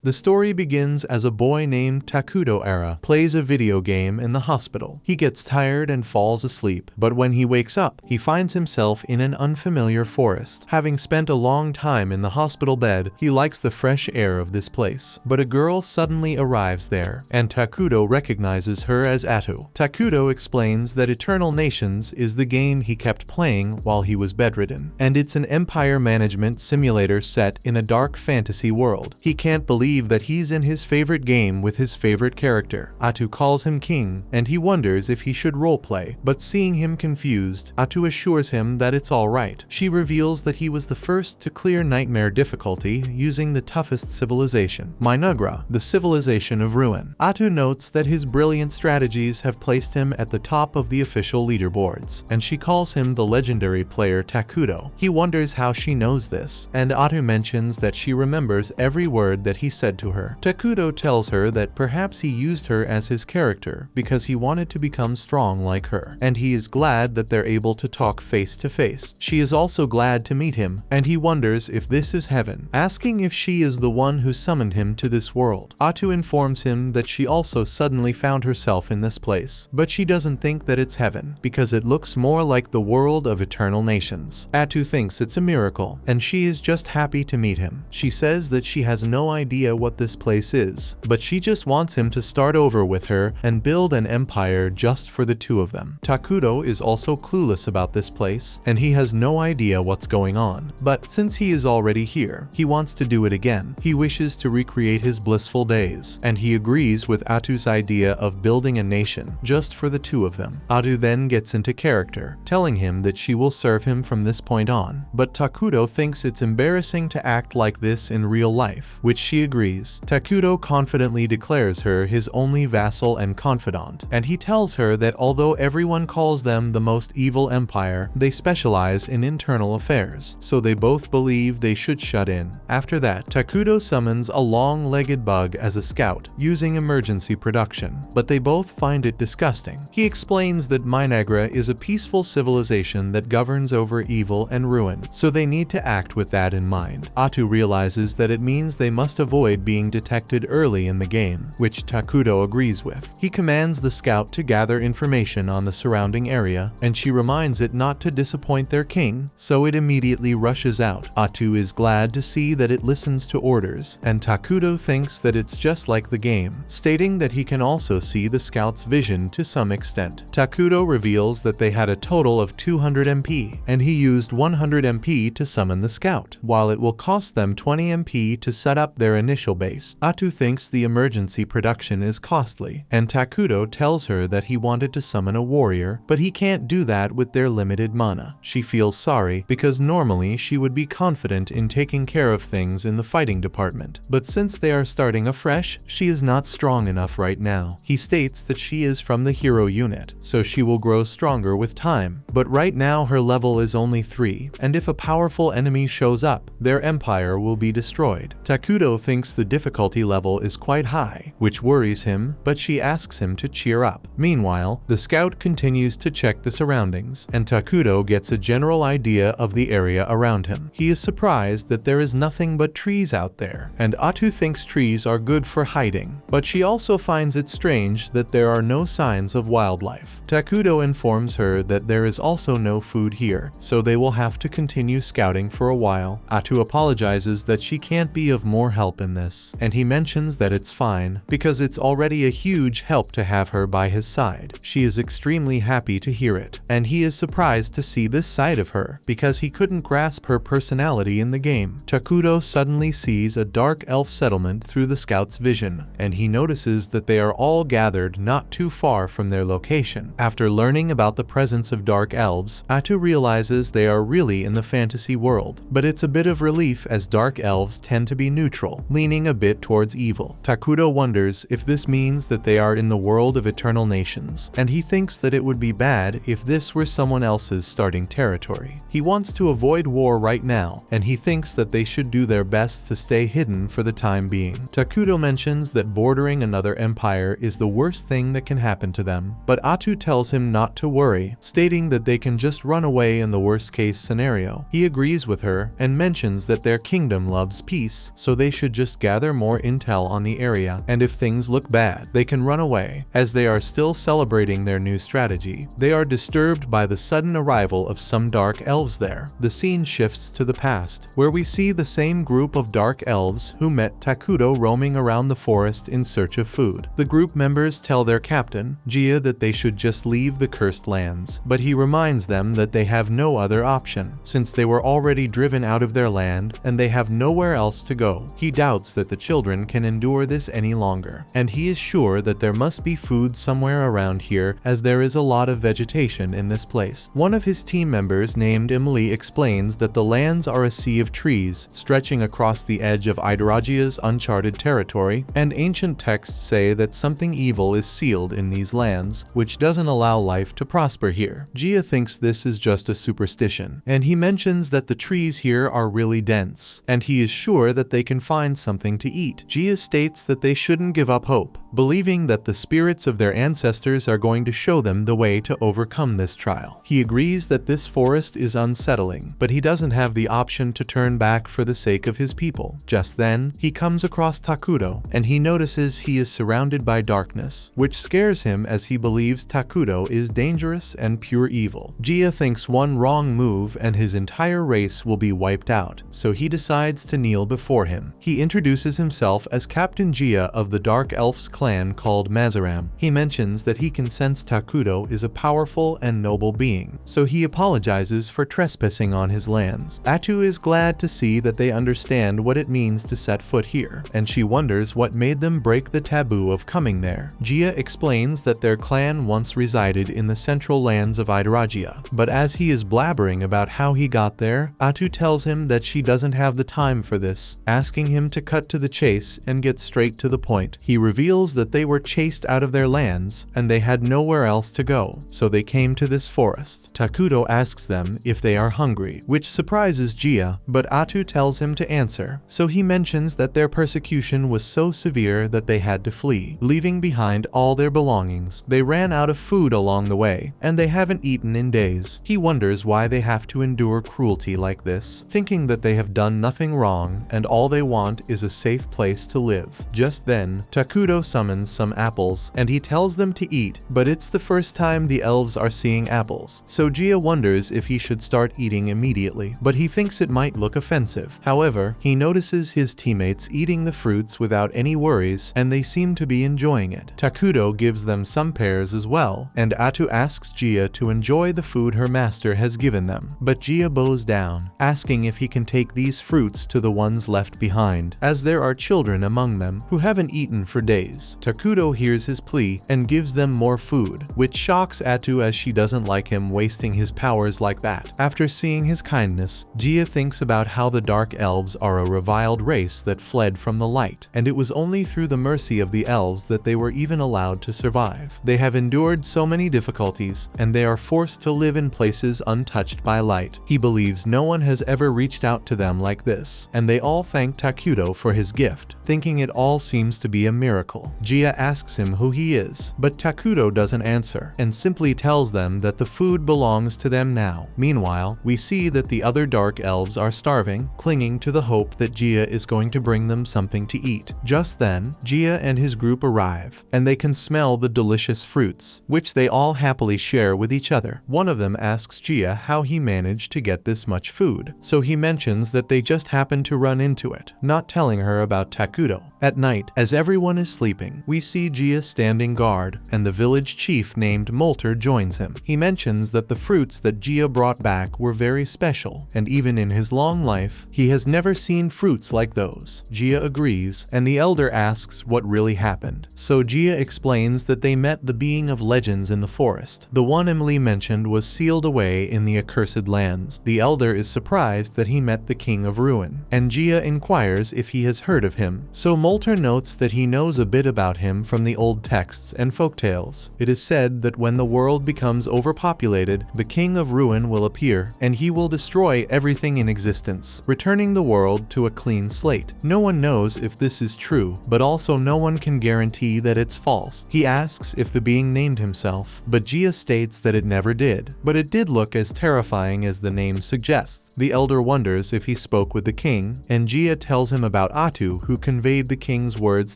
The story begins as a boy named Takudo plays a video game in the hospital. He gets tired and falls asleep, but when he wakes up, he finds himself in an unfamiliar forest. Having spent a long time in the hospital bed, he likes the fresh air of this place. But a girl suddenly arrives there, and Takudo recognizes her as Atu. Takudo explains that Eternal Nations is the game he kept playing while he was bedridden, and it's an empire management simulator set in a dark fantasy world. He can't believe that he's in his favorite game with his favorite character. Atu calls him king, and he wonders if he should roleplay, but seeing him confused, Atu assures him that it's alright. She reveals that he was the first to clear nightmare difficulty using the toughest civilization, Minagra, the civilization of ruin. Atu notes that his brilliant strategies have placed him at the top of the official leaderboards, and she calls him the legendary player Takudo. He wonders how she knows this, and Atu mentions that she remembers every word that he said to her. Takudo tells her that perhaps he used her as his character because he wanted to become strong like her, and he is glad that they're able to talk face to face. She is also glad to meet him, and he wonders if this is heaven, asking if she is the one who summoned him to this world. Atu informs him that she also suddenly found herself in this place, but she doesn't think that it's heaven because it looks more like the world of Eternal Nations. Atu thinks it's a miracle, and she is just happy to meet him. She says that she has no idea what this place is, but she just wants him to start over with her and build an empire just for the two of them. Takudo is also clueless about this place, and he has no idea what's going on, but since he is already here, he wants to do it again. He wishes to recreate his blissful days, and he agrees with Atu's idea of building a nation just for the two of them. Atu then gets into character, telling him that she will serve him from this point on, but Takudo thinks it's embarrassing to act like this in real life, which she agrees. Takudo confidently declares her his only vassal and confidant, and he tells her that although everyone calls them the most evil empire, they specialize in internal affairs, so they both believe they should shut in. After that, Takudo summons a long-legged bug as a scout, using emergency production, but they both find it disgusting. He explains that Minagra is a peaceful civilization that governs over evil and ruin, so they need to act with that in mind. Atu realizes that it means they must avoid being detected early in the game, which Takudo agrees with. He commands the scout to gather information on the surrounding area, and she reminds it not to disappoint their king, so it immediately rushes out. Atu is glad to see that it listens to orders, and Takudo thinks that it's just like the game, stating that he can also see the scout's vision to some extent. Takudo reveals that they had a total of 200 MP, and he used 100 MP to summon the scout, while it will cost them 20 MP to set up their initial base. Atu thinks the emergency production is costly, and Takudo tells her that he wanted to summon a warrior, but he can't do that with their limited mana. She feels sorry because normally she would be confident in taking care of things in the fighting department, but since they are starting afresh, she is not strong enough right now. He states that she is from the hero unit, so she will grow stronger with time, but right now her level is only 3, and if a powerful enemy shows up, their empire will be destroyed. Takudo thinks the difficulty level is quite high, which worries him, but she asks him to cheer up. Meanwhile, the scout continues to check the surroundings, and Takudo gets a general idea of the area around him. He is surprised that there is nothing but trees out there, and Atu thinks trees are good for hiding, but she also finds it strange that there are no signs of wildlife. Takudo informs her that there is also no food here, so they will have to continue scouting for a while. Atu apologizes that she can't be of more help in this, and he mentions that it's fine, because it's already a huge help to have her by his side. She is extremely happy to hear it, and he is surprised to see this side of her, because he couldn't grasp her personality in the game. Takudo suddenly sees a dark elf settlement through the scout's vision, and he notices that they are all gathered not too far from their location. After learning about the presence of dark elves, Atu realizes they are really in the fantasy world, but it's a bit of relief as dark elves tend to be neutral, leaning a bit towards evil. Takudo wonders if this means that they are in the world of Eternal Nations, and he thinks that it would be bad if this were someone else's starting territory. He wants to avoid war right now, and he thinks that they should do their best to stay hidden for the time being. Takudo mentions that bordering another empire is the worst thing that can happen to them, but Atu tells him not to worry, stating that they can just run away in the worst case scenario. He agrees with her and mentions that their kingdom loves peace, so they should just just gather more intel on the area, and if things look bad, they can run away. As they are still celebrating their new strategy, they are disturbed by the sudden arrival of some dark elves there. The scene shifts to the past, where we see the same group of dark elves who met Takuto roaming around the forest in search of food. The group members tell their captain, Gia, that they should just leave the cursed lands, but he reminds them that they have no other option, since they were already driven out of their land and they have nowhere else to go. He doubts that the children can endure this any longer, and he is sure that there must be food somewhere around here, as there is a lot of vegetation in this place. One of his team members named Emily explains that the lands are a sea of trees stretching across the edge of Idaragia's uncharted territory, and ancient texts say that something evil is sealed in these lands, which doesn't allow life to prosper here. Gia thinks this is just a superstition, and he mentions that the trees here are really dense, and he is sure that they can find something to eat. Gia states that they shouldn't give up hope, believing that the spirits of their ancestors are going to show them the way to overcome this trial. He agrees that this forest is unsettling, but he doesn't have the option to turn back for the sake of his people. Just then, he comes across Takuto, and he notices he is surrounded by darkness, which scares him as he believes Takuto is dangerous and pure evil. Gia thinks one wrong move and his entire race will be wiped out, so he decides to kneel before him. He introduces himself as Captain Gia of the Dark Elves clan called Mazaram. He mentions that he can sense Takuto is a powerful and noble being, so he apologizes for trespassing on his lands. Atu is glad to see that they understand what it means to set foot here, and she wonders what made them break the taboo of coming there. Gia explains that their clan once resided in the central lands of Idaragia, but as he is blabbering about how he got there, Atu tells him that she doesn't have the time for this, asking him to cut to the chase and get straight to the point. He reveals that they were chased out of their lands, and they had nowhere else to go, so they came to this forest. Takuto asks them if they are hungry, which surprises Gia, but Atu tells him to answer, so he mentions that their persecution was so severe that they had to flee, leaving behind all their belongings. They ran out of food along the way, and they haven't eaten in days. He wonders why they have to endure cruelty like this, thinking that they have done nothing wrong and all they want is a safe place to live. Just then, Takuto summons some apples, and he tells them to eat, but it's the first time the elves are seeing apples, so Gia wonders if he should start eating immediately, but he thinks it might look offensive. However, he notices his teammates eating the fruits without any worries, and they seem to be enjoying it. Takuto gives them some pears as well, and Atu asks Gia to enjoy the food her master has given them, but Gia bows down, asking if he can take these fruits to the ones left behind, as there are children among them who haven't eaten for days. Takuto hears his plea and gives them more food, which shocks Atu as she doesn't like him wasting his powers like that. After seeing his kindness, Gia thinks about how the Dark Elves are a reviled race that fled from the light, and it was only through the mercy of the elves that they were even allowed to survive. They have endured so many difficulties, and they are forced to live in places untouched by light. He believes no one has ever reached out to them like this, and they all thank Takuto for his gift, thinking it all seems to be a miracle. Gia asks him who he is, but Takuto doesn't answer, and simply tells them that the food belongs to them now. Meanwhile, we see that the other Dark Elves are starving, clinging to the hope that Gia is going to bring them something to eat. Just then, Gia and his group arrive, and they can smell the delicious fruits, which they all happily share with each other. One of them asks Gia how he managed to get this much food, so he mentions that they just happened to run into it, not telling her about Takuto. At night, as everyone is sleeping, we see Gia standing guard, and the village chief named Molter joins him. He mentions that the fruits that Gia brought back were very special, and even in his long life, he has never seen fruits like those. Gia agrees, and the elder asks what really happened. So Gia explains that they met the being of legends in the forest. The one Emily mentioned was sealed away in the accursed lands. The elder is surprised that he met the King of Ruin, and Gia inquires if he has heard of him. So Molter notes that he knows a bit about about him from the old texts and folktales. It is said that when the world becomes overpopulated, the King of Ruin will appear, and he will destroy everything in existence, returning the world to a clean slate. No one knows if this is true, but also no one can guarantee that it's false. He asks if the being named himself, but Gia states that it never did. But it did look as terrifying as the name suggests. The elder wonders if he spoke with the king, and Gia tells him about Atu, who conveyed the king's words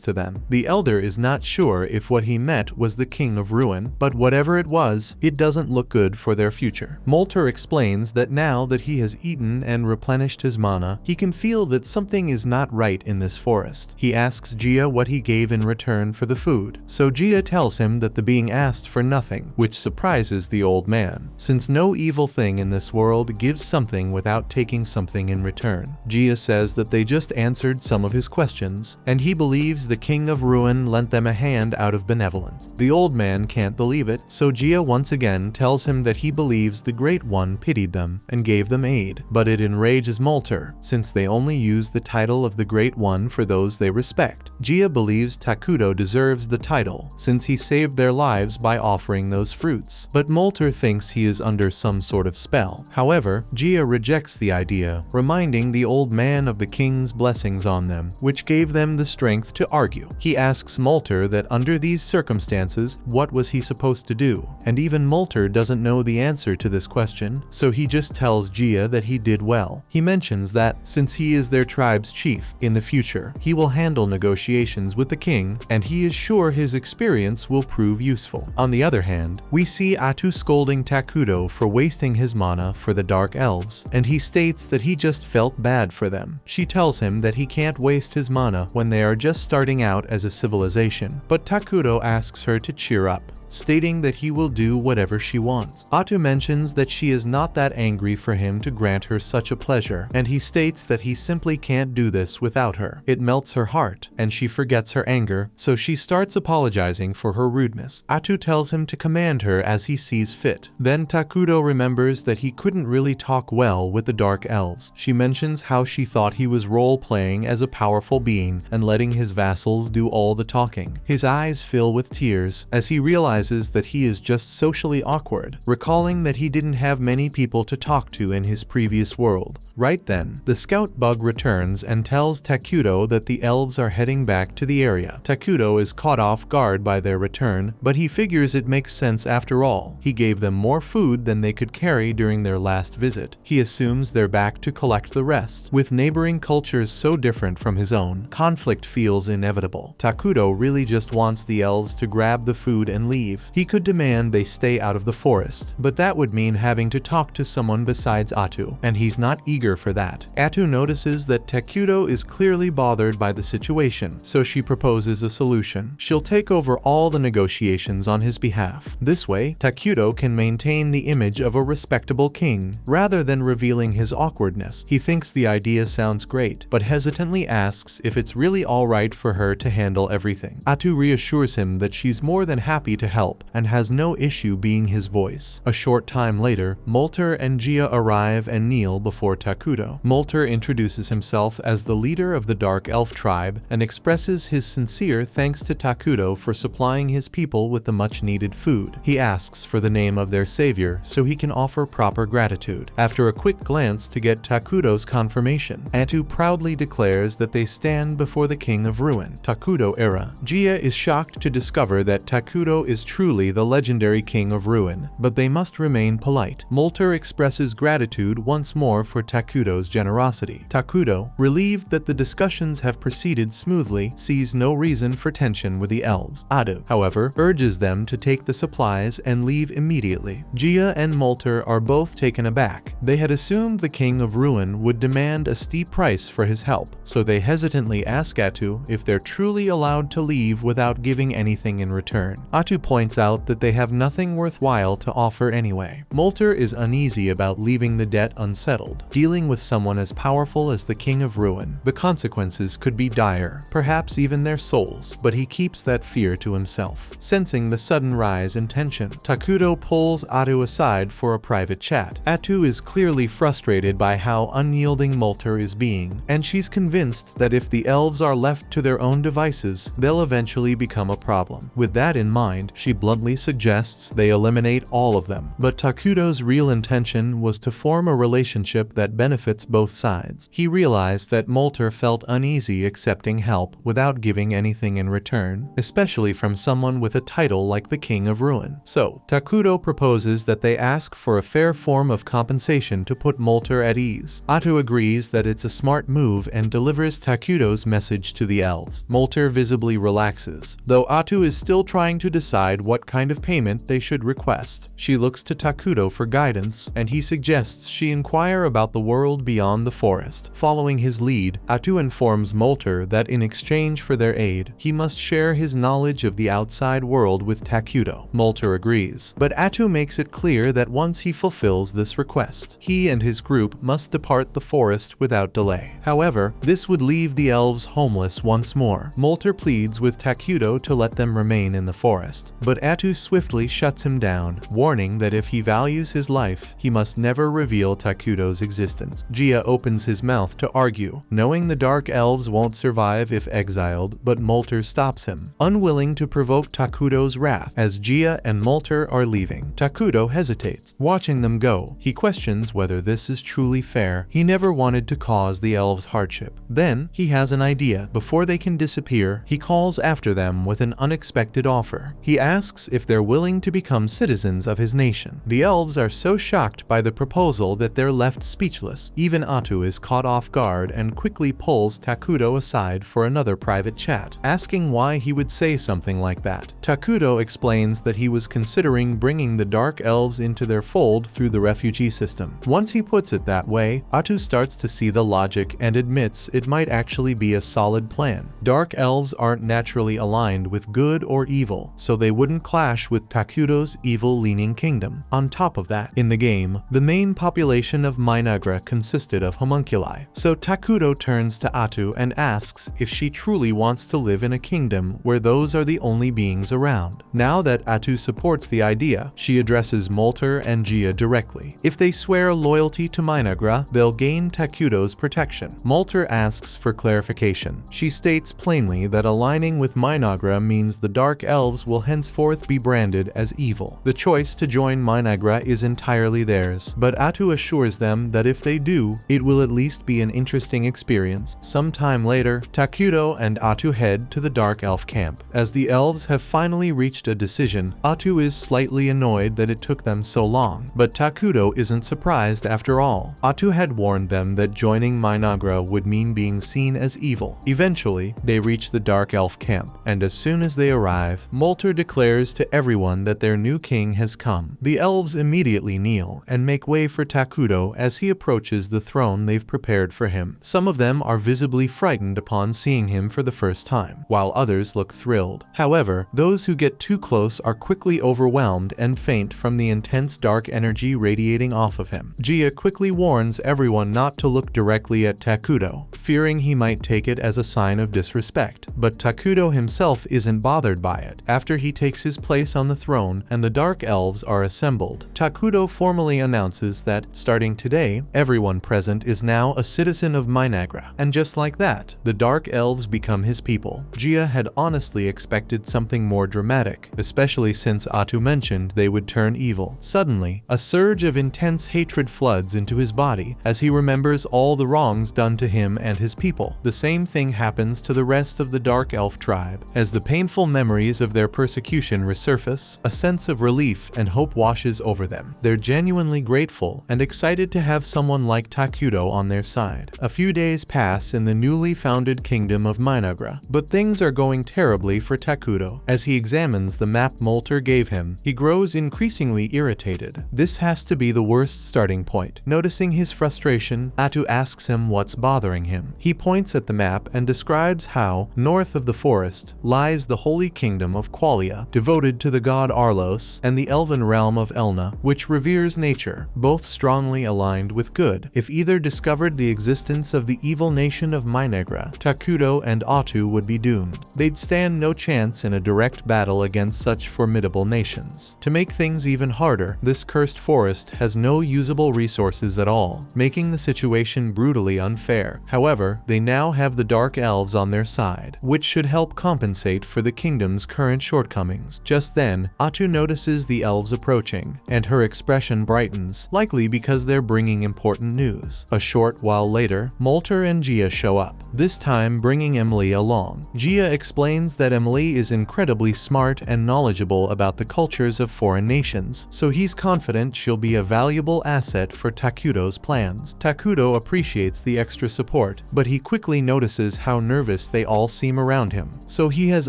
to them. The elder is not sure if what he met was the King of Ruin, but whatever it was, it doesn't look good for their future. Molter explains that now that he has eaten and replenished his mana, he can feel that something is not right in this forest. He asks Gia what he gave in return for the food, so Gia tells him that the being asked for nothing, which surprises the old man, since no evil thing in this world gives something without taking something in return. Gia says that they just answered some of his questions, and he believes the King of Ruin lent them a hand out of benevolence. The old man can't believe it, so Gia once again tells him that he believes the Great One pitied them and gave them aid, but it enrages Molter, since they only use the title of the Great One for those they respect. Gia believes Takudo deserves the title, since he saved their lives by offering those fruits, but Molter thinks he is under some sort of spell. However, Gia rejects the idea, reminding the old man of the king's blessings on them, which gave them the strength to argue. He asks Molter that under these circumstances, what was he supposed to do? And even Molter doesn't know the answer to this question, so he just tells Gia that he did well. He mentions that, since he is their tribe's chief, in the future, he will handle negotiations with the king, and he is sure his experience will prove useful. On the other hand, we see Atu scolding Takudo for wasting his mana for the Dark Elves, and he states that he just felt bad for them. She tells him that he can't waste his mana when they are just starting out as a civilization, but Takudo asks her to cheer up, stating that he will do whatever she wants. Atu mentions that she is not that angry for him to grant her such a pleasure, and he states that he simply can't do this without her. It melts her heart, and she forgets her anger, so she starts apologizing for her rudeness. Atu tells him to command her as he sees fit. Then Takudo remembers that he couldn't really talk well with the Dark Elves. She mentions how she thought he was role-playing as a powerful being and letting his vassals do all the talking. His eyes fill with tears as he realizes that he is just socially awkward, recalling that he didn't have many people to talk to in his previous world. Right then, the scout bug returns and tells Takudo that the elves are heading back to the area. Takudo is caught off guard by their return, but he figures it makes sense after all. He gave them more food than they could carry during their last visit. He assumes they're back to collect the rest. With neighboring cultures so different from his own, conflict feels inevitable. Takudo really just wants the elves to grab the food and leave. He could demand they stay out of the forest, but that would mean having to talk to someone besides Atu, and he's not eager for that. Atu notices that Takudo is clearly bothered by the situation, so she proposes a solution. She'll take over all the negotiations on his behalf. This way, Takudo can maintain the image of a respectable king, rather than revealing his awkwardness. He thinks the idea sounds great, but hesitantly asks if it's really alright for her to handle everything. Atu reassures him that she's more than happy to help, and has no issue being his voice. A short time later, Molter and Gia arrive and kneel before Takudo. Molter introduces himself as the leader of the Dark Elf tribe and expresses his sincere thanks to Takudo for supplying his people with the much-needed food. He asks for the name of their savior so he can offer proper gratitude. After a quick glance to get Takudo's confirmation, Atu proudly declares that they stand before the King of Ruin. Takudo era. Gia is shocked to discover that Takudo is truly the legendary King of Ruin, but they must remain polite. Molter expresses gratitude once more for Takudo's generosity. Takudo, relieved that the discussions have proceeded smoothly, sees no reason for tension with the elves. Atu, however, urges them to take the supplies and leave immediately. Gia and Molter are both taken aback. They had assumed the King of Ruin would demand a steep price for his help, so they hesitantly ask Atu if they're truly allowed to leave without giving anything in return. Atu points out that they have nothing worthwhile to offer anyway. Molter is uneasy about leaving the debt unsettled. Dealing with someone as powerful as the King of Ruin, the consequences could be dire, perhaps even their souls, but he keeps that fear to himself. Sensing the sudden rise in tension, Takuto pulls Atu aside for a private chat. Atu is clearly frustrated by how unyielding Molter is being, and she's convinced that if the elves are left to their own devices, they'll eventually become a problem. With that in mind, she bluntly suggests they eliminate all of them. But Takuto's real intention was to form a relationship that benefits both sides. He realized that Molter felt uneasy accepting help without giving anything in return, especially from someone with a title like the King of Ruin. So, Takuto proposes that they ask for a fair form of compensation to put Molter at ease. Atu agrees that it's a smart move and delivers Takuto's message to the elves. Molter visibly relaxes, though Atu is still trying to decide what kind of payment they should request. She looks to Takuto for guidance, and he suggests she inquire about the world beyond the forest. Following his lead, Atu informs Molter that in exchange for their aid, he must share his knowledge of the outside world with Takuto. Molter agrees, but Atu makes it clear that once he fulfills this request, he and his group must depart the forest without delay. However, this would leave the elves homeless once more. Molter pleads with Takuto to let them remain in the forest, but Atu swiftly shuts him down, warning that if he values his life, he must never reveal Takuto's existence. Gia opens his mouth to argue, knowing the dark elves won't survive if exiled, but Molter stops him, unwilling to provoke Takuto's wrath. As Gia and Molter are leaving, Takuto hesitates. Watching them go, he questions whether this is truly fair. He never wanted to cause the elves hardship. Then, he has an idea. Before they can disappear, he calls after them with an unexpected offer. He asks if they're willing to become citizens of his nation. The elves are so shocked by the proposal that they're left speechless. Even Atu is caught off guard and quickly pulls Takuto aside for another private chat, asking why he would say something like that. Takuto explains that he was considering bringing the dark elves into their fold through the refugee system. Once he puts it that way, Atu starts to see the logic and admits it might actually be a solid plan. Dark elves aren't naturally aligned with good or evil, so they wouldn't clash with Takuto's evil-leaning kingdom. On top of that, in the game, the main population of Minagra consisted of homunculi, so Takuto turns to Atu and asks if she truly wants to live in a kingdom where those are the only beings around. Now that Atu supports the idea, she addresses Molter and Gia directly. If they swear loyalty to Minagra, they'll gain Takuto's protection. Molter asks for clarification. She states plainly that aligning with Minagra means the dark elves will henceforth be branded as evil. The choice to join Minagra is entirely theirs, but Atu assures them that if they do, it will at least be an interesting experience. Sometime later, Takuto and Atu head to the dark elf camp. As the elves have finally reached a decision, Atu is slightly annoyed that it took them so long, but Takuto isn't surprised after all. Atu had warned them that joining Minagra would mean being seen as evil. Eventually, they reach the dark elf camp, and as soon as they arrive, Molter declares to everyone that their new king has come. The elves immediately kneel and make way for Takuto as he approaches the throne they've prepared for him. Some of them are visibly frightened upon seeing him for the first time, while others look thrilled. However, those who get too close are quickly overwhelmed and faint from the intense dark energy radiating off of him. Gia quickly warns everyone not to look directly at Takuto, fearing he might take it as a sign of disrespect, but Takuto himself isn't bothered by it. After he takes his place on the throne and the dark elves are assembled, Takuto formally announces that, starting today, everyone present is now a citizen of Minagra. And just like that, the dark elves become his people. Gia had honestly expected something more dramatic, especially since Atu mentioned they would turn evil. Suddenly, a surge of intense hatred floods into his body as he remembers all the wrongs done to him and his people. The same thing happens to the rest of the dark elf tribe. As the painful memories of their persecution resurface, a sense of relief and hope washes over them. They're genuinely grateful and excited to have someone like Takuto on their side. A few days pass in the newly founded kingdom of Minagra, but things are going terribly for Takuto. As he examines the map Molter gave him, he grows increasingly irritated. This has to be the worst starting point. Noticing his frustration, Atu asks him what's bothering him. He points at the map and describes how, north of the forest, lies the holy kingdom of Qualia, Gia, devoted to the god Arlos, and the elven realm of Elna, which reveres nature, both strongly aligned with good. If either discovered the existence of the evil nation of Minegra, Takuto and Atu would be doomed. They'd stand no chance in a direct battle against such formidable nations. To make things even harder, this cursed forest has no usable resources at all, making the situation brutally unfair. However, they now have the Dark Elves on their side, which should help compensate for the kingdom's current shortcomings. Just then, Atu notices the elves approaching, and her expression brightens, likely because they're bringing important news. A short while later, Molter and Gia show up, this time bringing Emily along. Gia explains that Emily is incredibly smart and knowledgeable about the cultures of foreign nations, so he's confident she'll be a valuable asset for Takuto's plans. Takuto appreciates the extra support, but he quickly notices how nervous they all seem around him, so he has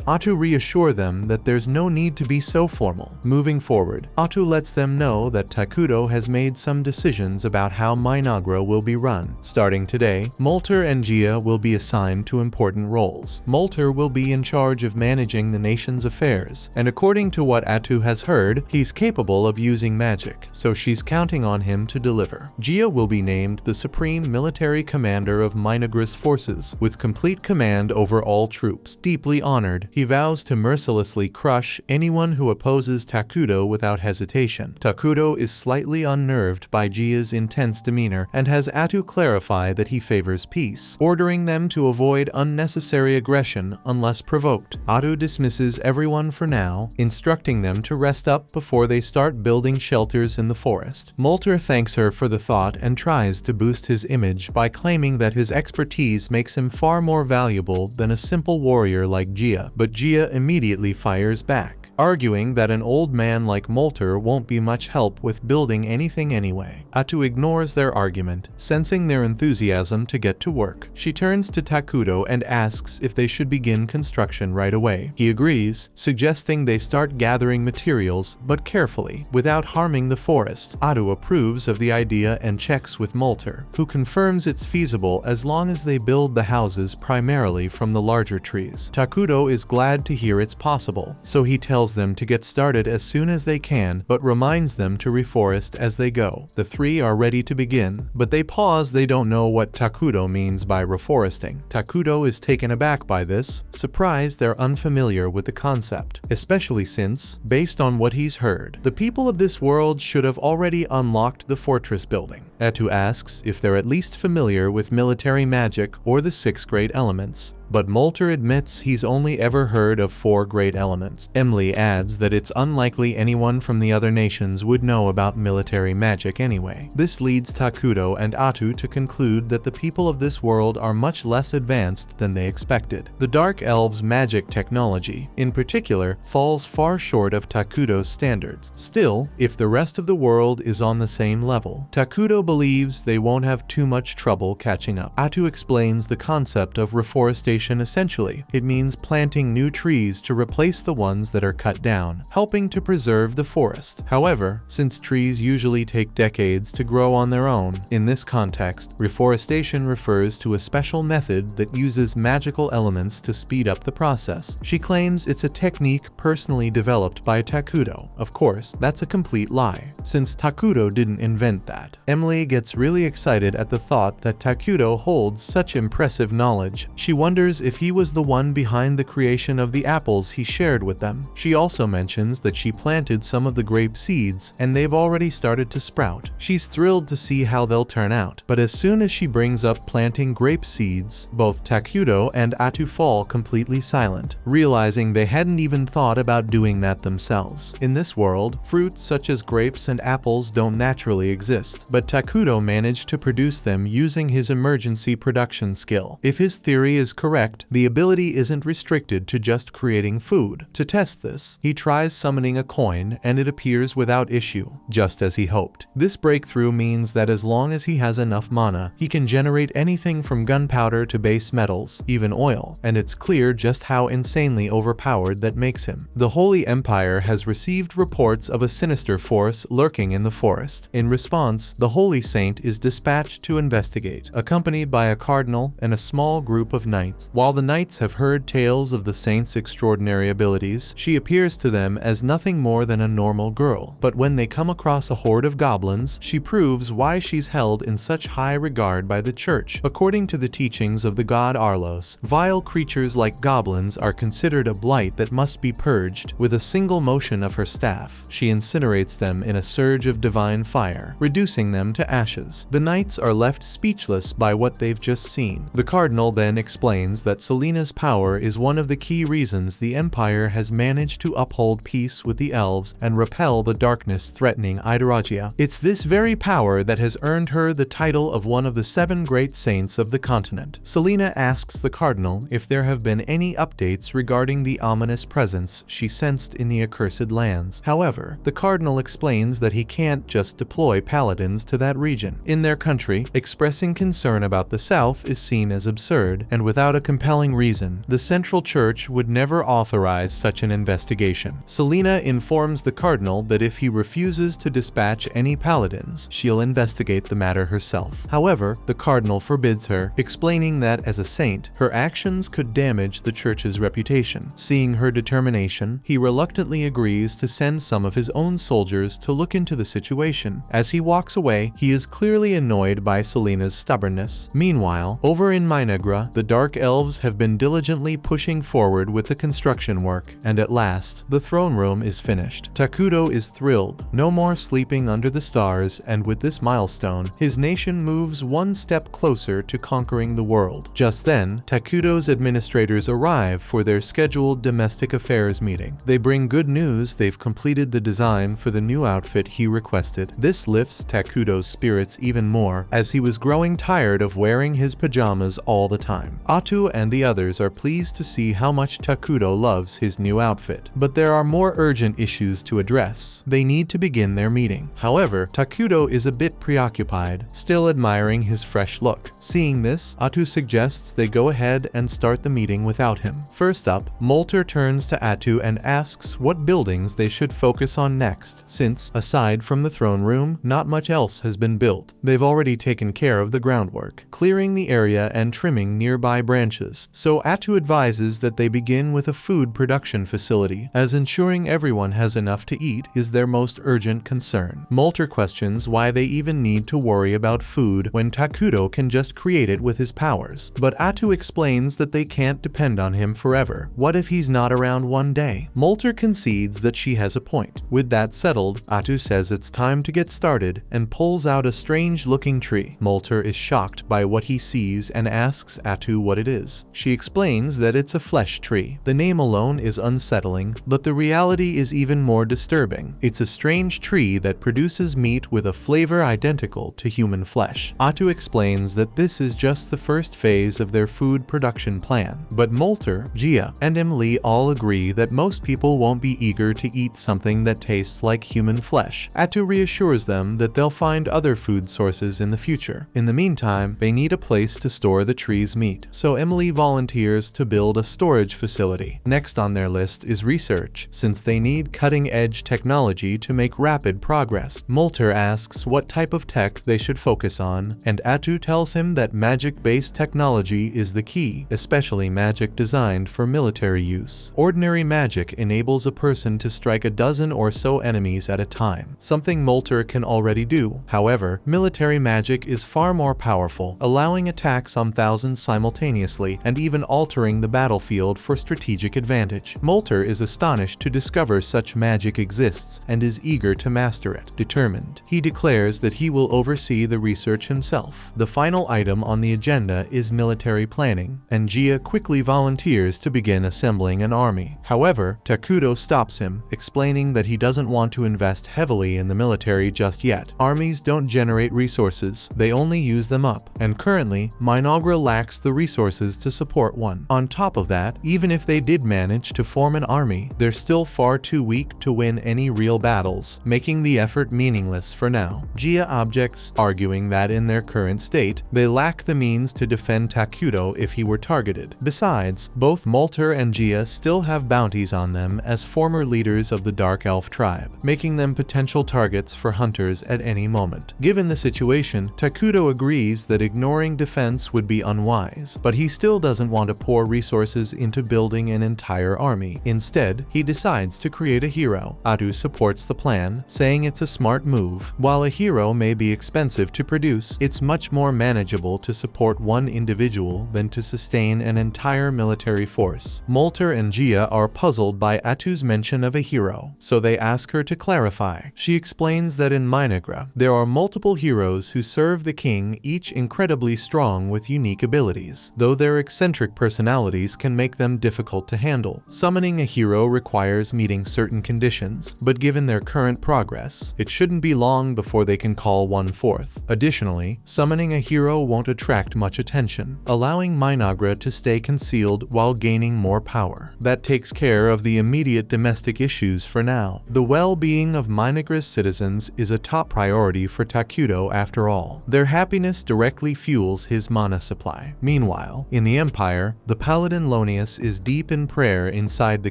Atu reassure them that there's no need to be so formal. Moving forward, Atu lets them know that Takuto has made some decisions about how Minagra will be run. Starting today, Molter and Gia will be assigned to important roles. Molter will be in charge of managing the nation's affairs, and according to what Atu has heard, he's capable of using magic, so she's counting on him to deliver. Gia will be named the supreme military commander of Minagra's forces, with complete command over all troops. Deeply honored, he vows to mercilessly crush anyone who opposes Takuto without hesitation. Takuto is slightly unnerved by Gia's intense demeanor and has Atu clarify that he favors peace, ordering them to avoid unnecessary aggression unless provoked. Atu dismisses everyone for now, instructing them to rest up before they start building shelters in the forest. Molter thanks her for the thought and tries to boost his image by claiming that his expertise makes him far more valuable than a simple warrior like Gia, but Gia immediately fires back, arguing that an old man like Molter won't be much help with building anything anyway. Atu ignores their argument, sensing their enthusiasm to get to work. She turns to Takuto and asks if they should begin construction right away. He agrees, suggesting they start gathering materials, but carefully, without harming the forest. Atu approves of the idea and checks with Molter, who confirms it's feasible as long as they build the houses primarily from the larger trees. Takuto is glad to hear it's possible, so he tells them to get started as soon as they can, but reminds them to reforest as they go. The three are ready to begin, but they pause. They don't know what Takuto means by reforesting. Takuto is taken aback by this, surprised they're unfamiliar with the concept, especially since, based on what he's heard, the people of this world should have already unlocked the fortress building. Atu asks if they're at least familiar with military magic or the 6 great elements, but Molter admits he's only ever heard of 4 great elements. Emily adds that it's unlikely anyone from the other nations would know about military magic anyway. This leads Takuto and Atu to conclude that the people of this world are much less advanced than they expected. The Dark Elves' magic technology, in particular, falls far short of Takuto's standards. Still, if the rest of the world is on the same level, Takuto believes they won't have too much trouble catching up. Atu explains the concept of reforestation essentially. It means planting new trees to replace the ones that are cut down, helping to preserve the forest. However, since trees usually take decades to grow on their own, in this context, reforestation refers to a special method that uses magical elements to speed up the process. She claims it's a technique personally developed by Takuto. Of course, that's a complete lie, since Takuto didn't invent that. Emily gets really excited at the thought that Takuto holds such impressive knowledge. She wonders if he was the one behind the creation of the apples he shared with them. She also mentions that she planted some of the grape seeds and they've already started to sprout. She's thrilled to see how they'll turn out, but as soon as she brings up planting grape seeds, both Takuto and Atu fall completely silent, realizing they hadn't even thought about doing that themselves. In this world, fruits such as grapes and apples don't naturally exist, but Takuto managed to produce them using his emergency production skill. If his theory is correct, the ability isn't restricted to just creating food. To test this, he tries summoning a coin and it appears without issue, just as he hoped. This breakthrough means that as long as he has enough mana, he can generate anything from gunpowder to base metals, even oil, and it's clear just how insanely overpowered that makes him. The Holy Empire has received reports of a sinister force lurking in the forest. In response, the Holy holy saint is dispatched to investigate, accompanied by a cardinal and a small group of knights. While the knights have heard tales of the saint's extraordinary abilities, she appears to them as nothing more than a normal girl. But when they come across a horde of goblins, she proves why she's held in such high regard by the church. According to the teachings of the god Arlos, vile creatures like goblins are considered a blight that must be purged. With a single motion of her staff, she incinerates them in a surge of divine fire, reducing them to ashes. The knights are left speechless by what they've just seen. The cardinal then explains that Selena's power is one of the key reasons the Empire has managed to uphold peace with the elves and repel the darkness threatening Ideragia. It's this very power that has earned her the title of one of the 7 great saints of the continent. Selena asks the cardinal if there have been any updates regarding the ominous presence she sensed in the accursed lands. However, the cardinal explains that he can't just deploy paladins to that region. In their country, expressing concern about the south is seen as absurd, and without a compelling reason, the central church would never authorize such an investigation. Selena informs the cardinal that if he refuses to dispatch any paladins, she'll investigate the matter herself. However, the cardinal forbids her, explaining that as a saint, her actions could damage the church's reputation. Seeing her determination, he reluctantly agrees to send some of his own soldiers to look into the situation. As he walks away, he is clearly annoyed by Selena's stubbornness. Meanwhile, over in Minegra, the Dark Elves have been diligently pushing forward with the construction work, and at last, the throne room is finished. Takuto is thrilled. No more sleeping under the stars, and with this milestone, his nation moves one step closer to conquering the world. Just then, Takuto's administrators arrive for their scheduled domestic affairs meeting. They bring good news: they've completed the design for the new outfit he requested. This lifts Takuto's spirits even more, as he was growing tired of wearing his pajamas all the time. Atu and the others are pleased to see how much Takuto loves his new outfit. But there are more urgent issues to address. They need to begin their meeting. However, Takuto is a bit preoccupied, still admiring his fresh look. Seeing this, Atu suggests they go ahead and start the meeting without him. First up, Molter turns to Atu and asks what buildings they should focus on next, since, aside from the throne room, not much else has been built. They've already taken care of the groundwork, clearing the area and trimming nearby branches. So Atu advises that they begin with a food production facility, as ensuring everyone has enough to eat is their most urgent concern. Molter questions why they even need to worry about food when Takuto can just create it with his powers. But Atu explains that they can't depend on him forever. What if he's not around one day? Molter concedes that she has a point. With that settled, Atu says it's time to get started and pulls out a strange-looking tree. Molter is shocked by what he sees and asks Atu what it is. She explains that it's a flesh tree. The name alone is unsettling, but the reality is even more disturbing. It's a strange tree that produces meat with a flavor identical to human flesh. Atu explains that this is just the first phase of their food production plan. But Molter, Gia, and Emily all agree that most people won't be eager to eat something that tastes like human flesh. Atu reassures them that they'll find other food sources in the future. In the meantime, they need a place to store the tree's meat, so Emily volunteers to build a storage facility. Next on their list is research, since they need cutting-edge technology to make rapid progress. Molter asks what type of tech they should focus on, and Atu tells him that magic-based technology is the key, especially magic designed for military use. Ordinary magic enables a person to strike a dozen or so enemies at a time, something Molter can already do. However, military magic is far more powerful, allowing attacks on thousands simultaneously and even altering the battlefield for strategic advantage. Molter is astonished to discover such magic exists and is eager to master it. Determined, he declares that he will oversee the research himself. The final item on the agenda is military planning, and Gia quickly volunteers to begin assembling an army. However, Takuto stops him, explaining that he doesn't want to invest heavily in the military just yet. Armies don't generate resources, they only use them up, and currently, Minegra lacks the resources to support one. On top of that, even if they did manage to form an army, they're still far too weak to win any real battles, making the effort meaningless for now. Gia objects, arguing that in their current state, they lack the means to defend Takuto if he were targeted. Besides, both Molter and Gia still have bounties on them as former leaders of the Dark Elf tribe, making them potential targets for hunters at any moment. front. Given the situation, Takuto agrees that ignoring defense would be unwise, but he still doesn't want to pour resources into building an entire army. Instead, he decides to create a hero. Atu supports the plan, saying it's a smart move. While a hero may be expensive to produce, it's much more manageable to support one individual than to sustain an entire military force. Molter and Gia are puzzled by Atu's mention of a hero, so they ask her to clarify. She explains that in Minagra, there are multiple heroes who serve the king, each incredibly strong with unique abilities, though their eccentric personalities can make them difficult to handle. Summoning a hero requires meeting certain conditions, but given their current progress, it shouldn't be long before they can call one forth. Additionally, summoning a hero won't attract much attention, allowing Minagra to stay concealed while gaining more power. That takes care of the immediate domestic issues for now. The well-being of Minagra's citizens is a top priority for Takuto after all. Their happiness directly fuels his mana supply. Meanwhile, in the Empire, the paladin Lonius is deep in prayer inside the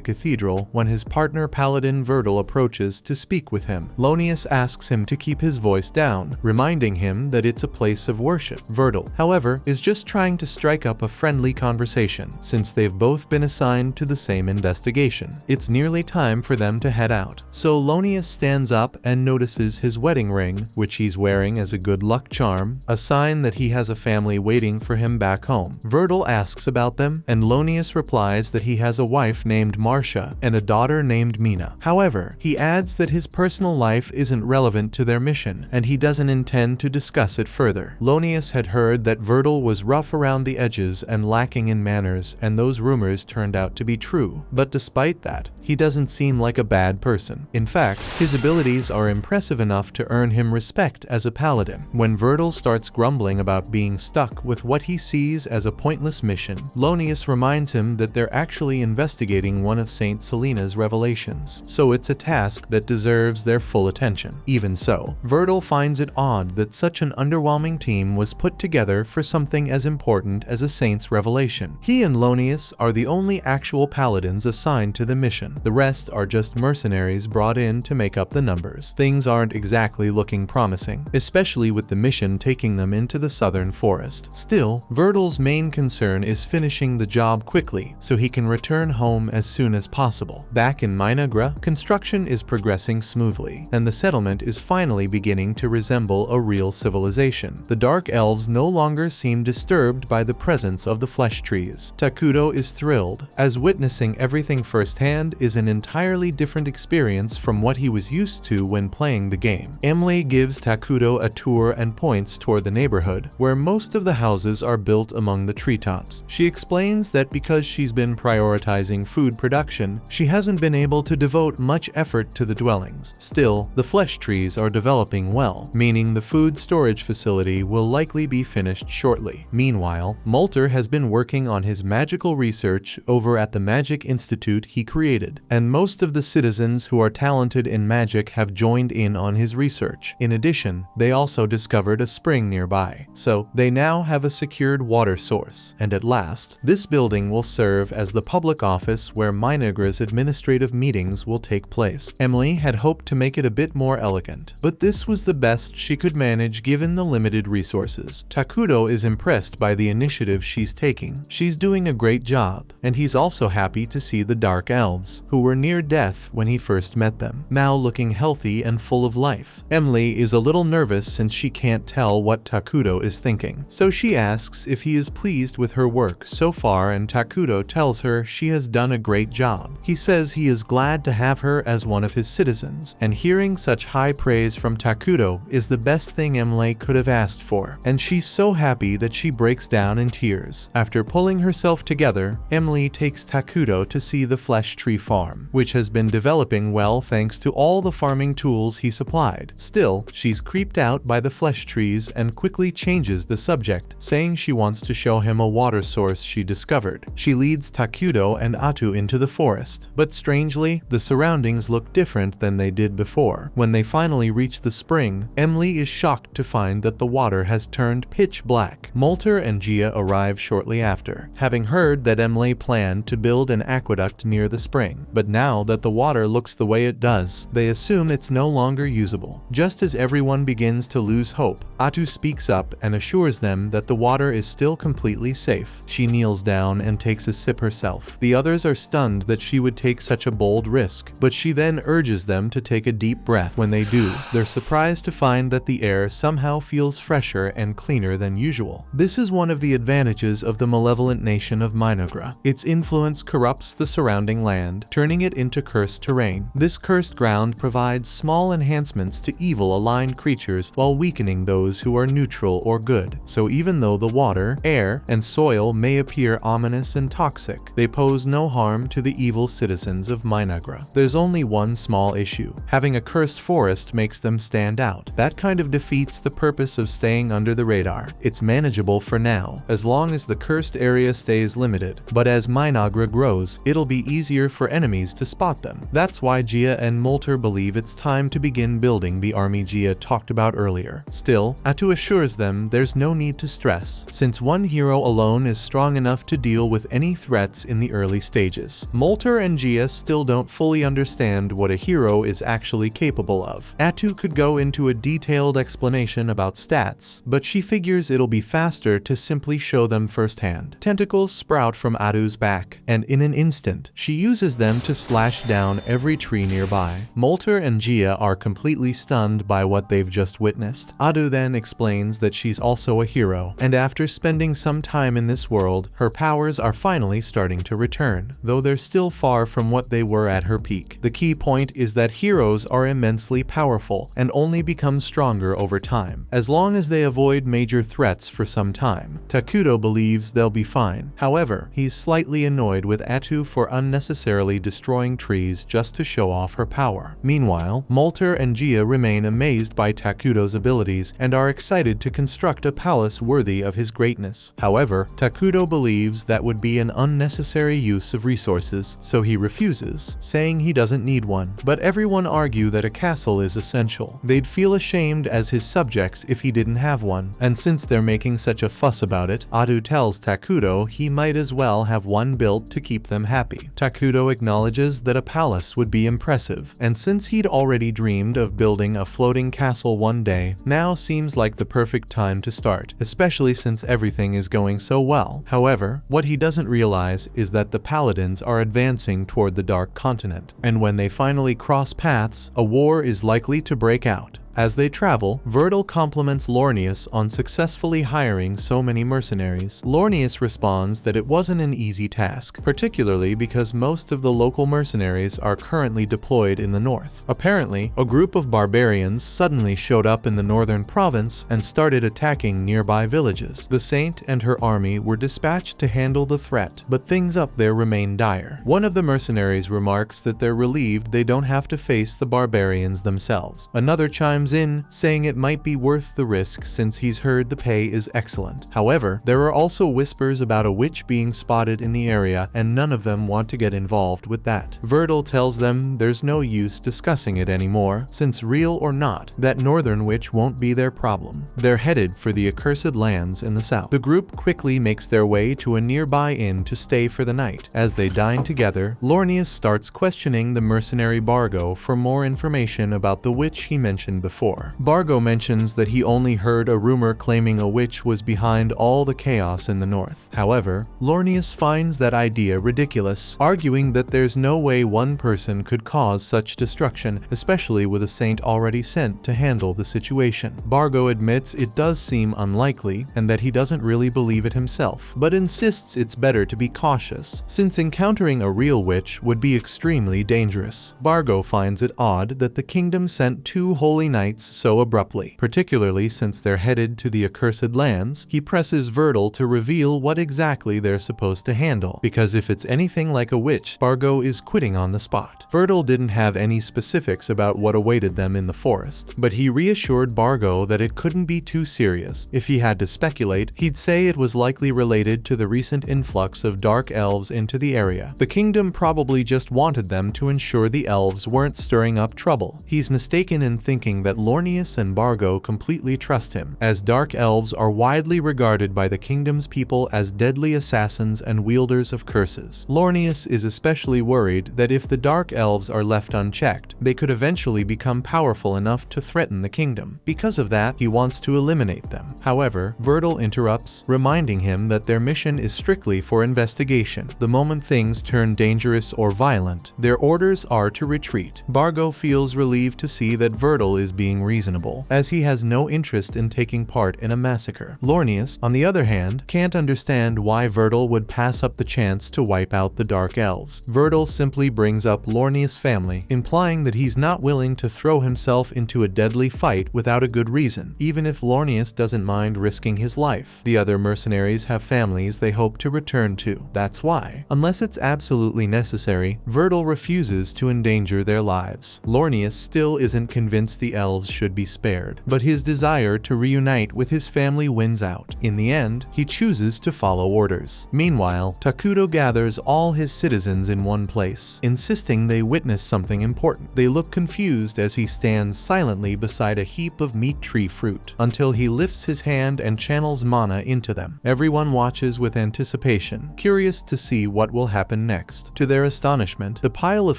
cathedral when his partner paladin Verdal approaches to speak with him. Lonius asks him to keep his voice down, reminding him that it's a place of worship. Verdal, however, is just trying to strike up a friendly conversation, since they've both been assigned to the same investigation. It's nearly time for them to head out, so Lonius stands up and notices his wedding ring, which he's wearing as a good luck charm, a sign that he has a family waiting for him back home. Verdal asks about them, and Lonius replies that he has a wife named Marcia and a daughter named Mina. However, he adds that his personal life isn't relevant to their mission, and he doesn't intend to discuss it further. Lonius had heard that Verdal was rough around the edges and lacking in manners, and those rumors turned out to be true. But despite that, he doesn't seem like a bad person. In fact, his abilities are impressive enough to earn him respect as a paladin. When Verdal starts grumbling about being stuck with what he sees as a pointless mission, Lonius reminds him that they're actually investigating one of Saint Selena's revelations, so it's a task that deserves their full attention. Even so, Verdal finds it odd that such an underwhelming team was put together for something as important as a saint's revelation. He and Lonius are the only actual paladins assigned to the mission. The rest are just mercenaries brought in to make up the numbers. Things aren't exactly looking promising, especially with the mission taking them into the southern forest. Still, Verdal's main concern is finishing the job quickly so he can return home as soon as possible. Back in Minagra, construction is progressing smoothly, and the settlement is finally beginning to resemble a real civilization. The Dark Elves no longer seem disturbed by the presence of the flesh trees. Takuto is thrilled, as witnessing everything firsthand is an entirely different experience from what he was used to when playing the game. Emily gives Takuto a tour and points toward the neighborhood, where most of the houses are built among the treetops. She explains that because she's been prioritizing food production, she hasn't been able to devote much effort to the dwellings. Still, the flesh trees are developing well, meaning the food storage facility will likely be finished shortly. Meanwhile, Molter has been working on his magical research over at the Magic Institute he created, and most of the citizens who are talented in magic have joined in on his research. In addition, they also discovered a spring nearby, so they now have a secured water source. And at last, this building will serve as the public office where Minagra's administrative meetings will take place. Emily had hoped to make it a bit more elegant, but this was the best she could manage given the limited resources. Takuto is impressed by the initiative she's taking. She's doing a great job, and he's also happy to see the Dark Elves, who were near death when he first met them, now looking healthy and full of life. Emily is a little nervous since she can't tell what Takuto is thinking, so she asks if he is pleased with her work so far, and Takuto tells her she has done a great job. He says he is glad to have her as one of his citizens, and hearing such high praise from Takuto is the best thing Emily could have asked for, and she's so happy that she breaks down in tears. After pulling herself together, Emily takes Takuto to see the flesh tree farm, which has been developing well thanks to all the farming tools he supplied. Still, she's creeped out by the flesh trees and quickly changes the subject, saying she wants to show him a water source she discovered. She leads Takuto and Atu into the forest, but strangely, the surroundings look different than they did before. When they finally reach the spring, Emily is shocked to find that the water has turned pitch black. Molter and Gia arrive shortly after, having heard that Emily planned to build an aqueduct near the spring, but now that the water looks the way it does, they assume it's no longer usable. Just as everyone everyone begins to lose hope, Atu speaks up and assures them that the water is still completely safe. She kneels down and takes a sip herself. The others are stunned that she would take such a bold risk, but she then urges them to take a deep breath. When they do, they're surprised to find that the air somehow feels fresher and cleaner than usual. This is one of the advantages of the malevolent nation of Minogra. Its influence corrupts the surrounding land, turning it into cursed terrain. This cursed ground provides small enhancements to evil-aligned creatures while weakening those who are neutral or good. So even though the water, air, and soil may appear ominous and toxic, they pose no harm to the evil citizens of Minogra. There's only one small issue. Having a cursed forest makes them stand out. That kind of defeats the purpose of staying under the radar. It's manageable for now, as long as the cursed area stays limited, but as Minogra grows, it'll be easier for enemies to spot them. That's why Gia and Molter believe it's time to begin building the army Gia talked about earlier. Still, Atu assures them there's no need to stress, since one hero alone is strong enough to deal with any threats in the early stages. Molter and Gia still don't fully understand what a hero is actually capable of. Atu could go into a detailed explanation about stats, but she figures it'll be faster to simply show them firsthand. Tentacles sprout from Atu's back, and in an instant, she uses them to slash down every tree nearby. Molter and Gia are completely stunned by what they've just witnessed. Atu then explains that she's also a hero, and after spending some time in this world, her powers are finally starting to return, though they're still far from what they were at her peak. The key point is that heroes are immensely powerful and only become stronger over time, as long as they avoid major threats for some time. Takuto believes they'll be fine. However, he's slightly annoyed with Atu for unnecessarily destroying trees just to show off her power. Meanwhile, Molter and Gia remain amazed by Takuto's abilities and are excited to construct a palace worthy of his greatness. However, Takuto believes that would be an unnecessary use of resources, so he refuses, saying he doesn't need one. But everyone argue that a castle is essential. They'd feel ashamed as his subjects if he didn't have one, and since they're making such a fuss about it, Atu tells Takuto he might as well have one built to keep them happy. Takuto acknowledges that a palace would be impressive, and since he'd already dreamed of building a floating castle one day, now seems like the perfect time to start, especially since everything is going so well. However, what he doesn't realize is that the paladins are advancing toward the Dark Continent, and when they finally cross paths, a war is likely to break out. As they travel, Virgil compliments Lornius on successfully hiring so many mercenaries. Lornius responds that it wasn't an easy task, particularly because most of the local mercenaries are currently deployed in the north. Apparently, a group of barbarians suddenly showed up in the northern province and started attacking nearby villages. The Saint and her army were dispatched to handle the threat, but things up there remain dire. One of the mercenaries remarks that they're relieved they don't have to face the barbarians themselves. Another chimes in, saying it might be worth the risk since he's heard the pay is excellent. However, there are also whispers about a witch being spotted in the area, and none of them want to get involved with that. Virgil tells them there's no use discussing it anymore, since real or not, that northern witch won't be their problem. They're headed for the accursed lands in the south. The group quickly makes their way to a nearby inn to stay for the night. As they dine together, Lornius starts questioning the mercenary Bargo for more information about the witch he mentioned before. Bargo mentions that he only heard a rumor claiming a witch was behind all the chaos in the north. However, Lornius finds that idea ridiculous, arguing that there's no way one person could cause such destruction, especially with a saint already sent to handle the situation. Bargo admits it does seem unlikely and that he doesn't really believe it himself, but insists it's better to be cautious, since encountering a real witch would be extremely dangerous. Bargo finds it odd that the kingdom sent two holy knights so abruptly, particularly since they're headed to the accursed lands. He presses Virgil to reveal what exactly they're supposed to handle, because if it's anything like a witch, Bargo is quitting on the spot. Virgil didn't have any specifics about what awaited them in the forest, but he reassured Bargo that it couldn't be too serious. If he had to speculate, he'd say it was likely related to the recent influx of dark elves into the area. The kingdom probably just wanted them to ensure the elves weren't stirring up trouble. He's mistaken in thinking that that Lornius and Bargo completely trust him, as dark elves are widely regarded by the kingdom's people as deadly assassins and wielders of curses. Lornius is especially worried that if the dark elves are left unchecked, they could eventually become powerful enough to threaten the kingdom. Because of that, he wants to eliminate them. However, Verdal interrupts, reminding him that their mission is strictly for investigation. The moment things turn dangerous or violent, their orders are to retreat. Bargo feels relieved to see that Verdal is being reasonable, as he has no interest in taking part in a massacre. Lornius, on the other hand, can't understand why Verdal would pass up the chance to wipe out the Dark Elves. Verdal simply brings up Lornius' family, implying that he's not willing to throw himself into a deadly fight without a good reason, even if Lornius doesn't mind risking his life. The other mercenaries have families they hope to return to. That's why, unless it's absolutely necessary, Verdal refuses to endanger their lives. Lornius still isn't convinced the elves should be spared, but his desire to reunite with his family wins out. In the end, he chooses to follow orders. Meanwhile, Takuto gathers all his citizens in one place, insisting they witness something important. They look confused as he stands silently beside a heap of meat tree fruit, until he lifts his hand and channels mana into them. Everyone watches with anticipation, curious to see what will happen next. To their astonishment, the pile of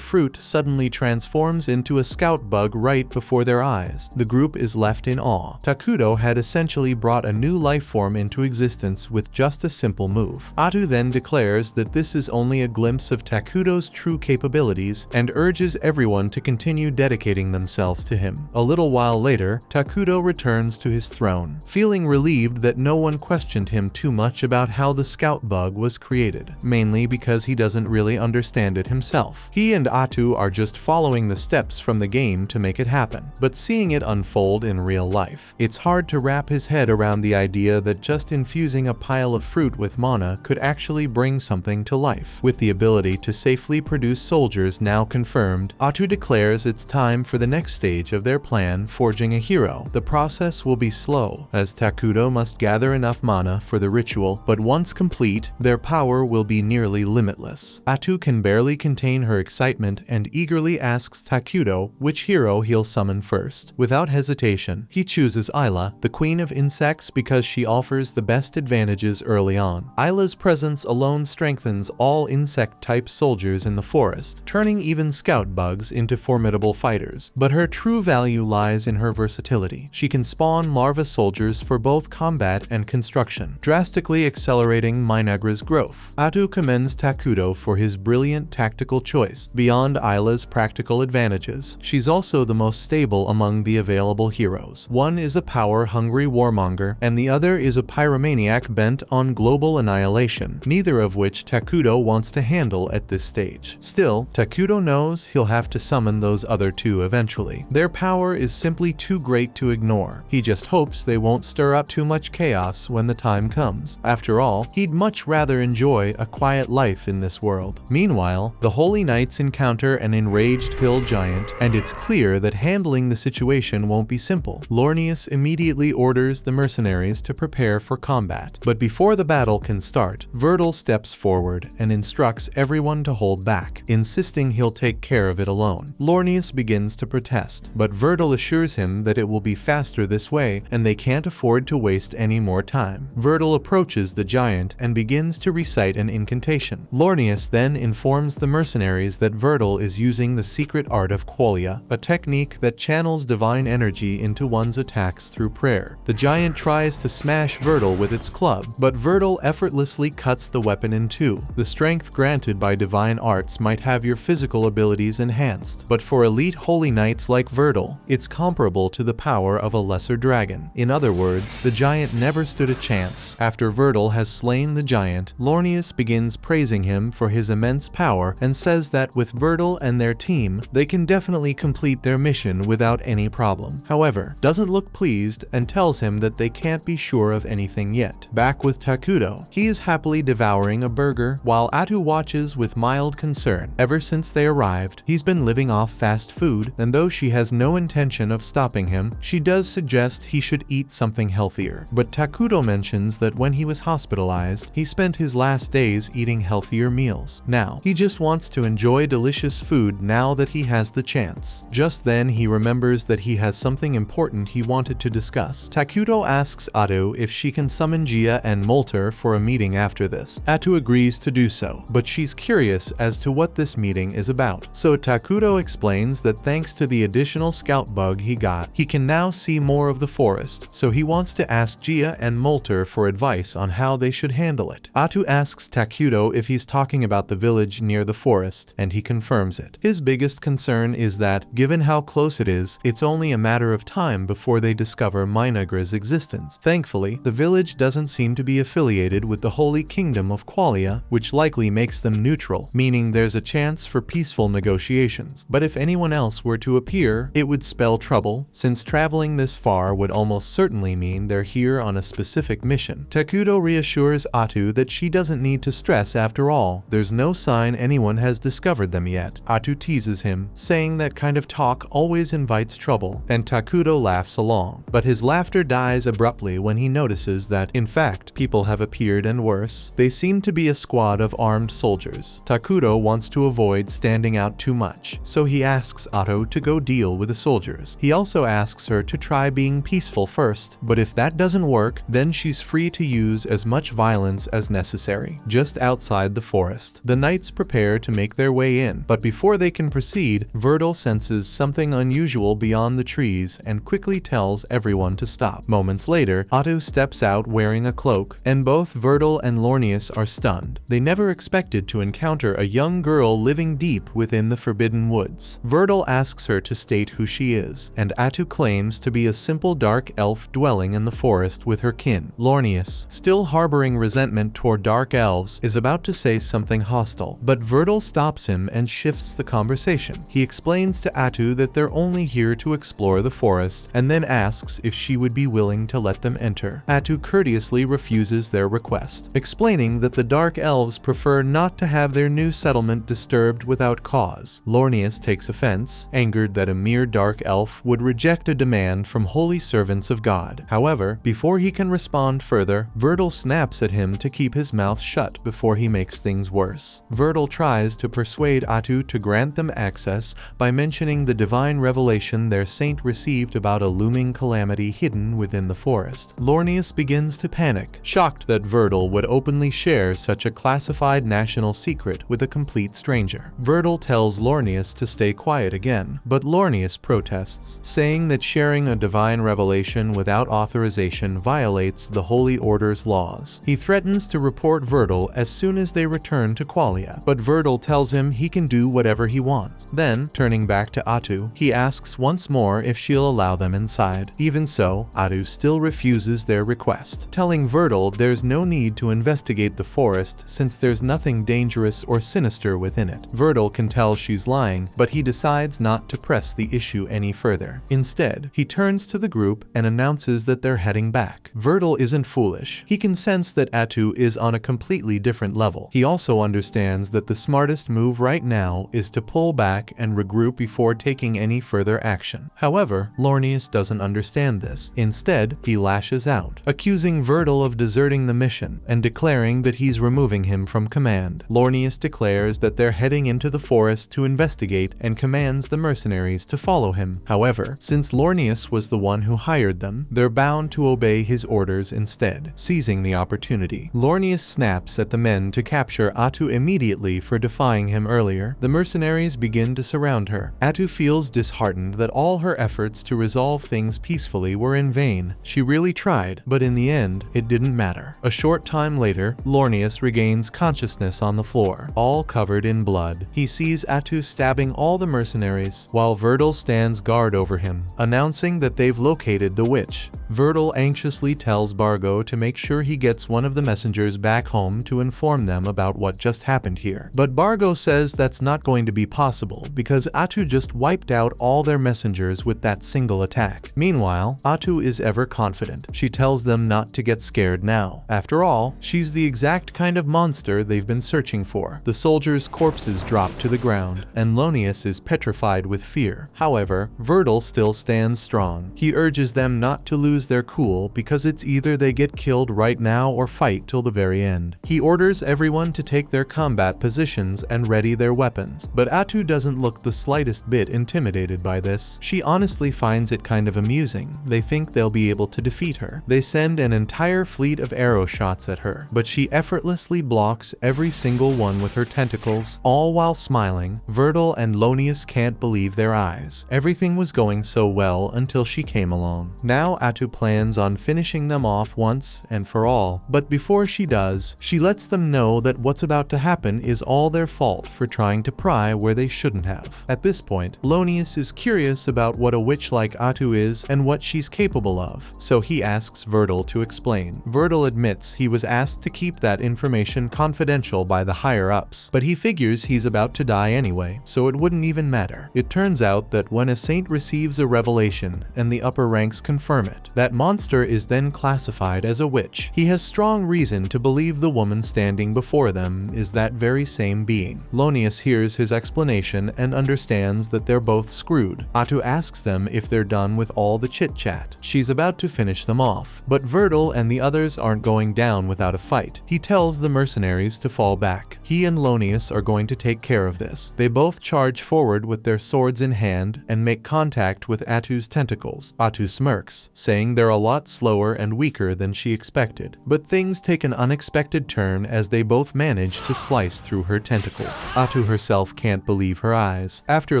fruit suddenly transforms into a scout bug right before their eyes. The group is left in awe. Takuto had essentially brought a new life form into existence with just a simple move. Atu then declares that this is only a glimpse of Takuto's true capabilities and urges everyone to continue dedicating themselves to him. A little while later, Takuto returns to his throne, feeling relieved that no one questioned him too much about how the scout bug was created, mainly because he doesn't really understand it himself. He and Atu are just following the steps from the game to make it happen, but seeing it unfold in real life, it's hard to wrap his head around the idea that just infusing a pile of fruit with mana could actually bring something to life. With the ability to safely produce soldiers now confirmed, Atu declares it's time for the next stage of their plan, forging a hero. The process will be slow, as Takuto must gather enough mana for the ritual, but once complete, their power will be nearly limitless. Atu can barely contain her excitement and eagerly asks Takuto which hero he'll summon first. Without hesitation, he chooses Isla, the queen of insects, because she offers the best advantages early on. Isla's presence alone strengthens all insect-type soldiers in the forest, turning even scout bugs into formidable fighters. But her true value lies in her versatility. She can spawn larva soldiers for both combat and construction, drastically accelerating Minagra's growth. Atu commends Takuto for his brilliant tactical choice. Beyond Isla's practical advantages, she's also the most stable among the available heroes. One is a power-hungry warmonger, and the other is a pyromaniac bent on global annihilation, neither of which Takuto wants to handle at this stage. Still, Takuto knows he'll have to summon those other two eventually. Their power is simply too great to ignore. He just hopes they won't stir up too much chaos when the time comes. After all, he'd much rather enjoy a quiet life in this world. Meanwhile, the Holy Knights encounter an enraged hill giant, and it's clear that handling the situation won't be simple. Lornius immediately orders the mercenaries to prepare for combat. But before the battle can start, Verdal steps forward and instructs everyone to hold back, insisting he'll take care of it alone. Lornius begins to protest, but Verdal assures him that it will be faster this way and they can't afford to waste any more time. Verdal approaches the giant and begins to recite an incantation. Lornius then informs the mercenaries that Verdal is using the secret art of qualia, a technique that channels divine energy into one's attacks through prayer. The giant tries to smash Verdal with its club, but Verdal effortlessly cuts the weapon in two. The strength granted by divine arts might have your physical abilities enhanced, but for elite holy knights like Verdal, it's comparable to the power of a lesser dragon. In other words, the giant never stood a chance. After Verdal has slain the giant, Lornius begins praising him for his immense power and says that with Verdal and their team, they can definitely complete their mission without any problem. However, doesn't look pleased and tells him that they can't be sure of anything yet. Back with Takuto, he is happily devouring a burger while Atu watches with mild concern. Ever since they arrived, he's been living off fast food, and though she has no intention of stopping him, she does suggest he should eat something healthier. But Takuto mentions that when he was hospitalized, he spent his last days eating healthier meals. Now, he just wants to enjoy delicious food now that he has the chance. Just then, he remembers that he has something important he wanted to discuss. Takuto asks Atu if she can summon Gia and Molter for a meeting after this. Atu agrees to do so, but she's curious as to what this meeting is about. So Takuto explains that thanks to the additional scout bug he got, he can now see more of the forest, so he wants to ask Gia and Molter for advice on how they should handle it. Atu asks Takuto if he's talking about the village near the forest, and he confirms it. His biggest concern is that, given how close it is, it's only a matter of time before they discover Minagra's existence. Thankfully, the village doesn't seem to be affiliated with the Holy Kingdom of Qualia, which likely makes them neutral, meaning there's a chance for peaceful negotiations. But if anyone else were to appear, it would spell trouble, since traveling this far would almost certainly mean they're here on a specific mission. Takuto reassures Atu that she doesn't need to stress after all. There's no sign anyone has discovered them yet. Atu teases him, saying that kind of talk always invites trouble, and Takuto laughs along. But his laughter dies abruptly when he notices that, in fact, people have appeared and worse. They seem to be a squad of armed soldiers. Takuto wants to avoid standing out too much, so he asks Atu to go deal with the soldiers. He also asks her to try being peaceful first, but if that doesn't work, then she's free to use as much violence as necessary. Just outside the forest, the knights prepare to make their way in, but before they can proceed, Verdal senses something unusual beyond the trees and quickly tells everyone to stop. Moments later, Atu steps out wearing a cloak, and both Verdal and Lornius are stunned. They never expected to encounter a young girl living deep within the Forbidden Woods. Verdal asks her to state who she is, and Atu claims to be a simple dark elf dwelling in the forest with her kin. Lornius, still harboring resentment toward dark elves, is about to say something hostile, but Verdal stops him and shifts the conversation. He explains to Atu that they're only here to explore the forest, and then asks if she would be willing to let them enter. Atu courteously refuses their request, explaining that the dark elves prefer not to have their new settlement disturbed without cause. Lornius takes offense, angered that a mere dark elf would reject a demand from holy servants of God. However, before he can respond further, Verdal snaps at him to keep his mouth shut before he makes things worse. Verdal tries to persuade Atu to grant them access by mentioning the divine revelation their saint received about a looming calamity hidden within the forest. Lornius begins to panic, shocked that Verdal would openly share such a classified national secret with a complete stranger. Verdal tells Lornius to stay quiet again, but Lornius protests, saying that sharing a divine revelation without authorization violates the Holy Order's laws. He threatens to report Verdal as soon as they return to Qualia, but Verdal tells him he can do whatever he wants. Then, turning back to Atu, he asks once more if she'll allow them inside. Even so, Atu still refuses their request, telling Verdal there's no need to investigate the forest since there's nothing dangerous or sinister within it. Verdal can tell she's lying, but he decides not to press the issue any further. Instead, he turns to the group and announces that they're heading back. Verdal isn't foolish. He can sense that Atu is on a completely different level. He also understands that the smartest move right now is to pull back and regroup before taking any further action. However, Lornius doesn't understand this. Instead, he lashes out, accusing Verdal of deserting the mission and declaring that he's removing him from command. Lornius declares that they're heading into the forest to investigate and commands the mercenaries to follow him. However, since Lornius was the one who hired them, they're bound to obey his orders instead. Seizing the opportunity, Lornius snaps at the men to capture Atu immediately for defying him earlier. The mercenaries begin to surround her. Atu feels disheartened that all her efforts to resolve things peacefully were in vain. She really tried, but in the end, it didn't matter. A short time later, Lornius regains consciousness on the floor, all covered in blood. He sees Atu stabbing all the mercenaries, while Verdal stands guard over him, announcing that they've located the witch. Verdal anxiously tells Bargo to make sure he gets one of the messengers back home to inform them about what just happened here. But Bargo says that's not going to be possible because Atu just wiped out all their messengers with that single attack. Meanwhile, Atu is ever confident. She tells them not to get scared now. After all, she's the exact kind of monster they've been searching for. The soldiers' corpses drop to the ground, and Lornius is petrified with fear. However, Verdal still stands strong. He urges them not to lose their cool because it's either they get killed right now or fight till the very end. He orders everyone to take their combat positions and ready their weapons, but Atu doesn't look the slightest bit intimidated by this. Lonius. She honestly finds it kind of amusing. They think they'll be able to defeat her. They send an entire fleet of arrow shots at her, but she effortlessly blocks every single one with her tentacles, all while smiling. Vertil and Lonius can't believe their eyes. Everything was going so well until she came along. Now Atu plans on finishing them off once and for all, but before she does, she lets them know that what's about to happen is all their fault for trying to pry where they shouldn't have. At this point, Lonius is curious about what a witch like Atu is and what she's capable of, so he asks Vertil to explain. Vertil admits he was asked to keep that information confidential by the higher-ups, but he figures he's about to die anyway, so it wouldn't even matter. It turns out that when a saint receives a revelation and the upper ranks confirm it, that monster is then classified as a witch. He has strong reason to believe the woman standing before them is that very same being. Lonius hears his explanation and understands that they're both screwed. Atu asks them if they're done with all the chit-chat. She's about to finish them off, but Vertil and the others aren't going down without a fight. He tells the mercenaries to fall back. He and Lonius are going to take care of this. They both charge forward with their swords in hand and make contact with Atu's tentacles. Atu smirks, saying they're a lot slower and weaker than she expected. But things take an unexpected turn as they both manage to slice through her tentacles. Atu herself can't believe her eyes. After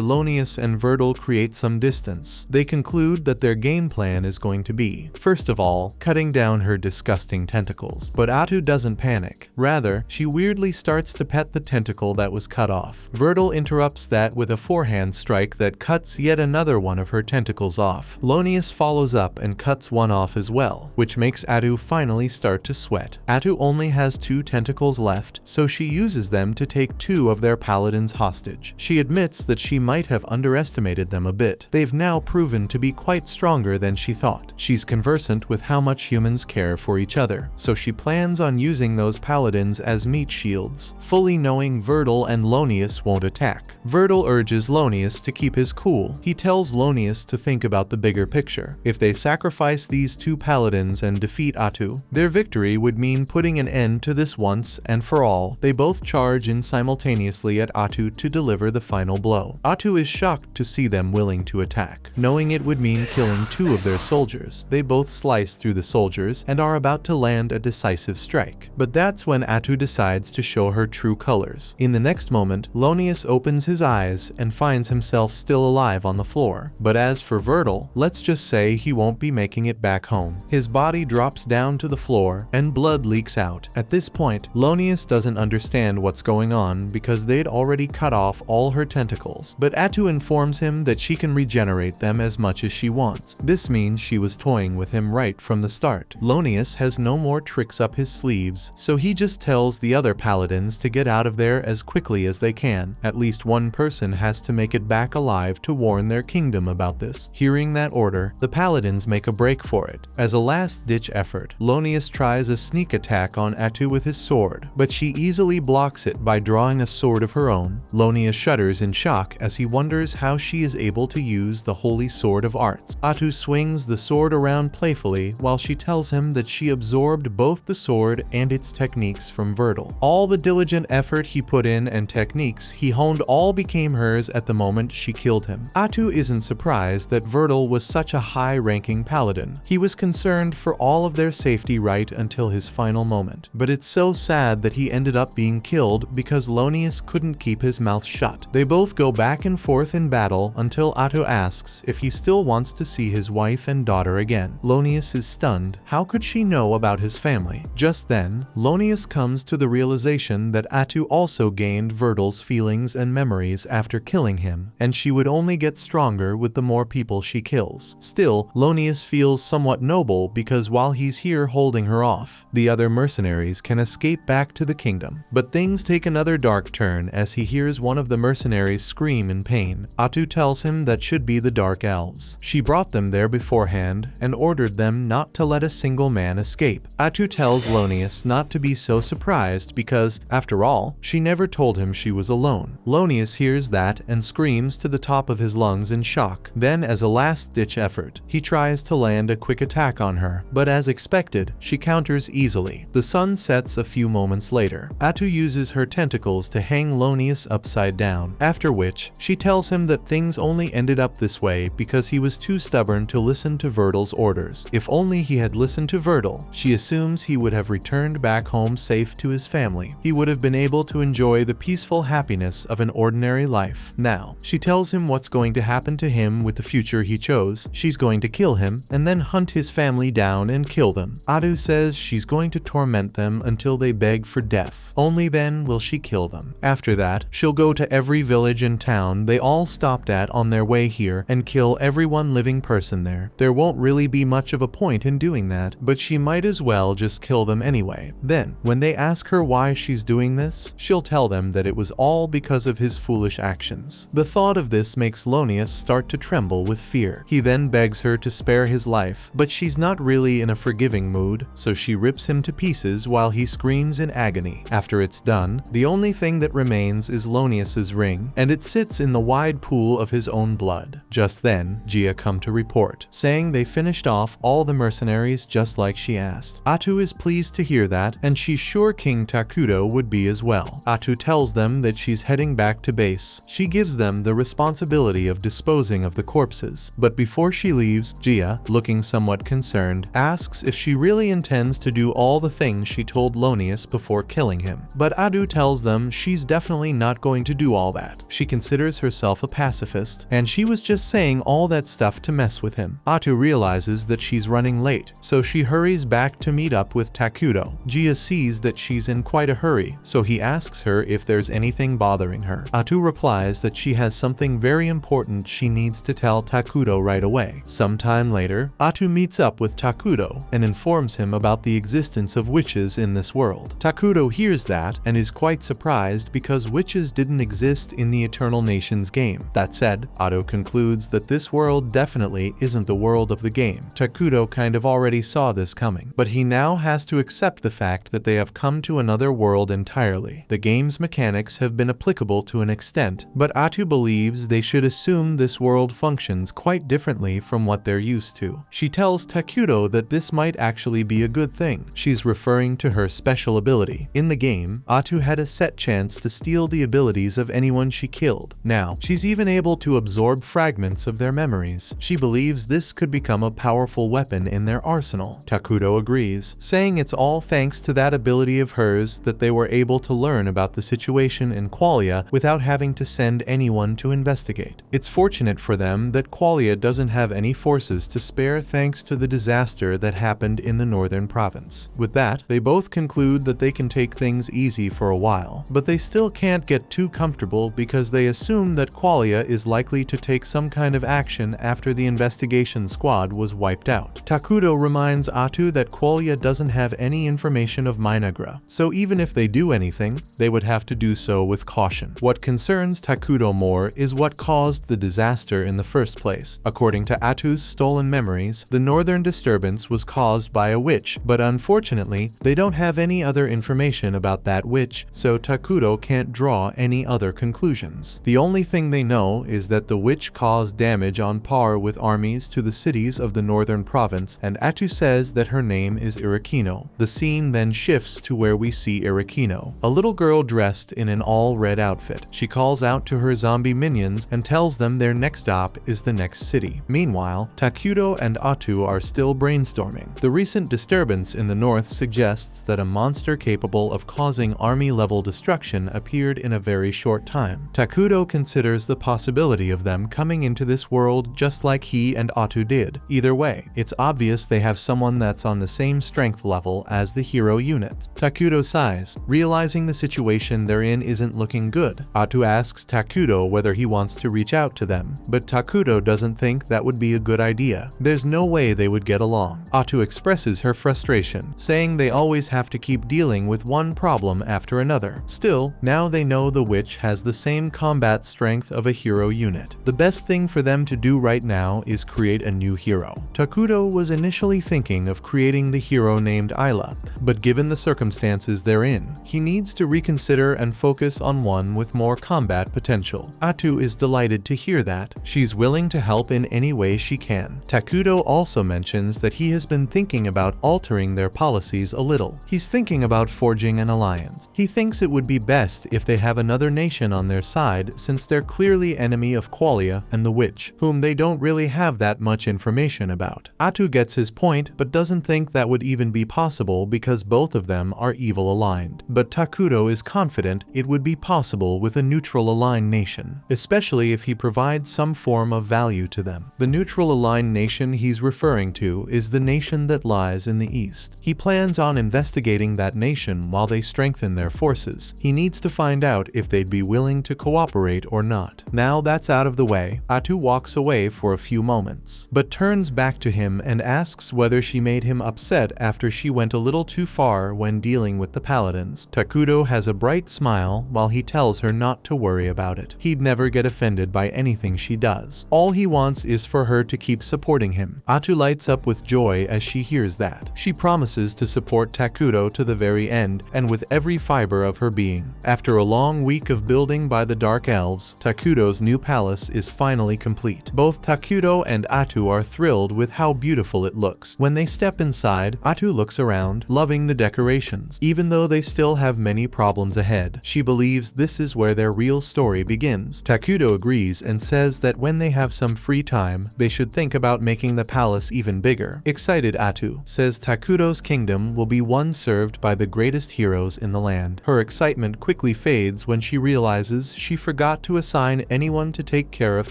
Lonius and Vertil create some distance, they conclude that their game plan is going to be, first of all, cutting down her disgusting tentacles. But Atu doesn't panic. Rather, she weirdly starts to pet the tentacle that was cut off. Vertil interrupts that with a forehand strike that cuts yet another one of her tentacles off. Lonius follows up and cuts one off as well, which makes Atu finally start to sweat. Atu only has 2 tentacles left, so she uses them to take 2 of their paladins hostage. She admits that she might have underestimated them a bit. They've now proven to be quite stronger than she thought. She's conversant with how much humans care for each other, so she plans on using those paladins as meat shields, fully knowing Vertil and Lonius won't attack. Vertil urges Lonius to keep his cool. He tells Lonius to think about the bigger picture. If they sacrifice these 2 paladins and defeat Atu, their victory would mean putting an end to this once and for all. They both charge in simultaneously at Atu to deliver the final blow. Atu is shocked to see them willing to attack, knowing it would mean killing 2 of their soldiers. They both slice through the soldiers and are about to land a decisive strike. But that's when Atu decides to show her true colors. In the next moment, Lonius opens his eyes and finds himself still alive on the floor. But as for Vertil, let's just say he won't be making it back home. His body drops down to the floor and blood leaks out. At this point, Lonius doesn't understand what's going on because they'd already cut off all her tentacles. But Atu informs him that she can regenerate them as much as she wants. This means she was toying with him right from the start. Lonius has no more tricks up his sleeves, so he just tells the other paladins to get out of there as quickly as they can. At least one person has to make it back alive to warn their kingdom about this. Hearing that order, the paladins make a break for it. As a last-ditch effort, Lonius tries a sneak attack on Atu with his sword, but she easily blocks it by drawing a sword of her own. Lonius shudders in shock as he wonders how she is able to use the holy sword of arts. Atu swings the sword around playfully while she tells him that she absorbed both the sword and its techniques from Vertil. All the diligent effort he put in and techniques he honed all became hers at the moment she killed him. Atu isn't surprised that Vertil was such a high-ranking paladin. He was concerned for all of their safety right until his final moment. But it's so sad that he ended up being killed because Lonius couldn't keep his mouth shut. They both go back and forth in battle until Atu asks if he still wants to see his wife and daughter again. Lonius is stunned. How could she know about his family? Just then, Lonius comes to the realization that Atu also gained Vertil's feelings and memories after killing him, and she would only get stronger with the more people she kills. Still, Lonius feels somewhat noble because while he's here holding her off, the other mercenaries can escape back to the kingdom. But things take another dark turn as he hears one of the mercenaries scream in pain. Atu tells him that should be the Dark Elves. She brought them there beforehand and ordered them not to let a single man escape. Atu tells Lonius not to be so surprised because, after all, she never told him she was alone. Lonius hears that and screams to the top of his lungs in shock. Then, as a last-ditch effort, he tries to land a quick attack on her, but as expected, she counters easily. The sun sets a few moments later. Atu uses her tentacles to hang Lonius upside down, after which, she tells him that things only ended up this way because he was too stubborn to listen to Vertil's orders. If only he had listened to Vertil, she assumes he would have returned back home safe to his family. He would have been able to enjoy the peaceful happiness of an ordinary life. Now, she tells him what's going to happen to him with the future he chose. She's going to kill him and then hunt his family down and kill them. Atu says she's going to torment them until they beg for death. Only then will she kill them. After that, she'll go to every village and town they all stopped at on their way here and kill every one living person there. There won't really be much of a point in doing that, but she might as well just kill them anyway. Then, when they ask her why she's doing this, she'll tell them that it was all because of his foolish actions. The thought of this makes Lonius start to tremble with fear. He then begs her to spare his life, but she's not really in a forgiving mood, so she rips him to pieces while he screams in agony. After it's done, the only thing that remains is Lonius's ring, and it sits in the wide pool of his own blood. Just then, Gia come to report, saying they finished off all the mercenaries just like she asked. Atu is pleased to hear that, and she's sure King Takuto would be as well. Atu tells them that she's heading back to base. She gives them the responsibility of disposing of the corpses, but before she leaves, Gia, looking somewhat concerned, asks if she really intends to do all the things she told Lonius before killing him. But Atu tells them she's definitely not going to do all that. She considers herself a pacifist, and she was just saying all that stuff to mess with him. Atu realizes that she's running late, so she hurries back to meet up with Takuto. Gia sees that she's in quite a hurry, so he asks her if there's anything bothering her. Atu replies that she has something very important she needs to tell Takuto right away. Sometime later, Atu meets up with Takuto and informs him about the existence of witches in this world. Takuto hears that and is quite surprised because witches didn't exist in the Eternal Nations game. That said, Atu concludes that this world definitely isn't the world of the game. Takuto kind of already saw this coming, but he now has to accept the fact that they have come to another world entirely. The game's mechanics have been applicable to an extent, but Atu believes they should assume this world functions quite differently from what they're used to. She tells Takuto that this might actually be a good thing. She's referring to her special ability. In the game, Atu had a set chance to steal the abilities of anyone she killed. Now, she's even able to absorb fragments of their memories. She believes this could become a powerful weapon in their arsenal. Takuto agrees, saying it's all thanks to that ability of hers that they were able to learn about the situation in Qualia without having to send anyone to investigate. It's fortunate for them that Qualia doesn't have any forces to spare thanks to the disaster that happened in the northern province. With that, they both conclude that they can take things easy for a while, but they still can't get too comfortable because they assume that Qualia is likely to take some kind of action after the investigation squad was wiped out. Takuto reminds Atu that Qualia doesn't have any information of Minagra, so even if they do anything, they would have to do so with caution. What concerns Takuto more is what caused the disaster in the first place. According to Atu's stolen memories, the northern disturbance was caused by a witch, but unfortunately, they don't have any other information about that witch, so Takuto can't draw any other conclusions. The only thing they know is that the witch caused damage on par with armies to the cities of the northern province, and Atu says that her name is Irikino. The scene then shifts to where we see Irikino, a little girl dressed in an all-red outfit. She calls out to her zombie minions and tells them their next stop is the next city. Meanwhile, Takuto and Atu are still brainstorming. The recent disturbance in the north suggests that a monster capable of causing army-level destruction appeared in a very short time. Takuto considers the possibility of them coming into this world just like he and Atu did. Either way, it's obvious they have someone that's on the same strength level as the hero unit. Takuto sighs, realizing the situation they're in isn't looking good. Atu asks Takuto whether he wants to reach out to them, but Takuto doesn't think that would be a good idea. There's no way they would get along. Atu expresses her frustration, saying they always have to keep dealing with one problem after another. Still, now they know the witch has the same combat strength of a hero unit. The best thing for them to do right now is create a new hero. Takuto was initially thinking of creating the hero named Ayla, but given the circumstances they're in, he needs to reconsider and focus on one with more combat potential. Atu is delighted to hear that. She's willing to help in any way she can. Takuto also mentions that he has been thinking about altering their policies a little. He's thinking about forging an alliance. He thinks it would be best if they have another nation on their side since they're clearly enemy of Qualia Qualia and the witch, whom they don't really have that much information about. Atu gets his point but doesn't think that would even be possible because both of them are evil aligned. But Takudo is confident it would be possible with a neutral aligned nation, especially if he provides some form of value to them. The neutral aligned nation he's referring to is the nation that lies in the east. He plans on investigating that nation while they strengthen their forces. He needs to find out if they'd be willing to cooperate or not. Now that's out of the way, Atu walks away for a few moments, but turns back to him and asks whether she made him upset after she went a little too far when dealing with the paladins. Takudo has a bright smile while he tells her not to worry about it. He'd never get offended by anything she does. All he wants is for her to keep supporting him. Atu lights up with joy as she hears that. She promises to support Takudo to the very end and with every fiber of her being. After a long week of building by the Dark Elves, Takudo's new palace is finally complete. Both Takudo and Atu are thrilled with how beautiful it looks. When they step inside, Atu looks around, loving the decorations. Even though they still have many problems ahead, she believes this is where their real story begins. Takudo agrees and says that when they have some free time, they should think about making the palace even bigger. Excited Atu says Takudo's kingdom will be one served by the greatest heroes in the land. Her excitement quickly fades when she realizes she forgot to assign anyone to take care of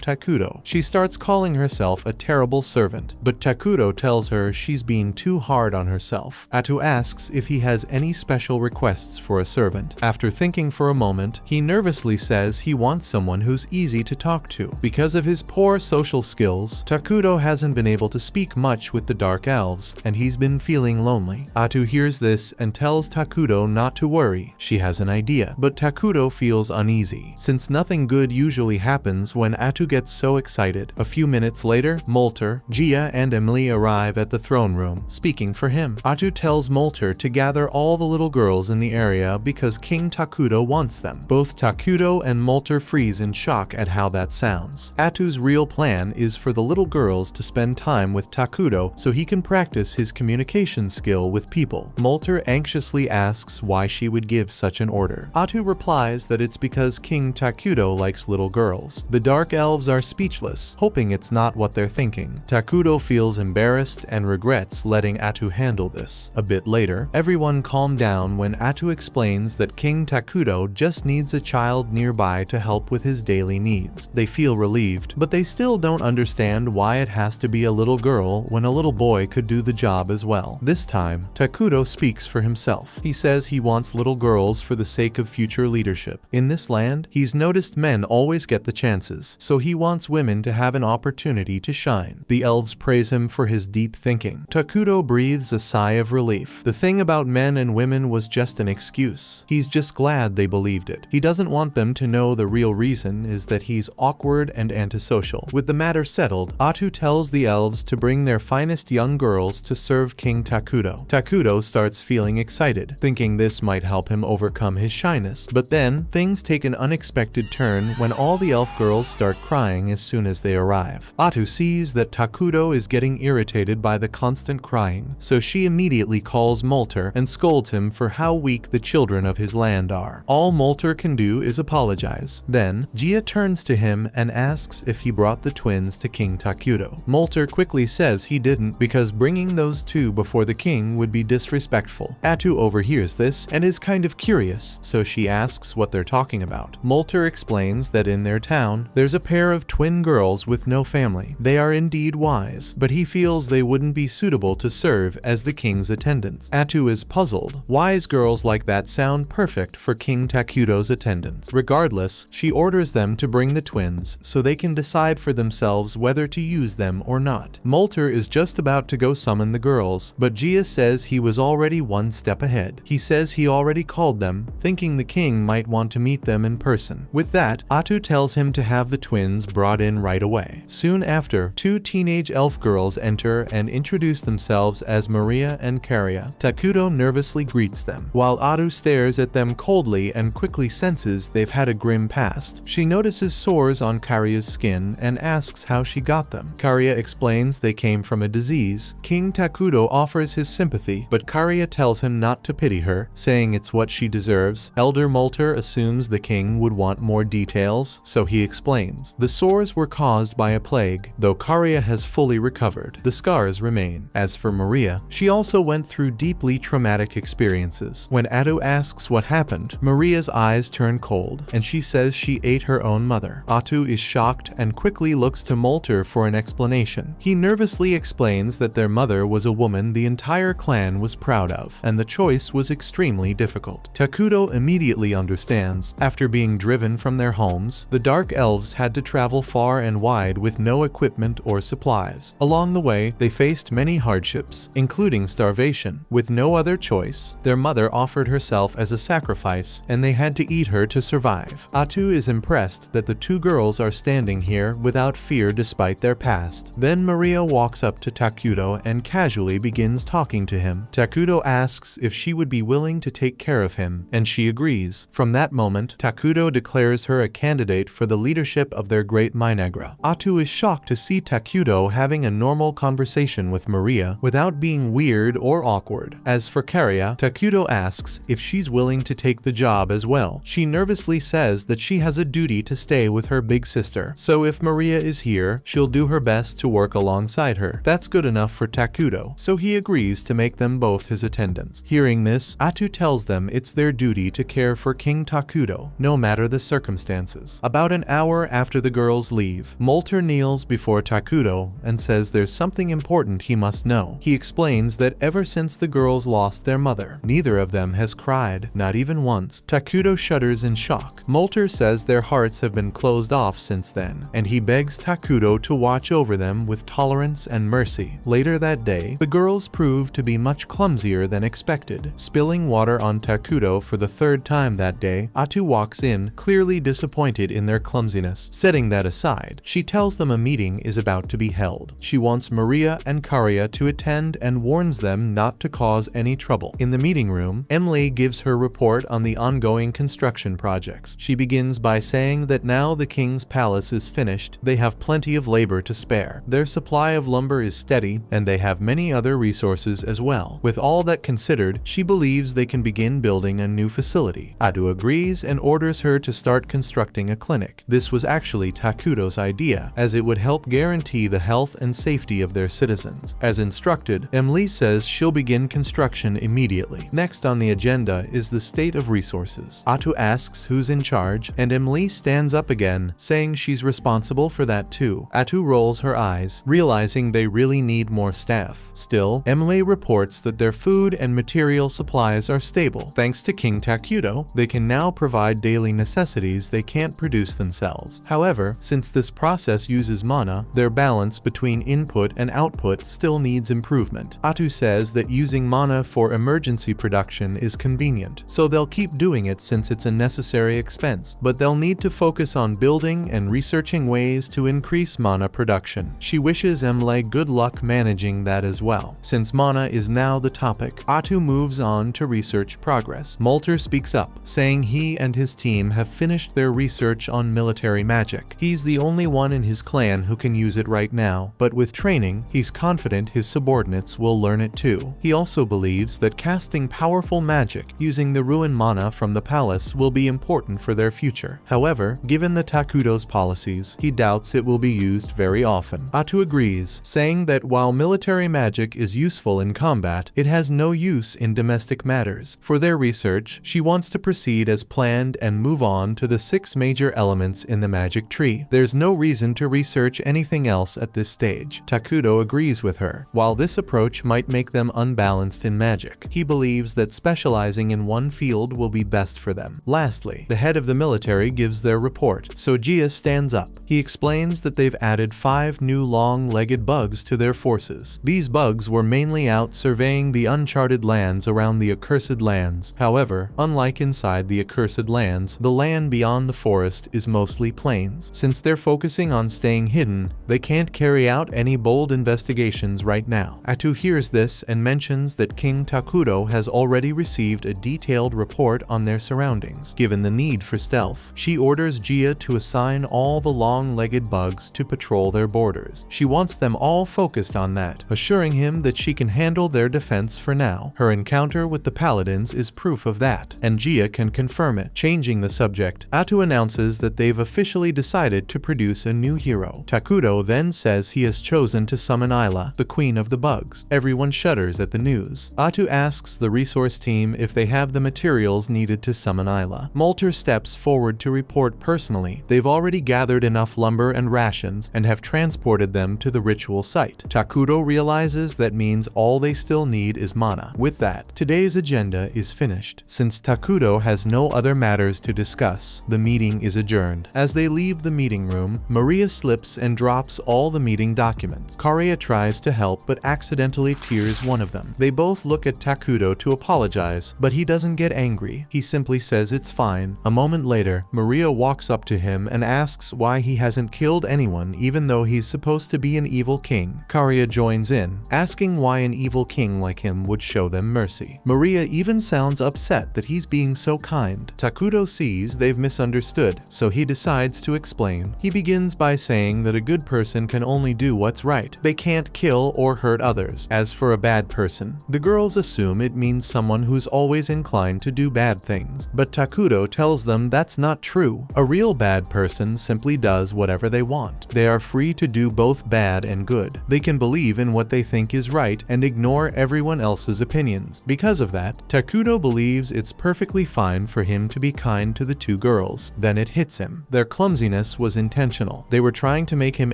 Takudo. She starts calling herself a terrible servant, but Takudo tells her she's being too hard on herself. Atu asks if he has any special requests for a servant. After thinking for a moment, he nervously says he wants someone who's easy to talk to. Because of his poor social skills, Takudo hasn't been able to speak much with the Dark Elves, and he's been feeling lonely. Atu hears this and tells Takudo not to worry. She has an idea, but Takudo feels uneasy, since nothing good usually happens when Atu gets so excited. A few minutes later, Molter, Gia, and Emily arrive at the throne room, speaking for him. Atu tells Molter to gather all the little girls in the area because King Takudo wants them. Both Takudo and Molter freeze in shock at how that sounds. Atu's real plan is for the little girls to spend time with Takudo so he can practice his communication skill with people. Molter anxiously asks why she would give such an order. Atu replies that it's because King Takudo likes little girls. The Dark Elves are speechless, hoping it's not what they're thinking. Takudo feels embarrassed and regrets letting Atu handle this. A bit later, everyone calmed down when Atu explains that King Takudo just needs a child nearby to help with his daily needs. They feel relieved, but they still don't understand why it has to be a little girl when a little boy could do the job as well. This time, Takudo speaks for himself. He says he wants little girls for the sake of future leadership. In this land, he's noticed men always get the chances, so he wants women to have an opportunity to shine. The elves praise him for his deep thinking. Takudo breathes a sigh of relief. The thing about men and women was just an excuse. He's just glad they believed it. He doesn't want them to know the real reason is that he's awkward and antisocial. With the matter settled, Atu tells the elves to bring their finest young girls to serve King Takudo. Takudo starts feeling excited, thinking this might help him overcome his shyness. But then, things take an unexpected turn when all the elf girls start crying as soon as they arrive. Atu sees that Takudo is getting irritated by the constant crying, so she immediately calls Molter and scolds him for how weak the children of his land are. All Molter can do is apologize. Then, Gia turns to him and asks if he brought the twins to King Takudo. Molter quickly says he didn't because bringing those two before the king would be disrespectful. Atu overhears this and is kind of curious, so she asks what they're talking about. Molter explains that in their town, there's a pair of twin girls with no family. They are indeed wise, but he feels they wouldn't be suitable to serve as the king's attendants. Atu is puzzled. Wise girls like that sound perfect for King Takudo's attendants. Regardless, she orders them to bring the twins so they can decide for themselves whether to use them or not. Molter is just about to go summon the girls, but Gia says he was already one step ahead. He says he already called them, thinking the king might want to meet them in person. With that, Atu tells him to have the twins brought in right away. Soon after, two teenage elf girls enter and introduce themselves as Maria and Karia. Takudo nervously greets them, while Atu stares at them coldly and quickly senses they've had a grim past. She notices sores on Karia's skin and asks how she got them. Karia explains they came from a disease. King Takudo offers his sympathy, but Karia tells him not to pity her, saying it's what she deserves. Elder Molter assumes the king would want more details, so he explains explains. The sores were caused by a plague, though Karia has fully recovered. The scars remain. As for Maria, she also went through deeply traumatic experiences. When Atu asks what happened, Maria's eyes turn cold, and she says she ate her own mother. Atu is shocked and quickly looks to Molter for an explanation. He nervously explains that their mother was a woman the entire clan was proud of, and the choice was extremely difficult. Takuto immediately understands. After being driven from their homes, the Dark Elves had to travel far and wide with no equipment or supplies. Along the way, they faced many hardships, including starvation. With no other choice, their mother offered herself as a sacrifice, and they had to eat her to survive. Atu is impressed that the two girls are standing here without fear despite their past. Then Maria walks up to Takuto and casually begins talking to him. Takuto asks if she would be willing to take care of him, and she agrees. From that moment, Takuto declares her a candidate for the leadership of their great Minagra. Atu is shocked to see Takuto having a normal conversation with Maria without being weird or awkward. As for Karia, Takuto asks if she's willing to take the job as well. She nervously says that she has a duty to stay with her big sister, so if Maria is here, she'll do her best to work alongside her. That's good enough for Takuto, so he agrees to make them both his attendants. Hearing this, Atu tells them it's their duty to care for King Takuto, no matter the circumstances. About an hour after the girls leave, Molter kneels before Takuto and says there's something important he must know. He explains that ever since the girls lost their mother, neither of them has cried, not even once. Takuto shudders in shock. Molter says their hearts have been closed off since then, and he begs Takuto to watch over them with tolerance and mercy. Later that day, the girls prove to be much clumsier than expected, spilling water on Takuto for the third time that day. Atu walks in, clearly disappointed in their clumsiness. Setting that aside, she tells them a meeting is about to be held. She wants Maria and Karia to attend and warns them not to cause any trouble. In the meeting room, Emily gives her report on the ongoing construction projects. She begins by saying that now the king's palace is finished, they have plenty of labor to spare. Their supply of lumber is steady, and they have many other resources as well. With all that considered, she believes they can begin building a new facility. Atu agrees and orders her to start constructing a clinic. This was actually Takuto's idea, as it would help guarantee the health and safety of their citizens. As instructed, Emily says she'll begin construction immediately. Next on the agenda is the state of resources. Atu asks who's in charge, and Emily stands up again, saying she's responsible for that too. Atu rolls her eyes, realizing they really need more staff. Still, Emily reports that their food and material supplies are stable. Thanks to King Takuto, they can now provide daily necessities they can't produce themselves. However, since this process uses mana, their balance between input and output still needs improvement. Atu says that using mana for emergency production is convenient, so they'll keep doing it since it's a necessary expense, but they'll need to focus on building and researching ways to increase mana production. She wishes Emily good luck managing that as well. Since mana is now the topic, Atu moves on to research progress. Molter speaks up, saying he and his team have finished their research on military magic. He's the only one in his clan who can use it right now, but with training, he's confident his subordinates will learn it too. He also believes that casting powerful magic using the ruin mana from the palace will be important for their future. However, given the Takuto's policies, he doubts it will be used very often. Atu agrees, saying that while military magic is useful in combat, it has no use in domestic matters. For their research, she wants to proceed as planned and move on to the 6 major elements in the magic tree. There's no reason to research anything else at this stage. Takuto agrees with her. While this approach might make them unbalanced in magic, he believes that specializing in one field will be best for them. Lastly, the head of the military gives their report. Sojiya stands up. He explains that they've added 5 new long-legged bugs to their forces. These bugs were mainly out surveying the uncharted lands around the accursed lands. However, unlike inside the accursed lands, the land beyond the forest is mostly plains. Since they're focusing on staying hidden, they can't carry out any bold investigations right now. Atu hears this and mentions that King Takuto has already received a detailed report on their surroundings. Given the need for stealth, she orders Jia to assign all the long-legged bugs to patrol their borders. She wants them all focused on that, assuring him that she can handle their defense for now. Her encounter with the paladins is proof of that, and Jia can confirm it. Changing the subject, Atu announces that they've officially officially decided to produce a new hero. Takudo then says he has chosen to summon Ayla, the queen of the bugs. Everyone shudders at the news. Atu asks the resource team if they have the materials needed to summon Ayla. Molter steps forward to report personally. They've already gathered enough lumber and rations and have transported them to the ritual site. Takudo realizes that means all they still need is mana. With that, today's agenda is finished. Since Takudo has no other matters to discuss, the meeting is adjourned. As they leave the meeting room, Maria slips and drops all the meeting documents. Karia tries to help but accidentally tears one of them. They both look at Takudo to apologize, but he doesn't get angry. He simply says it's fine. A moment later, Maria walks up to him and asks why he hasn't killed anyone even though he's supposed to be an evil king. Karia joins in, asking why an evil king like him would show them mercy. Maria even sounds upset that he's being so kind. Takudo sees they've misunderstood, so he decides to explain. He begins by saying that a good person can only do what's right. They can't kill or hurt others. As for a bad person, the girls assume it means someone who's always inclined to do bad things. But Takudo tells them that's not true. A real bad person simply does whatever they want. They are free to do both bad and good. They can believe in what they think is right and ignore everyone else's opinions. Because of that, Takudo believes it's perfectly fine for him to be kind to the two girls. Then it hits him. Their clumsiness was intentional. They were trying to make him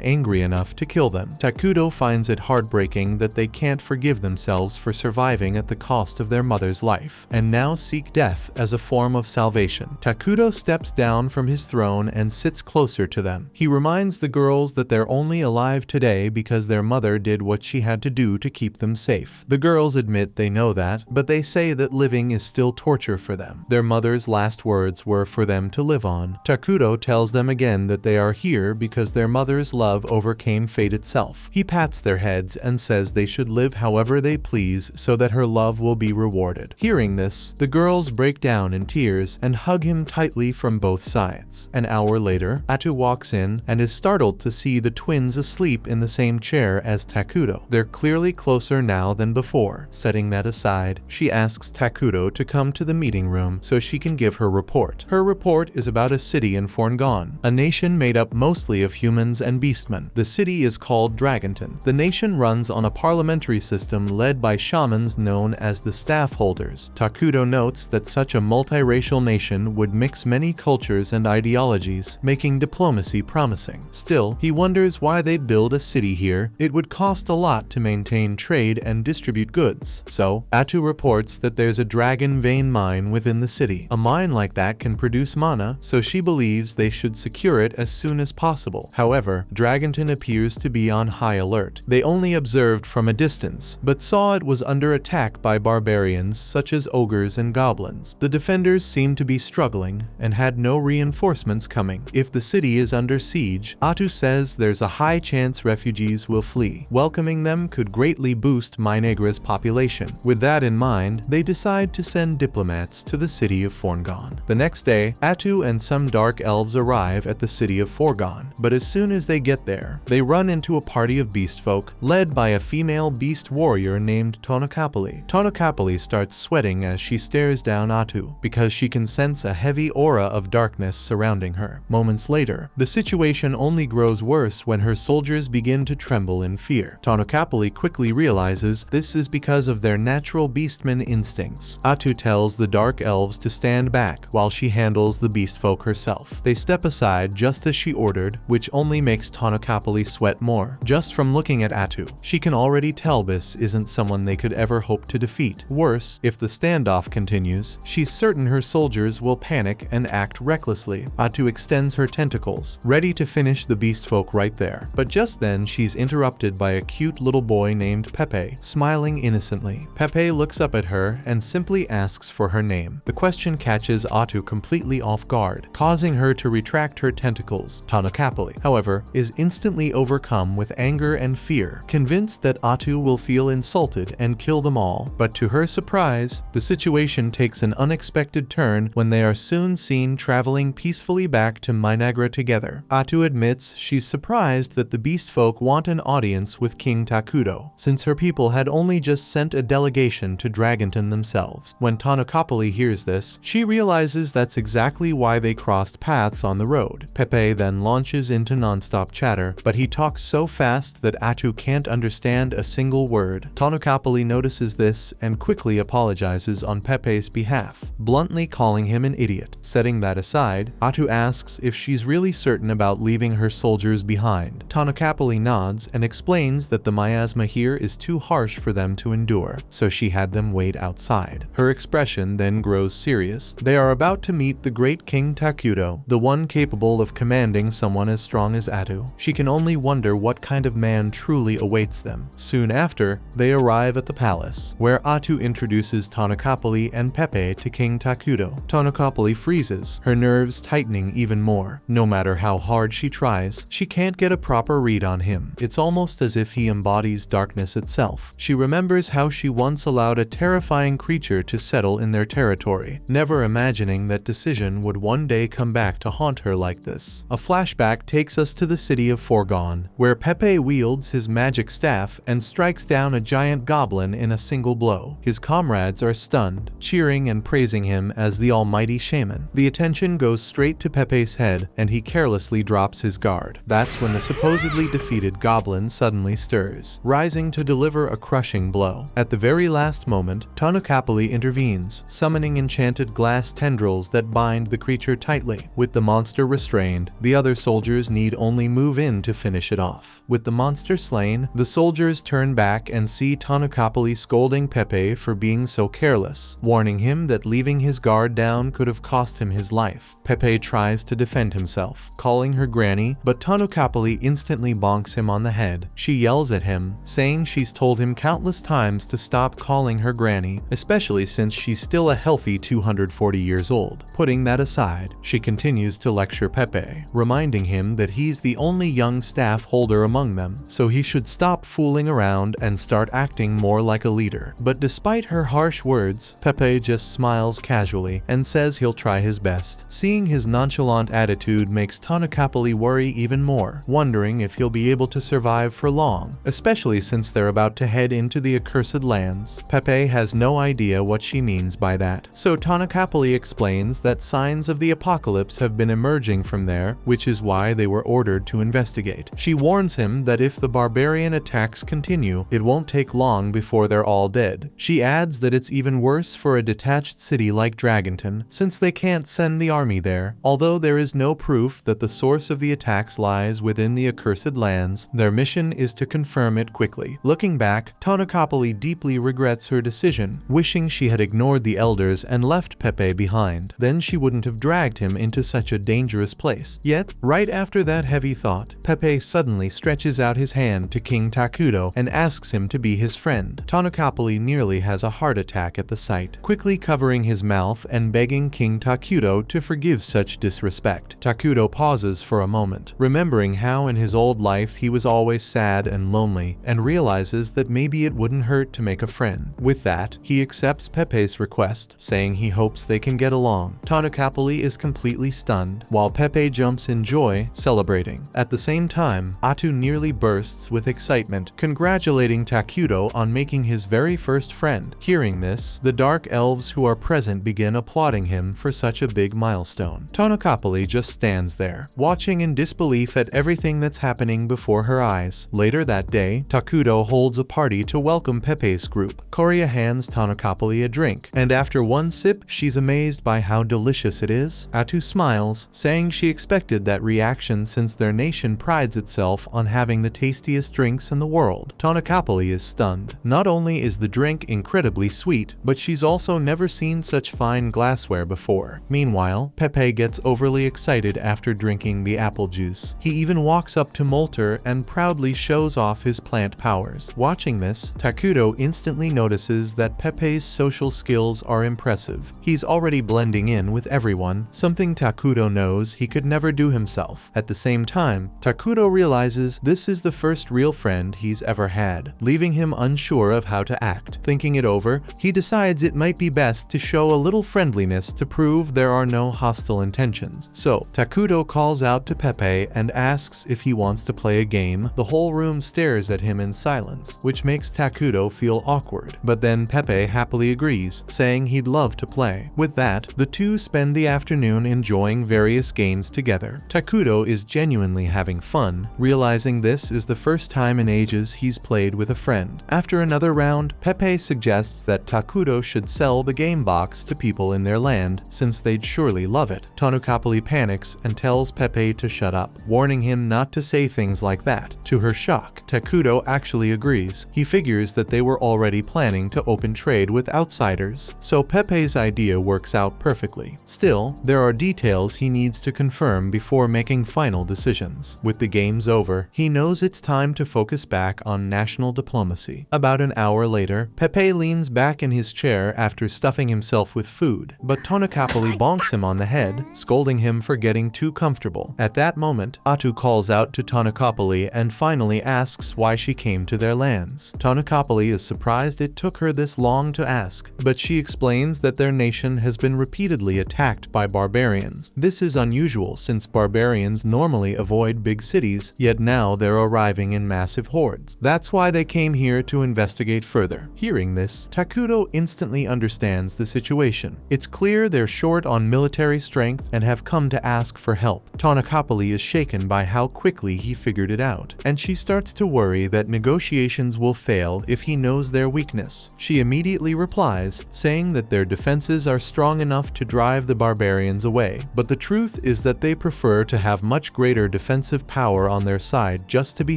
angry enough to kill them. Takudo finds it heartbreaking that they can't forgive themselves for surviving at the cost of their mother's life, and now seek death as a form of salvation. Takudo steps down from his throne and sits closer to them. He reminds the girls that they're only alive today because their mother did what she had to do to keep them safe. The girls admit they know that, but they say that living is still torture for them. Their mother's last words were for them to live on. Takudo tells them again that they are here because their mother's love overcame fate itself. He pats their heads and says they should live however they please so that her love will be rewarded. Hearing this, the girls break down in tears and hug him tightly from both sides. An hour later, Atu walks in and is startled to see the twins asleep in the same chair as Takudo. They're clearly closer now than before. Setting that aside, she asks Takudo to come to the meeting room so she can give her report. Her report is about a city in Forngon, a nation made up mostly of humans and beastmen. The city is called Dragonton. The nation runs on a parliamentary system led by shamans known as the staff holders. Takudo notes that such a multiracial nation would mix many cultures and ideologies, making diplomacy promising. Still, he wonders why they'd build a city here. It would cost a lot to maintain trade and distribute goods. So, Atu reports that there's a dragon vein mine within the city. A mine like that can produce mana, so she believes they should secure it as soon as possible. However, Dragonton appears to be on high alert. They only observed from a distance, but saw it was under attack by barbarians such as ogres and goblins. The defenders seemed to be struggling and had no reinforcements coming. If the city is under siege, Atu says there's a high chance refugees will flee. Welcoming them could greatly boost Minegra's population. With that in mind, they decide to send diplomats to the city of Forngon. The next day, Atu and some dark elves arrive at the city of Forgon, but as soon as they get there, they run into a party of beast folk led by a female beast warrior named Tonokapali. Tonokapali starts sweating as she stares down Atu because she can sense a heavy aura of darkness surrounding her. Moments later, the situation only grows worse when her soldiers begin to tremble in fear. Tonokapali quickly realizes this is because of their natural beastman instincts. Atu tells the dark elves to stand back while she handles the beast folk herself. They step aside just as she ordered, which only makes Tonokapali sweat more. Just from looking at Atu, she can already tell this isn't someone they could ever hope to defeat. Worse, if the standoff continues, she's certain her soldiers will panic and act recklessly. Atu extends her tentacles, ready to finish the beast folk right there. But just then, she's interrupted by a cute little boy named Pepe, smiling innocently. Pepe looks up at her and simply asks for her name. The question catches Atu completely off guard, causing her to retract her tentacles. Tonokapali, however, is instantly overcome with anger and fear, convinced that Atu will feel insulted and kill them all. But to her surprise, the situation takes an unexpected turn when they are soon seen traveling peacefully back to Minegra together. Atu admits she's surprised that the beast folk want an audience with King Takudo, since her people had only just sent a delegation to Dragonton themselves. When Tonokapali hears this, she realizes that's exactly why they crossed paths on the the road. Pepe then launches into non-stop chatter, but he talks so fast that Atu can't understand a single word. Tonokapali notices this and quickly apologizes on Pepe's behalf, bluntly calling him an idiot. Setting that aside, Atu asks if she's really certain about leaving her soldiers behind. Tonokapali nods and explains that the miasma here is too harsh for them to endure, so she had them wait outside. Her expression then grows serious. They are about to meet the great King Takudo, the one capable of commanding someone as strong as Atu. She can only wonder what kind of man truly awaits them. Soon after, they arrive at the palace, where Atu introduces Tonokapali and Pepe to King Takudo. Tonokapali freezes, her nerves tightening even more. No matter how hard she tries, she can't get a proper read on him. It's almost as if he embodies darkness itself. She remembers how she once allowed a terrifying creature to settle in their territory, never imagining that decision would one day come back to haunt her like this. A flashback takes us to the city of Foregone, where Pepe wields his magic staff and strikes down a giant goblin in a single blow. His comrades are stunned, cheering and praising him as the almighty shaman. The attention goes straight to Pepe's head, and he carelessly drops his guard. That's when the supposedly defeated goblin suddenly stirs, rising to deliver a crushing blow. At the very last moment, Tonokapali intervenes, summoning enchanted glass tendrils that bind the creature tightly. With the monster restrained, the other soldiers need only move in to finish it off. With the monster slain, the soldiers turn back and see Tonokapali scolding Pepe for being so careless, warning him that leaving his guard down could have cost him his life. Pepe tries to defend himself, calling her granny, but Tonokapali instantly bonks him on the head. She yells at him, saying she's told him countless times to stop calling her granny, especially since she's still a healthy 240 years old. Putting that aside, she continues to lecture Pepe, reminding him that he's the only young staff holder among them, so he should stop fooling around and start acting more like a leader. But despite her harsh words, Pepe just smiles casually and says he'll try his best. Seeing his nonchalant attitude makes Tonokapali worry even more, wondering if he'll be able to survive for long, especially since they're about to head into the accursed lands. Pepe has no idea what she means by that, so Tonokapali explains that signs of the apocalypse have been emerging from there, which is why they were ordered to investigate. She warns him that if the barbarian attacks continue, it won't take long before they're all dead. She adds that it's even worse for a detached city like Dragonton, since they can't send the army there. Although there is no proof that the source of the attacks lies within the accursed lands, their mission is to confirm it quickly. Looking back, Tonokapali deeply regrets her decision, wishing she had ignored the elders and left Pepe behind. Then she wouldn't have dragged him into such a dangerous place. Yet, right after that heavy thought, Pepe suddenly stretches out his hand to King Takudo and asks him to be his friend. Tonokapali nearly has a heart attack at the sight, quickly covering his mouth and begging King Takudo to forgive such disrespect. Takudo pauses for a moment, remembering how in his old life he was always sad and lonely, and realizes that maybe it wouldn't hurt to make a friend. With that, he accepts Pepe's request, saying he hopes they can get along. Tonokapali is completely stunned, while Pepe jumps in joy, celebrating. At the same time, Atu nearly bursts with excitement, congratulating Takudo on making his very first friend. Hearing this, the dark elves who are present begin applauding him for such a big milestone. Tonokapali just stands there, watching in disbelief at everything that's happening before her eyes. Later that day, Takudo holds a party to welcome Pepe's group. Korea hands Tonokapali a drink, and after one sip, she's amazed by how delicious it is. Atu smiles, saying she expected that reaction since their nation prides itself on having the tastiest drinks in the world. Tonokapali is stunned. Not only is the drink incredibly sweet, but she's also never seen such fine glassware before. Meanwhile, Pepe gets overly excited after drinking the apple juice. He even walks up to Molter and proudly shows off his plant powers. Watching this, Takudo instantly notices that Pepe's social skills are impressive. He's already blending in with everyone, something Takudo knows he could never do himself. At the same time, Takudo realizes this is the first real friend he's ever had, leaving him unsure of how to act. Thinking it over, he decides it might be best to show a little friendliness to prove there are no hostile intentions. So, Takudo calls out to Pepe and asks if he wants to play a game. The whole room stares at him in silence, which makes Takudo feel awkward. But then Pepe happily agrees, saying he'd love to play. With that, the two spend the afternoon enjoying very various games together. Takudo is genuinely having fun, realizing this is the first time in ages he's played with a friend. After another round, Pepe suggests that Takudo should sell the game box to people in their land, since they'd surely love it. Tonokapali panics and tells Pepe to shut up, warning him not to say things like that. To her shock, Takudo actually agrees. He figures that they were already planning to open trade with outsiders, so Pepe's idea works out perfectly. Still, there are details he needs to confirm before making final decisions. With the games over, he knows it's time to focus back on national diplomacy. About an hour later, Pepe leans back in his chair after stuffing himself with food, but Tonokapali bonks him on the head, scolding him for getting too comfortable. At that moment, Atu calls out to Tonokapali and finally asks why she came to their lands. Tonokapali is surprised it took her this long to ask, but she explains that their nation has been repeatedly attacked by barbarians. This is unusual since barbarians normally avoid big cities, yet now they're arriving in massive hordes. That's why they came here to investigate further. Hearing this, Takudo instantly understands the situation. It's clear they're short on military strength and have come to ask for help. Tonokapali is shaken by how quickly he figured it out, and she starts to worry that negotiations will fail if he knows their weakness. She immediately replies, saying that their defenses are strong enough to drive the barbarians away, but the truth is that they prefer to have much greater defensive power on their side just to be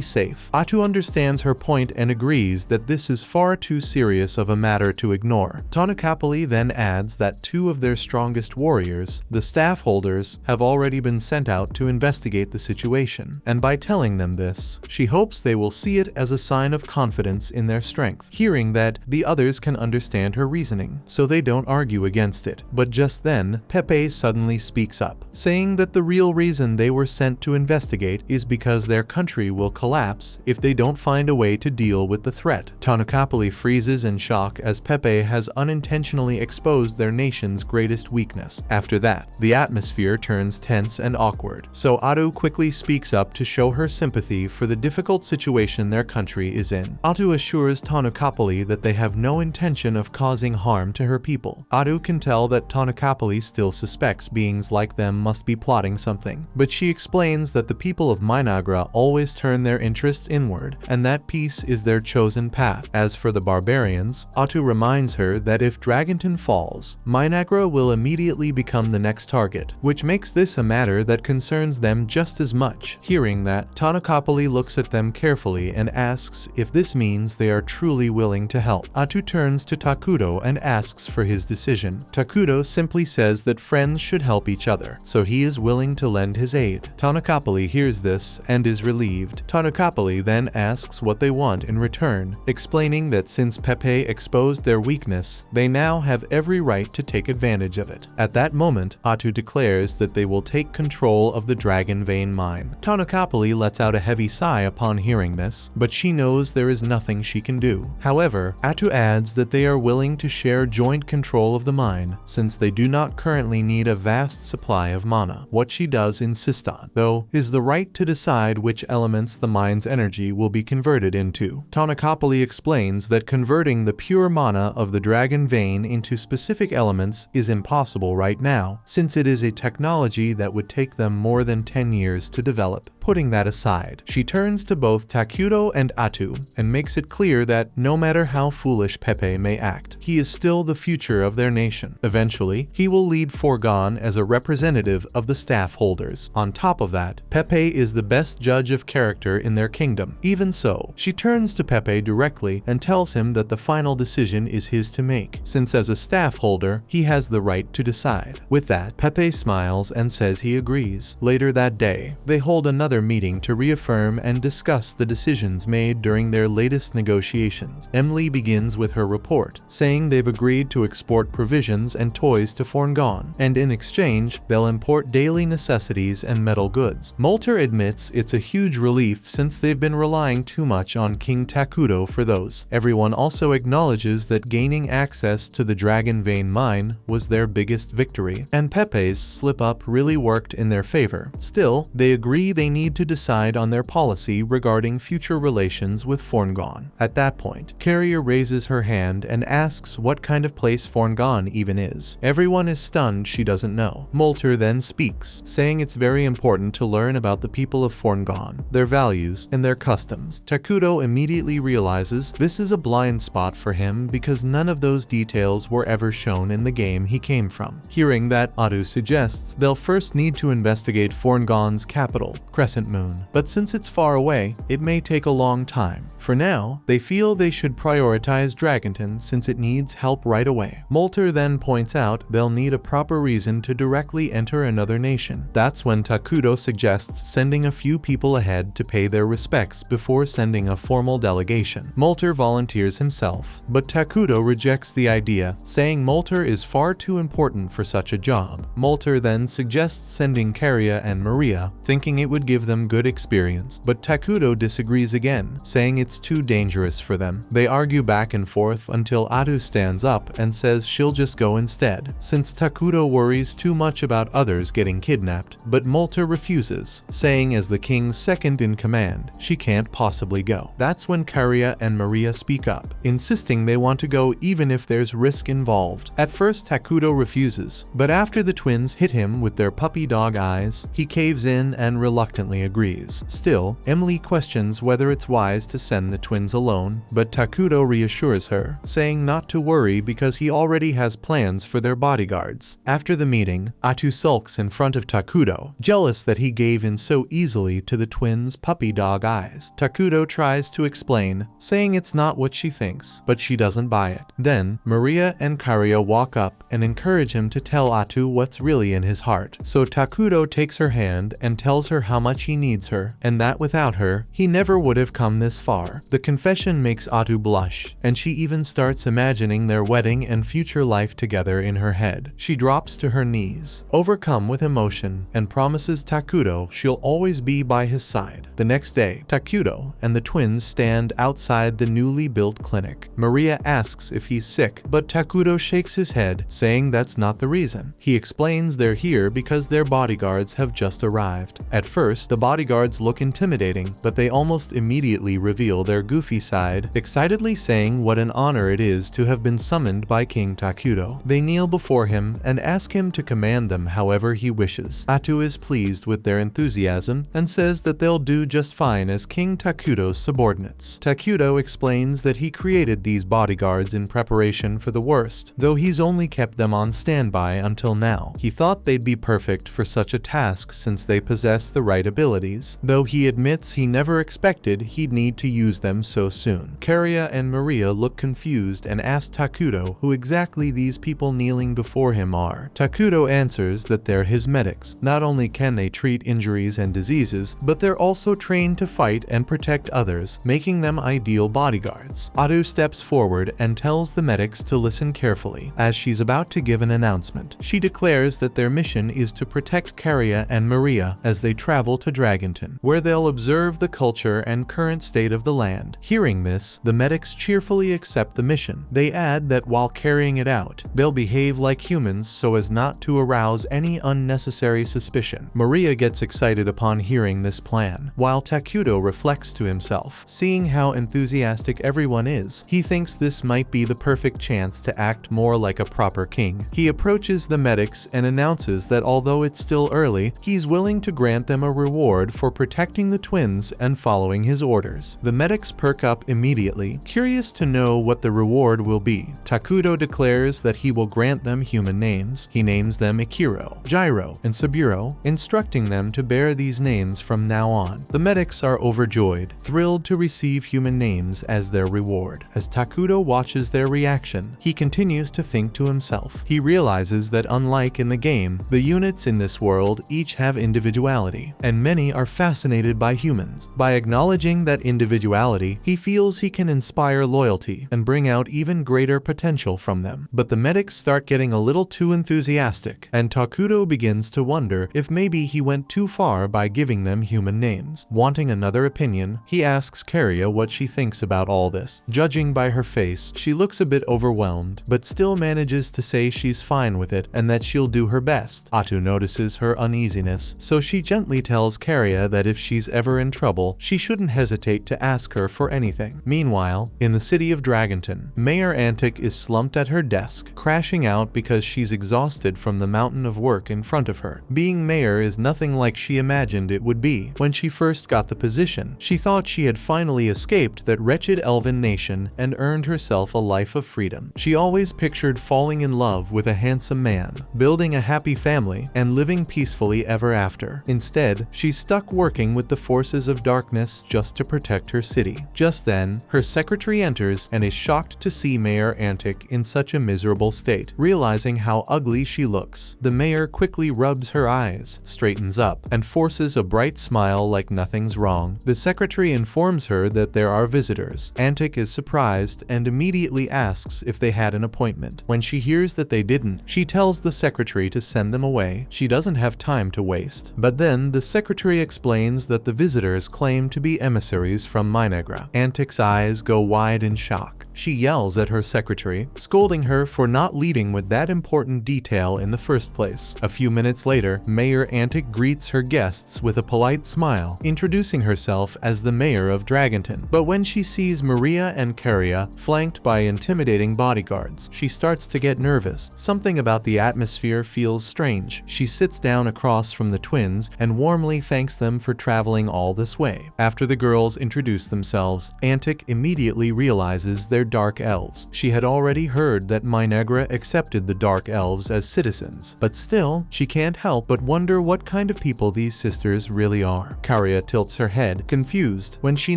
safe. Atu understands her point and agrees that this is far too serious of a matter to ignore. Tonokapali then adds that two of their strongest warriors, the staff holders, have already been sent out to investigate the situation, and by telling them this, she hopes they will see it as a sign of confidence in their strength. Hearing that, the others can understand her reasoning, so they don't argue against it. But just then, Pepe suddenly speaks up, saying that the real reason they were sent to investigate is because their country will collapse if they don't find a way to deal with the threat. Tonokapali freezes in shock as Pepe has unintentionally exposed their nation's greatest weakness. After that, the atmosphere turns tense and awkward, so Atu quickly speaks up to show her sympathy for the difficult situation their country is in. Atu assures Tonokapali that they have no intention of causing harm to her people. Atu can tell that Tonokapali still suspects beings like them must be plotting something, but she explains that the people of Minagra always turn their interests inward, and that peace is their chosen path. As for the barbarians, Atu reminds her that if Dragonton falls, Minagra will immediately become the next target, which makes this a matter that concerns them just as much. Hearing that, Tonokapali looks at them carefully and asks if this means they are truly willing to help. Atu turns to Takudo and asks for his decision. Takudo simply says that friends should help each other, so he is willing to lend his aid. Tonokapali hears this and is relieved. Tonokapali then asks what they want in return, explaining that since Pepe exposed their weakness, they now have every right to take advantage of it. At that moment, Atu declares that they will take control of the Dragon Vein mine. Tonokapali lets out a heavy sigh upon hearing this, but she knows there is nothing she can do. However, Atu adds that they are willing to share joint control of the mine, since they do not currently need a vast supply of mana. What she does insist on, though, is the right to decide which elements the mine's energy will be converted into. Tonokapali explains that converting the pure mana of the Dragon Vein into specific elements is impossible right now, since it is a technology that would take them more than 10 years to develop. Putting that aside, she turns to both Takudo and Atu and makes it clear that no matter how foolish Pepe may act, he is still the future of their nation. Eventually, he will lead Forgone as a representative of the staff holders. On top of that, Pepe is the best judge of character in their kingdom. Even so, she turns to Pepe directly and tells him that the final decision is his to make, since as a staff holder, he has the right to decide. With that, Pepe smiles and says he agrees. Later that day, they hold another meeting to reaffirm and discuss the decisions made during their latest negotiations. Emily begins with her report, saying they've agreed to export provisions and toys to Forgone, and in exchange, they'll import daily necessities and metal goods. Molter admits it's a huge relief since they've been relying too much on King Takudo for those. Everyone also acknowledges that gaining access to the Dragon Vein mine was their biggest victory, and Pepe's slip-up really worked in their favor. Still, they agree they need to decide on their policy regarding future relations with Forgone. At that point, Carrier raises her hand and asks what kind of place Forgone even is. Everyone is stunned she doesn't know. Molter then speaks, saying it's very important to learn about the people of Forngone, their values, and their customs. Takuto immediately realizes this is a blind spot for him because none of those details were ever shown in the game he came from. Hearing that, Atu suggests they'll first need to investigate Forngone's capital, Crescent Moon, but since it's far away, it may take a long time. For now, they feel they should prioritize Dragonton since it needs help right away. Molter then points out they'll need a proper reason to directly enter another nation. That's when Takuto suggests sending a few people ahead to pay their respects before sending a formal delegation. Molter volunteers himself, but Takuto rejects the idea, saying Molter is far too important for such a job. Molter then suggests sending Karia and Maria, thinking it would give them good experience, but Takuto disagrees again, saying it's too dangerous for them. They argue back and forth until Atu stands up and says she'll just go instead, since Takuto worries too much about others getting kidnapped, but Molter refuses, saying as the king's second in command, she can't possibly go. That's when Karia and Maria speak up, insisting they want to go even if there's risk involved. At first Takuto refuses, but after the twins hit him with their puppy dog eyes, he caves in and reluctantly agrees. Still, Emily questions whether it's wise to send the twins alone, but Takuto reassures her, saying not to worry because he already has plans for their bodyguards. After the meeting, Atu sulks in front of Takuto, jealous that he gave in so easily to the twins' puppy dog eyes. Takuto tries to explain, saying it's not what she thinks, but she doesn't buy it. Then, Maria and Karia walk up and encourage him to tell Atu what's really in his heart. So Takuto takes her hand and tells her how much he needs her, and that without her, he never would have come this far. The confession makes Atu blush, and she even starts imagining their wedding and future life together in her head. She drops to her knees, overcome with emotion, and promises Takuto she'll always be by his side. The next day, Takuto and the twins stand outside the newly built clinic. Maria asks if he's sick, but Takuto shakes his head, saying that's not the reason. He explains they're here because their bodyguards have just arrived. At first, the bodyguards look intimidating, but they almost immediately reveal their goofy side, excitedly saying what an honor it is to have been summoned by King Takuto. They kneel before him and ask him to command them however he wishes. Atu is pleased with their enthusiasm and says that they'll do just fine as King Takuto's subordinates. Takuto explains that he created these bodyguards in preparation for the worst, though he's only kept them on standby until now. He thought they'd be perfect for such a task since they possess the right abilities, though he admits he never expected he'd need to use them so soon. Karia and Maria look confused and ask Takuto who exactly these people kneeling before him are. Takuto answers that they're his medics. Not only can they treat injuries and diseases, but they're also trained to fight and protect others, making them ideal bodyguards. Atu steps forward and tells the medics to listen carefully. As she's about to give an announcement, she declares that their mission is to protect Karia and Maria as they travel to Dragonton, where they'll observe the culture and current state of the land. Hearing this, the medics cheerfully accept the mission. They add that while carrying it out, they'll behave like humans so as not to arouse any unnecessary suspicion. Maria gets excited upon hearing this plan, while Takuto reflects to himself. Seeing how enthusiastic everyone is, he thinks this might be the perfect chance to act more like a proper king. He approaches the medics and announces that although it's still early, he's willing to grant them a reward for protecting the twins and following his orders. The medics perk up immediately, curious to know what the reward will be. Takuto declares that he will grant them human names. He names them Ikiro, Gyro, and Saburo, instructing them to bear these names from now on. The medics are overjoyed, thrilled to receive human names as their reward. As Takuto watches their reaction, he continues to think to himself. He realizes that unlike in the game, the units in this world each have individuality, and many are fascinated by humans. By acknowledging that individuality, he feels he can inspire loyalty and bring out even greater potential from them. But the medics start getting a little too enthusiastic, and Takuto begins to wonder if maybe he went too far by giving them human names. Wanting another opinion, he asks Karia what she thinks about all this. Judging by her face, she looks a bit overwhelmed, but still manages to say she's fine with it and that she'll do her best. Atu notices her uneasiness, so she gently tells Karia that if she's ever in trouble, she shouldn't hesitate to ask ask her for anything. Meanwhile, in the city of Dragonton, Mayor Antic is slumped at her desk, crashing out because she's exhausted from the mountain of work in front of her. Being mayor is nothing like she imagined it would be. When she first got the position, she thought she had finally escaped that wretched elven nation and earned herself a life of freedom. She always pictured falling in love with a handsome man, building a happy family, and living peacefully ever after. Instead, she's stuck working with the forces of darkness just to protect her city. Just then, her secretary enters and is shocked to see Mayor Antic in such a miserable state. Realizing how ugly she looks, the mayor quickly rubs her eyes, straightens up, and forces a bright smile like nothing's wrong. The secretary informs her that there are visitors. Antic is surprised and immediately asks if they had an appointment. When she hears that they didn't, she tells the secretary to send them away. She doesn't have time to waste. But then the secretary explains that the visitors claim to be emissaries from Minegra. Antic's eyes go wide in shock. She yells at her secretary, scolding her for not leading with that important detail in the first place. A few minutes later, Mayor Antic greets her guests with a polite smile, introducing herself as the mayor of Dragonton. But when she sees Maria and Caria flanked by intimidating bodyguards, she starts to get nervous. Something about the atmosphere feels strange. She sits down across from the twins and warmly thanks them for traveling all this way. After the girls introduce themselves, Antic immediately realizes they're dark elves. She had already heard that Minegra accepted the dark elves as citizens, but still, she can't help but wonder what kind of people these sisters really are. Caria tilts her head, confused, when she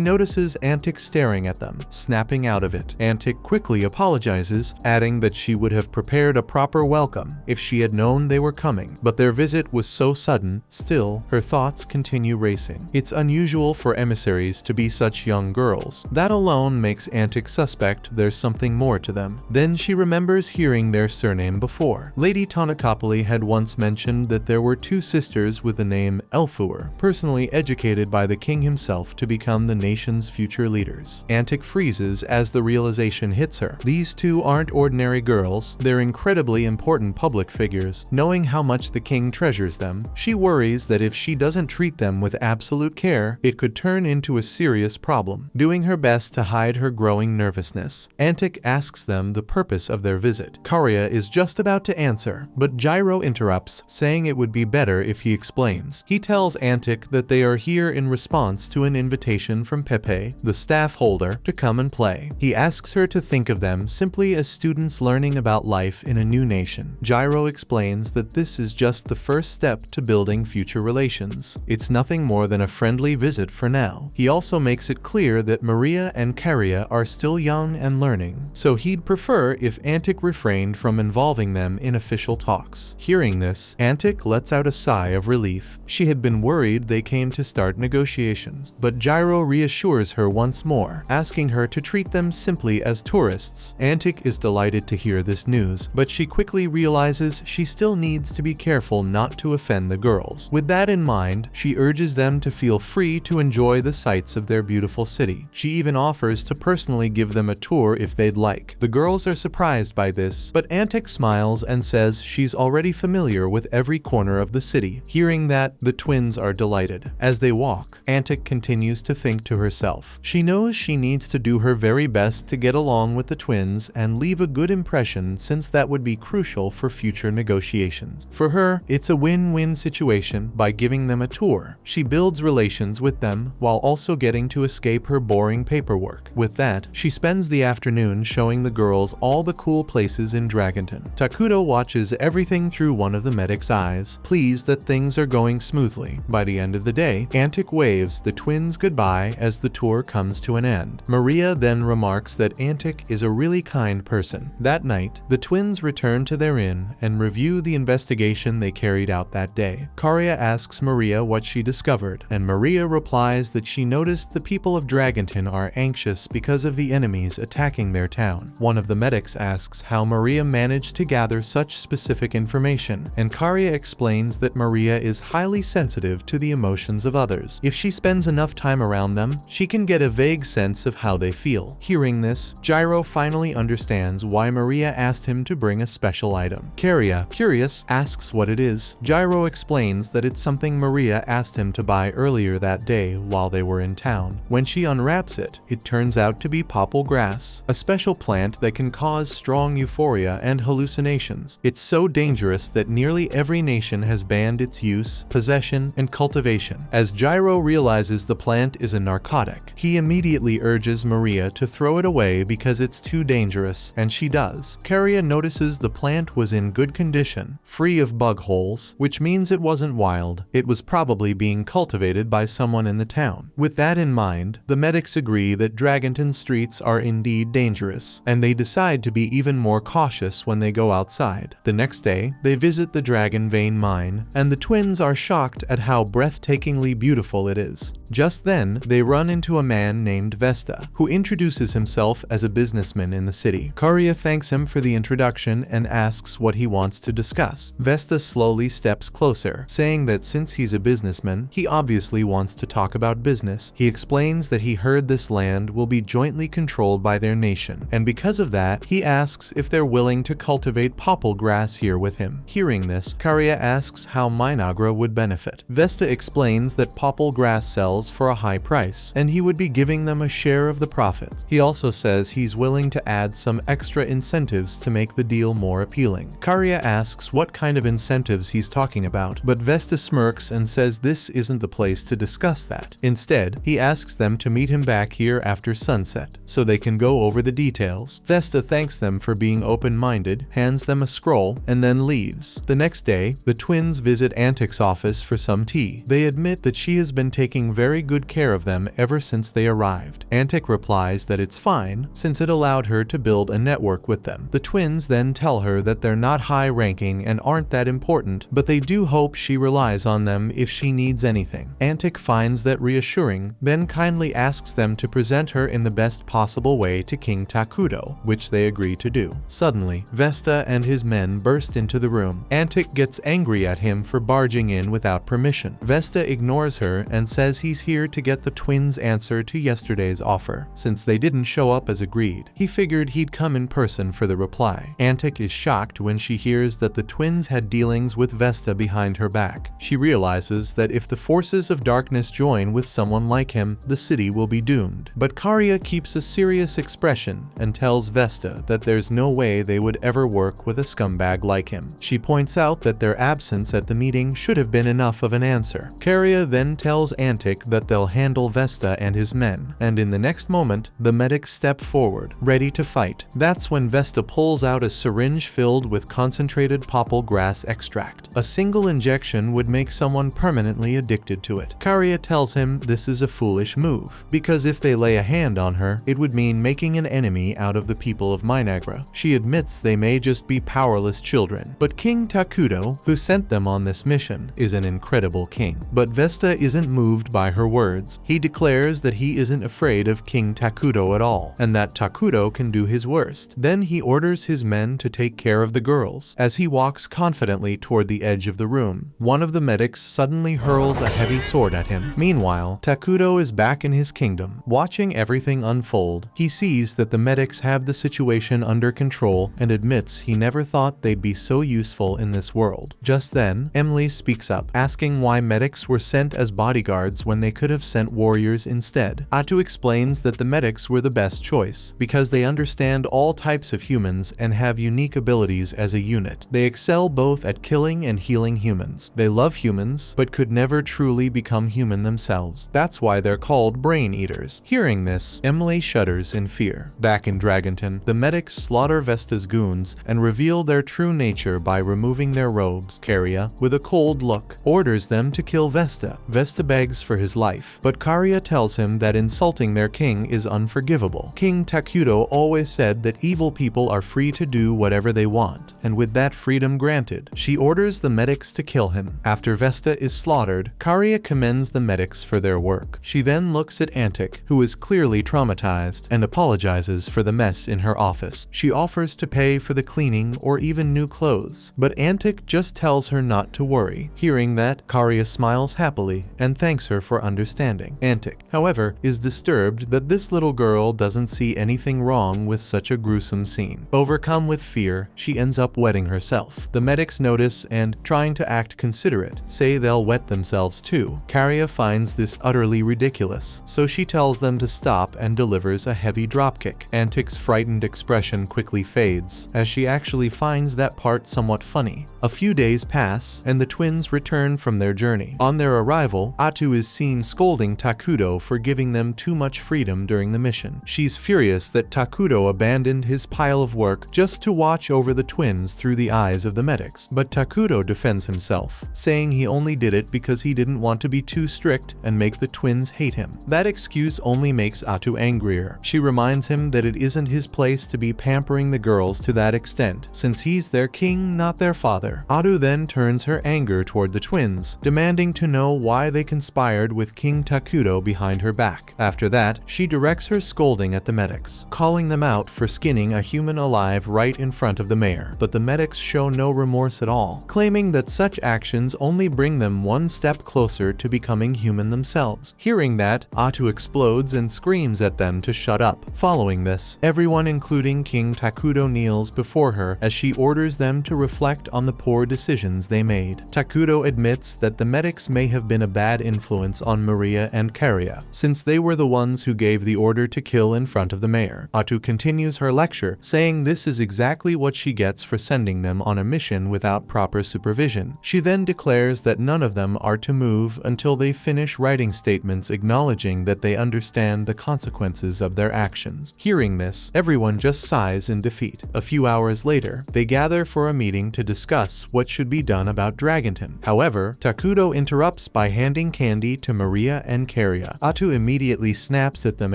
notices Antic staring at them, snapping out of it. Antic quickly apologizes, adding that she would have prepared a proper welcome if she had known they were coming, but their visit was so sudden. Still, her thoughts continue racing. It's unusual for emissaries to be such young girls. That alone makes Antic suspect there's something more to them. Then she remembers hearing their surname before. Lady Tonacopoli had once mentioned that there were two sisters with the name Elfuer, personally educated by the king himself to become the nation's future leaders. Antic freezes as the realization hits her. These two aren't ordinary girls, they're incredibly important public figures. Knowing how much the king treasures them, she worries that if she doesn't treat them with absolute care, it could turn into a serious problem. Doing her best to hide her growing nervousness, Antic asks them the purpose of their visit. Caria is just about to answer, but Gyro interrupts, saying it would be better if he explains. He tells Antic that they are here in response to an invitation from Pepe, the staff holder, to come and play. He asks her to think of them simply as students learning about life in a new nation. Gyro explains that this is just the first step to building future relations. It's nothing more than a friendly visit for now. He also makes it clear that Maria and Caria are still young and learning, so he'd prefer if Antic refrained from involving them in official talks. Hearing this, Antic lets out a sigh of relief. She had been worried they came to start negotiations, but Gyro reassures her once more, asking her to treat them simply as tourists. Antic is delighted to hear this news, but she quickly realizes she still needs to be careful not to offend the girls. With that in mind, she urges them to feel free to enjoy the sights of their beautiful city. She even offers to personally give them a tour if they'd like. The girls are surprised by this, but Antic smiles and says she's already familiar with every corner of the city. Hearing that, the twins are delighted. As they walk, Antic continues to think to herself. She knows she needs to do her very best to get along with the twins and leave a good impression, since that would be crucial for future negotiations. For her, it's a win-win situation by giving them a tour. She builds relations with them while also getting to escape her boring paperwork. With that, she spends the afternoon showing the girls all the cool places in Dragonton. Takuto watches everything through one of the medic's eyes, pleased that things are going smoothly. By the end of the day, Antic waves the twins goodbye as the tour comes to an end. Maria then remarks that Antic is a really kind person. That night, the twins return to their inn and review the investigation they carried out that day. Caria asks Maria what she discovered, and Maria replies that she noticed the people of Dragonton are anxious because of the enemies attacking their town. One of the medics asks how Maria managed to gather such specific information, and Karia explains that Maria is highly sensitive to the emotions of others. If she spends enough time around them, she can get a vague sense of how they feel. Hearing this, Gyro finally understands why Maria asked him to bring a special item. Karia, curious, asks what it is. Gyro explains that it's something Maria asked him to buy earlier that day while they were in town. When she unwraps it, it turns out to be popple grass, a special plant that can cause strong euphoria and hallucinations. It's so dangerous that nearly every nation has banned its use, possession, and cultivation. As Gyro realizes the plant is a narcotic, he immediately urges Maria to throw it away because it's too dangerous, and she does. Karia notices the plant was in good condition, free of bug holes, which means it wasn't wild. It was probably being cultivated by someone in the town. With that in mind, the medics agree that Dragonton streets are indeed dangerous, and they decide to be even more cautious when they go outside. The next day, they visit the Dragon Vein mine, and the twins are shocked at how breathtakingly beautiful it is. Just then, they run into a man named Vesta, who introduces himself as a businessman in the city. Karia thanks him for the introduction and asks what he wants to discuss. Vesta slowly steps closer, saying that since he's a businessman, he obviously wants to talk about business. He explains that he heard this land will be jointly controlled by their nation, and because of that, he asks if they're willing to cultivate popple grass here with him. Hearing this, Karia asks how Minagra would benefit. Vesta explains that popple grass sells for a high price, and he would be giving them a share of the profits. He also says he's willing to add some extra incentives to make the deal more appealing. Karia asks what kind of incentives he's talking about, but Vesta smirks and says this isn't the place to discuss that. Instead, he asks them to meet him back here after sunset, so they can go over the details. Vesta thanks them for being open-minded, hands them a scroll, and then leaves. The next day, the twins visit Antic's office for some tea. They admit that she has been taking very good care of them ever since they arrived. Antic replies that it's fine, since it allowed her to build a network with them. The twins then tell her that they're not high-ranking and aren't that important, but they do hope she relies on them if she needs anything. Antic finds that reassuring, then kindly asks them to present her in the best possible way to King Takudo, which they agree to do. Suddenly, Vesta and his men burst into the room. Antic gets angry at him for barging in without permission. Vesta ignores her and says he's here to get the twins' answer to yesterday's offer, since they didn't show up as agreed. He figured he'd come in person for the reply. Antic is shocked when she hears that the twins had dealings with Vesta behind her back. She realizes that if the forces of darkness join with someone like him, the city will be doomed. But Karia keeps a serious expression and tells Vesta that there's no way they would ever work with a scumbag like him. She points out that their absence at the meeting should have been enough of an answer. Karia then tells Antic that they'll handle Vesta and his men, and in the next moment, the medics step forward, ready to fight. That's when Vesta pulls out a syringe filled with concentrated popple grass extract. A single injection would make someone permanently addicted to it. Karia tells him this is a foolish move, because if they lay a hand on her, it would mean making an enemy out of the people of Minagra. She admits they may just be powerless children, but King Takudo, who sent them on this mission, is an incredible king. But Vesta isn't moved by her words. He declares that he isn't afraid of King Takudo at all, and that Takudo can do his worst. Then he orders his men to take care of the girls. As he walks confidently toward the edge of the room, one of the medics suddenly hurls a heavy sword at him. Meanwhile, Takudo is back in his kingdom. Watching everything unfold, he sees that the medics have the situation under control and admits he never thought they'd be so useful in this world. Just then, Emily speaks up, asking why medics were sent as bodyguards when they could have sent warriors instead. Atu explains that the medics were the best choice, because they understand all types of humans and have unique abilities as a unit. They excel both at killing and healing humans. They love humans, but could never truly become human themselves. That's why they're called brain eaters. Hearing this, Emily shudders in fear. Back in Dragonton, the medics slaughter Vesta's goons and reveal their true nature by removing their robes. Karia, with a cold look, orders them to kill Vesta. Vesta begs for his life, but Karia tells him that insulting their king is unforgivable. King Takudo always said that evil people are free to do whatever they want, and with that freedom granted, she orders the medics to kill him. After Vesta is slaughtered, Karia commends the medics for their work. She then looks at Antic, who is clearly traumatized, and apologizes for the mess in her office. She offers to pay for the cleaning or even new clothes, but Antic just tells her not to worry. Hearing that, Karia smiles happily and thanks her for understanding. Antic, however, is disturbed that this little girl doesn't see anything wrong with such a gruesome scene. Overcome with fear, she ends up wetting herself. The medics notice and, trying to act considerate, say they'll wet themselves too. Karia finds this utterly ridiculous, so she tells them to stop and delivers a heavy dropkick. Antic's frightened expression quickly fades, as she actually finds that part somewhat funny. A few days pass, and the twins return from their journey. On their arrival, Atu is seen scolding Takudo for giving them too much freedom during the mission. She's furious that Takudo abandoned his pile of work just to watch over the twins through the eyes of the medics, but Takudo defends himself, saying he only did it because he didn't want to be too strict and make the twins hate him. That excuse only makes Atu angrier. She reminds him that it isn't his place to be pampering the girls to that extent, since he's their king, not their father. Atu then turns her anger toward the twins, demanding to know why they conspired with King Takudo behind her back. After that, she directs her scolding at the medics, calling them out for skinning a human alive right in front of the mayor. But the medics show no remorse at all, claiming that such actions only bring them one step closer to becoming human themselves. Hearing that, Atu explodes and screams at them to shut up. Following this, everyone including King Takudo kneels before her as she orders them to reflect on the poor decisions they made. Takudo admits that the medics may have been a bad influence on Maria and Karia, since they were the ones who gave the order to kill in front of the mayor. Atu continues her lecture, saying this is exactly what she gets for sending them on a mission without proper supervision. She then declares that none of them are to move until they finish writing statements acknowledging that they understand the consequences of their actions. Hearing this, everyone just sighs in defeat. A few hours later, they gather for a meeting to discuss what should be done about Dragonton. However, Takudo interrupts by handing candy to Maria and Karia. Atu immediately snaps at them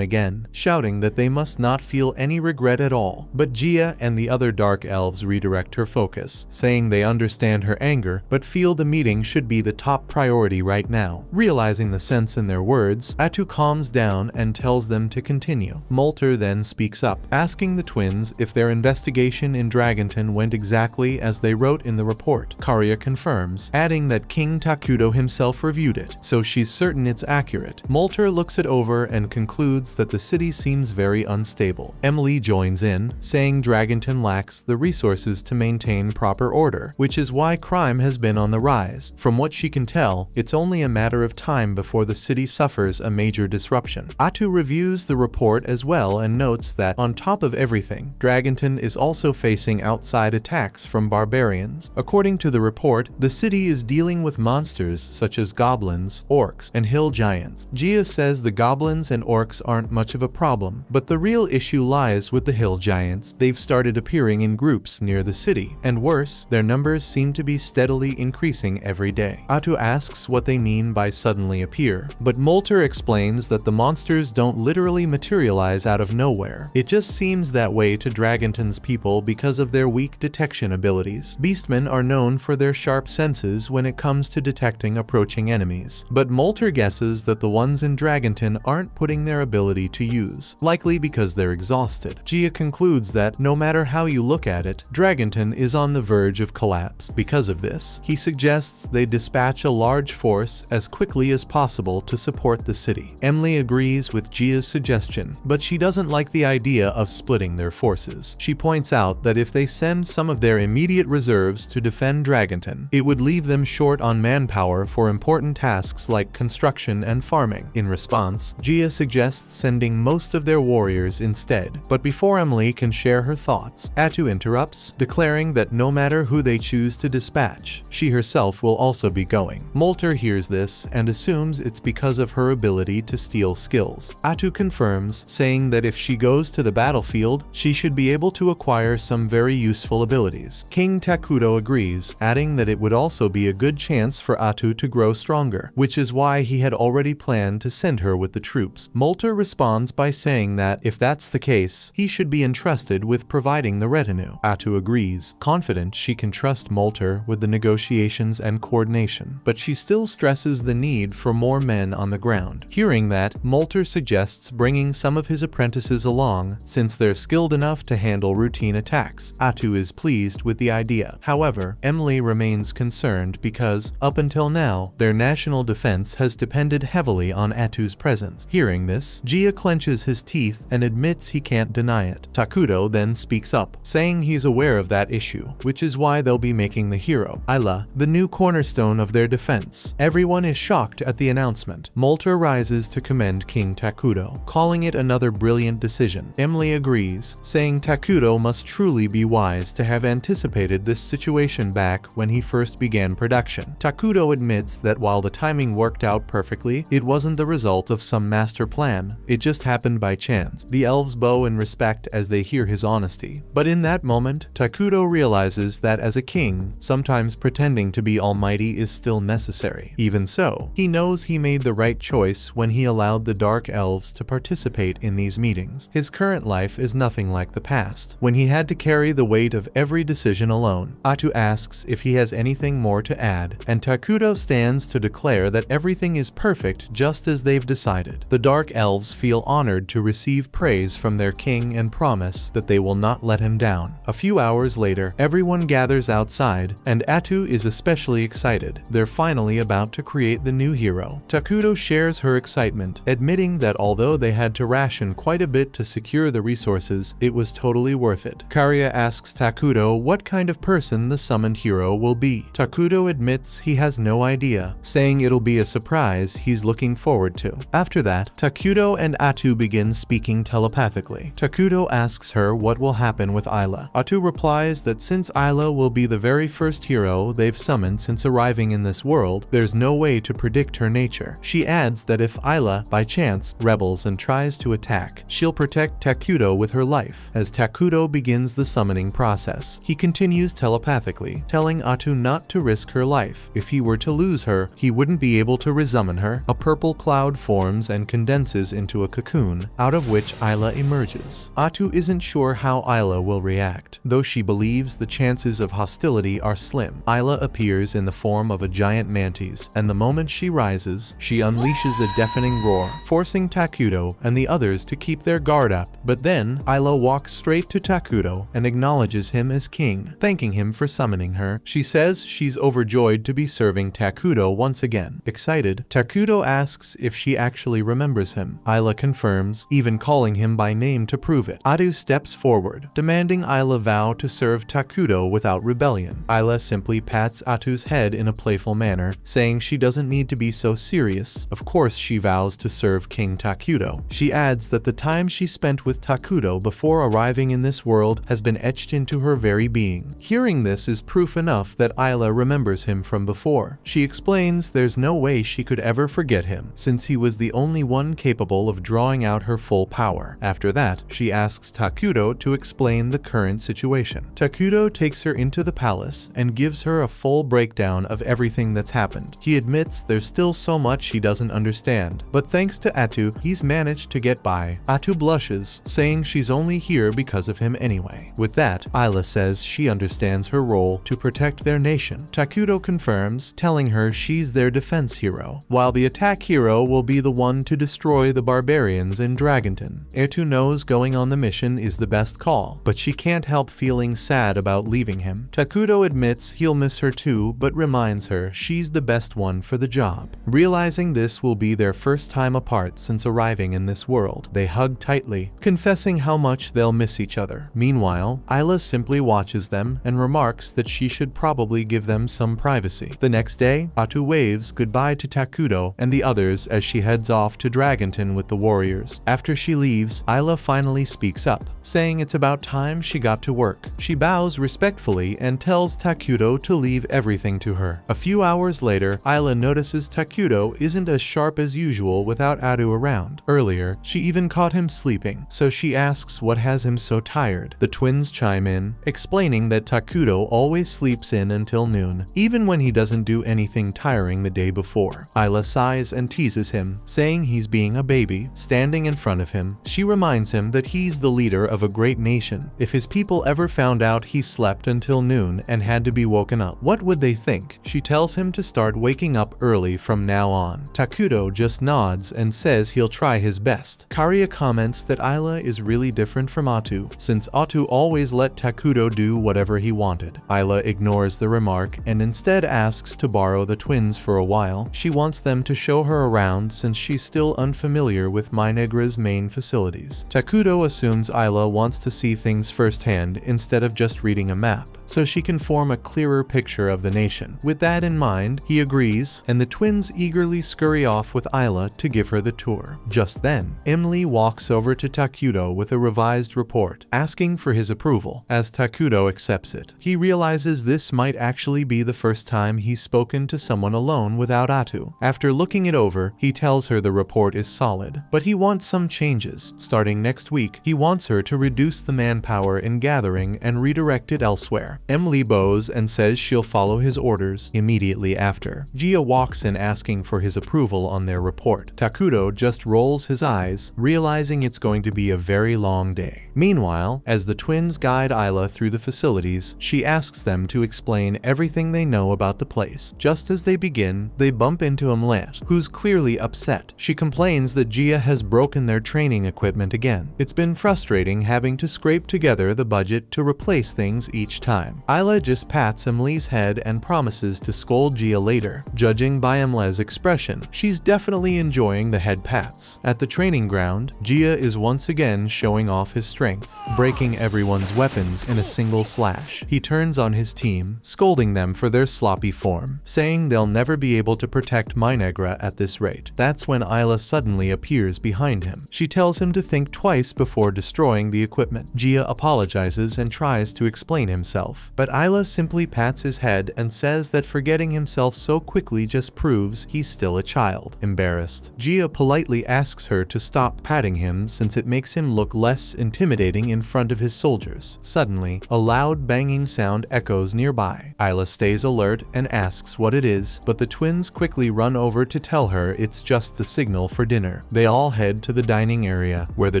again, shouting that they must not feel any regret at all. But Gia and the other dark elves redirect her focus, saying they understand her anger but feel the meeting should be the top priority right now. Realizing the sense in their words, Atu calms down and tells them to continue. Molter then speaks up, asking the twins if their investigation in Dragonton went exactly as they wrote in the report. Karia confirms, adding that King Takudo himself reviewed it, so she's certain it's accurate. Molter looks it over and concludes that the city seems very unstable. Emily joins in, saying Dragonton lacks the resources to maintain proper order, which is why crime has been on the rise. From what she can tell, it's only a matter of time before the city suffers a major disruption. Atu reviews the report as well and notes that, on top of everything, Dragonton is also facing outside attacks from barbarians. According to the report, the city is dealing with monsters such as goblins, orcs, and hill giants. Gia says the goblins and orcs aren't much of a problem, but the real issue lies with the hill giants. They've started appearing in groups near the city, and worse, their numbers seem to be steadily increasing every day. Atu asks what they mean by suddenly appear, but Molter explains that the monsters don't literally materialize out of nowhere. It just seems that way to Dragonton's people because of their weak detection abilities. Beastmen are known for their sharp senses when it comes to detecting approaching enemies, but Molter guesses that the ones in Dragonton aren't putting their ability to use, likely because they're exhausted. Gia concludes that, no matter how you look at it, Dragonton is on the verge of collapse. Because of this, he suggests they dispatch a large force as quickly as possible to support the city. Emily agrees with Gia's suggestion, but she doesn't like the idea of splitting their forces. She points out that if they send some of their immediate reserves to defend Dragonton, it would leave them short on manpower for important tasks like construction and farming. In response, Gia suggests sending most of their warriors instead, but before Emily can share her thoughts, Atu interrupts, declaring that no matter who they choose to dispatch, she herself will also be going. Molter hears this and assumes it's because of her ability to steal skills. Atu confirms, saying that if she goes to the battlefield, she should be able to acquire some very useful abilities. King Takudo agrees, adding that it would also be a good chance for Atu to grow stronger, which is why he had already planned to send her with the troops. Molter responds by saying that, if that's the case, he should be entrusted with providing the retinue. Atu agrees, confident she can trust Molter with the negotiations and coordination, but she still stresses the need for more men on the ground. Hearing that, Molter suggests bringing some of his apprentices along, since they're skilled enough to handle routine attacks. Atu is pleased with the idea. However, Emily remains concerned because, up until now, their national defense has depended heavily on Atu's presence. Hearing this, Gia clenches his teeth and admits he can't deny it. Takudo then speaks up, saying he's aware of that issue, which is why they'll be making the hero, Ayla, the new cornerstone of their defense. Everyone is shocked at the announcement. Molter rises to commend King Takudo, calling it another brilliant decision. Emily agrees, saying Takudo must truly be wise to have anticipated this situation back when he first began production. Takudo admits that while the timing worked out perfectly, it wasn't the result of some master plan, it just happened by chance. The elves bow in respect as they hear his honesty. But in that moment, Takudo realizes that as a king, sometimes pretending to be almighty is still necessary. Even so, he knows he made the right choice when he allowed the Dark Elves to participate in these meetings. His current life is nothing like the past, when he had to carry the weight of every decision alone. Atu asks if he has anything more to add, and Takudo stands to declare that everything is perfect just as they've decided. The Dark Elves feel honored to receive praise from their king and promise that they will not let him down. A few hours later, everyone gathers outside, and Atu is especially excited. They're finally about to create the new hero. Takudo shares her excitement, admitting that although they had to ration quite a bit to secure the resources, it was totally worth it. Karya asks Takudo what kind of person the summoned hero will be. Takudo admits he has no idea, saying it'll be a surprise he's looking forward to. After that, Takudo and Atu begin speaking telepathically. Takudo asks her what will happen with Ayla. Atu replies that since Ayla will be the very first hero they've summoned since arriving in this world, there's no way to predict her nature. She adds that if Ayla, by chance, rebels and tries to attack, she'll protect Takudo with her life. As Takudo begins the summoning process, he continues telepathically, telling Atu not to risk her life. If he were to lose her, he wouldn't be able to resummon her. A purple cloud forms and condenses into a cocoon, out of which Ayla emerges. Atu isn't sure how Ayla will react, though she believes the chances of hostility are slim. Ayla appears in the form of a giant mantis, and the moment she rises, she unleashes a deafening roar, forcing Takudo and the others to keep their guard up. But then, Ayla walks straight to Takudo and acknowledges him as king, thanking him for summoning her. She says she's overjoyed to be serving Takudo once again. Excited, Takudo asks if she actually remembers him. Ayla confirms, even calling him by name to prove it. Atu steps forward, demanding Ayla vow to serve Takudo without rebellion. Ayla simply pats Atu's head in a playful manner, saying she doesn't need to be so serious. Of course she vows to serve King Takudo. She adds that the time she spent with Takudo before arriving in this world has been etched into her very being. Hearing this is proof enough that Ayla remembers him from before. She explains there's no way she could ever forget him, since he was the only one capable of drawing out her full power. After that, she asks Takudo to explain the current situation. Takudo takes her into the palace and gives her a full breakdown of everything that's happened. He admits there's still so much he doesn't understand, but thanks to Atu, he's managed to get by. Atu blushes, saying she's only here because of him anyway. With that, Ayla says she understands her role to protect their nation. Takudo confirms, telling her she's their defense hero, while the attack hero will be the one to destroy the barbarians in Dragonton. Atu knows going on the mission is the best call, but she can't help feeling sad about leaving him. Takudo admits he'll miss her too, but reminds her she's the best one for the job. Realizing this will be their first time apart since arriving in this world, they hug tightly, confessing how much they'll miss each other. Meanwhile, Ayla simply watches them and remarks that she should probably give them some privacy. The next day, Atu waves goodbye to Takudo and the others as she heads off to Dragonton with the warriors. After she leaves, Ayla finally speaks up, saying it's about time she got to work. She bows respectfully and tells Takudo to leave everything to her. A few hours later, Ayla notices Takudo isn't as sharp as usual without Atu around. Earlier, she even caught him sleeping, so she asks what has him so tired. The twins chime in, explaining that Takudo always sleeps in until noon, even when he doesn't do anything tiring the day before. Ayla sighs and teases him, saying he's being a baby. Standing in front of him, she reminds him that he's the leader of a great nation. If his people ever found out he slept until noon and had to be woken up, what would they think? She tells him to start waking up early from now on. Takudo just nods and says he'll try his best. Karia comments that Ayla is really different from Atu, since Atu always let Takudo do whatever he wanted. Ayla ignores the remark and instead asks to borrow the twins for a while. She wants them to show her around since she's still unfamiliar with Minegra's main facilities. Takudo assumes Ayla wants to see things firsthand instead of just reading a map, so she can form a clearer picture of the nation. With that in mind, he agrees, and the twins eagerly scurry off with Ayla to give her the tour. Just then, Emily walks over to Takudo with a revised report, asking for his approval. As Takudo accepts it, he realizes this might actually be the first time he's spoken to someone alone without Atu. After looking it over, he tells her the report is solid, but he wants some changes. Starting next week, he wants her to reduce the manpower in gathering and redirect it elsewhere. Emily bows and says she'll follow his orders. Immediately after, Gia walks in asking for his approval on their report. Takudo just rolls his eyes, realizing it's going to be a very long day. Meanwhile, as the twins guide Ayla through the facilities, she asks them to explain everything they know about the place. Just as they begin, they bump into Emlet, who's clearly upset. She complains that Gia has broken their training equipment again. It's been frustrating having to scrape together the budget to replace things each time. Ayla just pats Emily's head and promises to scold Gia later. Judging by Emily's expression, she's definitely enjoying the head pats. At the training ground, Gia is once again showing off his strength, breaking everyone's weapons in a single slash. He turns on his team, scolding them for their sloppy form, saying they'll never be able to protect Minegra at this rate. That's when Ayla suddenly appears behind him. She tells him to think twice before destroying the equipment. Gia apologizes and tries to explain himself, but Ayla simply pats his head and says that forgetting himself so quickly just proves he's still a child. Embarrassed, Gia politely asks her to stop patting him since it makes him look less intimidating in front of his soldiers. Suddenly, a loud banging sound echoes nearby. Ayla stays alert and asks what it is, but the twins quickly run over to tell her it's just the signal for dinner. They all head to the dining area, where the